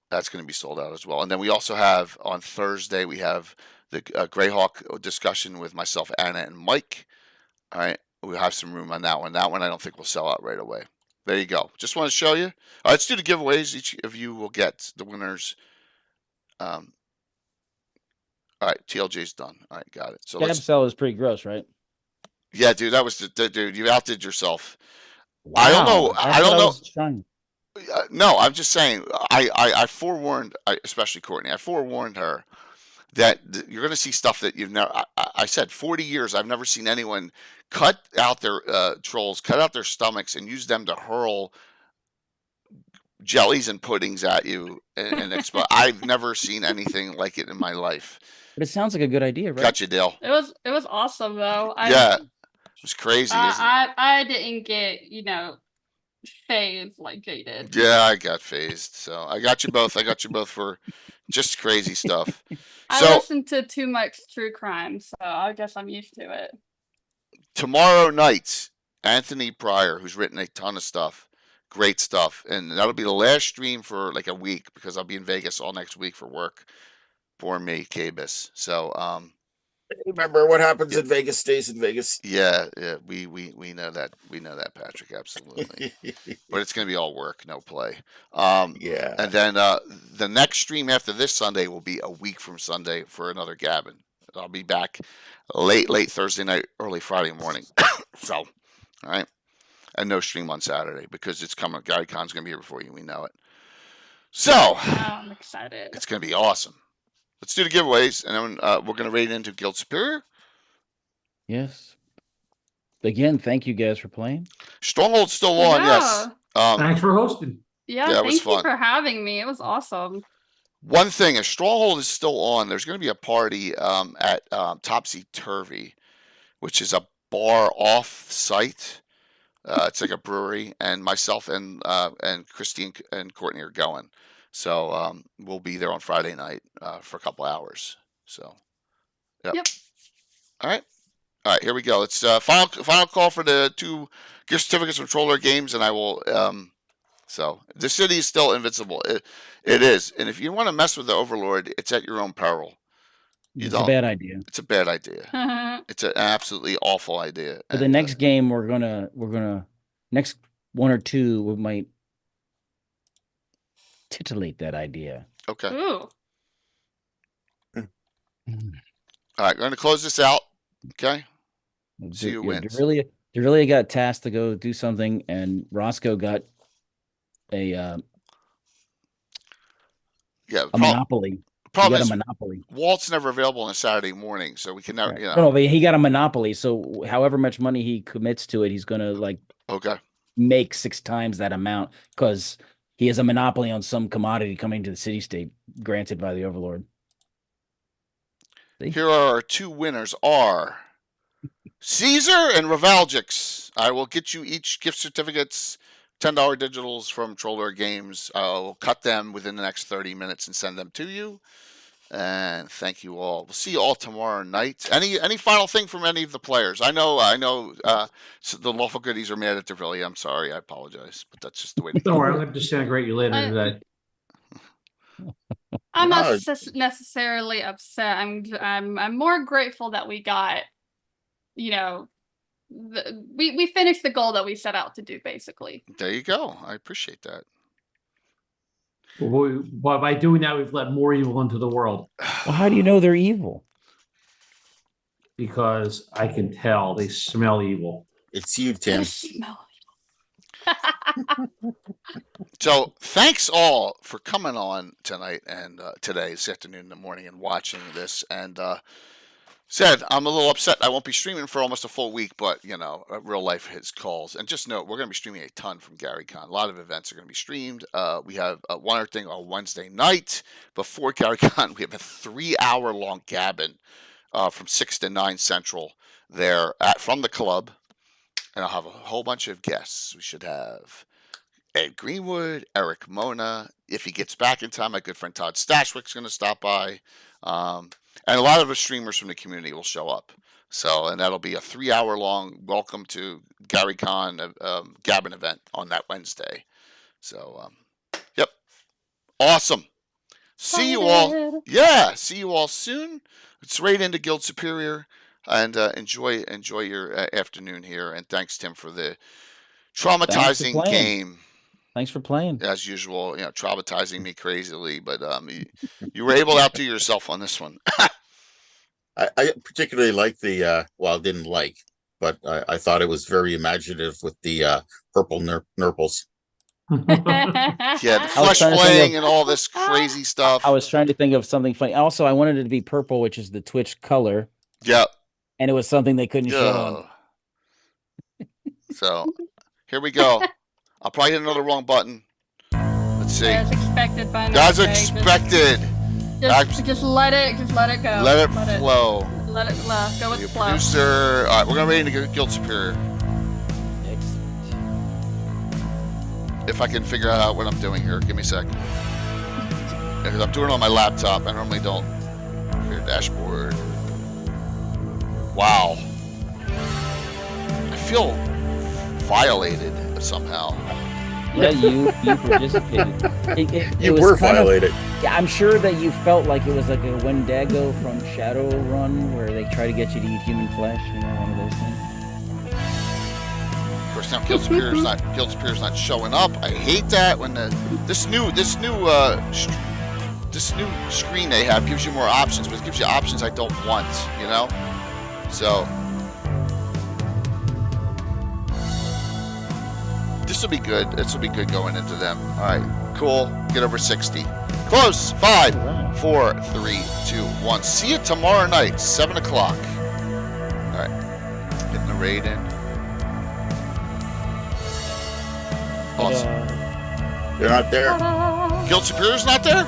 That's going to be sold out as well. And then we also have on Thursday we have the Greyhawk discussion with myself, Anna, and Mike. All right, we'll have some room on that one. That one I don't think will sell out right away. There you go. Just want to show you. All right, let's do the giveaways. Each of you will get the winners. All right, TLJ's done. All right, got it. So Scab salad is pretty gross, right? Yeah, dude, that was dude. You outdid yourself. Wow, I don't know. I don't know. No, I'm just saying. I forewarned, especially Courtney. I forewarned her that you're going to see stuff that you've never. I said 40 years. I've never seen anyone cut out their trolls, cut out their stomachs, and use them to hurl jellies and puddings at you and explode. I've never seen anything like it in my life. But it sounds like a good idea, right? Gotcha, Dale. It was awesome though. Yeah, it was crazy. I didn't get phased like Jay did. Yeah, I got phased. So I got you both. I got you both for just crazy stuff. I listened to too much true crime, so I guess I'm used to it. Tomorrow night, Anthony Pryor, who's written a ton of stuff, great stuff, and that'll be the last stream for like a week because I'll be in Vegas all next week for work. For me, Cabus. So, remember what happens in Vegas stays in Vegas. Yeah, we know that. We know that, Patrick. Absolutely. But it's going to be all work, no play. Yeah. And then the next stream after this Sunday will be a week from Sunday for another Gabbin. I'll be back late Thursday night, early Friday morning. So, all right. And no stream on Saturday because it's coming. Gary Con's going to be here before we know it. So, I'm excited. it's going to be awesome. Let's do the giveaways, and then we're going to raid into Guild Superior. Yes. Again, thank you guys for playing. Stronghold's still on, yes. Thanks for hosting. Yeah, it was thank you fun. for having me. It was awesome. One thing, if Stronghold is still on, there's going to be a party at Topsy Turvy, which is a bar off-site. It's like a brewery, and myself and Christine and Courtney are going. So we'll be there on Friday night for a couple hours. So, yep. All right, here we go. It's final call for the 2 gift certificates from Troller Games, and I will. So the city is still invincible. It is, and if you want to mess with the Overlord, it's at your own peril. It's a bad idea. It's a bad idea. It's an absolutely awful idea. For the next game, we're gonna next 1 or 2 we might titillate that idea. Okay. Ooh. All right, going to close this out. Okay. See who wins. Derelia got tasked to go do something, and Roscoe got a monopoly. Problem is, a monopoly. Walt's never available on a Saturday morning, so we can never. Right. You know. No, but he got a monopoly. So however much money he commits to it, he's gonna make 6 times that amount because he has a monopoly on some commodity coming to the city-state granted by the Overlord. See? Here are our 2 winners: are Caesar and Revalgix. I will get you each gift certificates, $10 digitals from Troller Games. I'll cut them within the next 30 minutes and send them to you. And thank you all. We'll see you all tomorrow night. Any final thing from any of the players? I know. So the lawful goodies are mad at Devillia. I'm sorry. I apologize, but that's just the way. Don't worry. I'm going to disintegrate you later today. I'm not necessarily upset. I'm more grateful that we got, we finished the goal that we set out to do. Basically, there you go. I appreciate that. Well, by doing that, we've let more evil into the world. Well, how do you know they're evil? Because I can tell. They smell evil. It's you, Tim. So thanks all for coming on tonight and today, this afternoon, in the morning, and watching this. And said I'm a little upset. I won't be streaming for almost a full week, but real life hits calls. And just note, we're going to be streaming a ton from Gary Con. A lot of events are going to be streamed. We have one other thing on Wednesday night before Gary Con. We have a 3-hour-long gabbin from 6 to 9 Central there from the club. And I'll have a whole bunch of guests. We should have Ed Greenwood, Eric Mona. If he gets back in time, my good friend Todd Stashwick's going to stop by. And a lot of the streamers from the community will show up. So, and that'll be a 3-hour-long welcome to Gary Con Gabbin event on that Wednesday. So, yep. Awesome. See you all. Yeah, see you all soon. It's right into Guild Superior. And enjoy your afternoon here. And thanks, Tim, for the traumatizing game. Thanks for playing. As usual, traumatizing me crazily, but you were able to outdo yourself on this one. I particularly like the didn't like, but I thought it was very imaginative with the purple nurples. Yeah, the flesh playing and all this crazy stuff. I was trying to think of something funny. Also, I wanted it to be purple, which is the Twitch color. Yep. And it was something they couldn't show. So, here we go. I'll probably hit another wrong button. Let's see. As expected by now. As expected. Just let it go. Let it flow. Let it flow. Go with the flow. Producer. All right, we're going to read into Guild Superior. If I can figure out what I'm doing here. Give me a sec. Because I'm doing it on my laptop. I normally don't. Your dashboard. Wow. I feel violated somehow. Yeah, you participated. You were violated. Yeah, I'm sure that you felt like it was like a Wendigo from Shadowrun, where they try to get you to eat human flesh. One of those things. Of course, now Guild Superior's not showing up. I hate that when this new this new screen they have gives you more options, but it gives you options I don't want, you know? So this will be good. This will be good going into them. All right, cool. Get over 60. Close. 5, 4, 3, 2, 1. See you tomorrow night, 7 o'clock. All right, getting the raid in. Awesome. They're not there. Guild Superior's not there?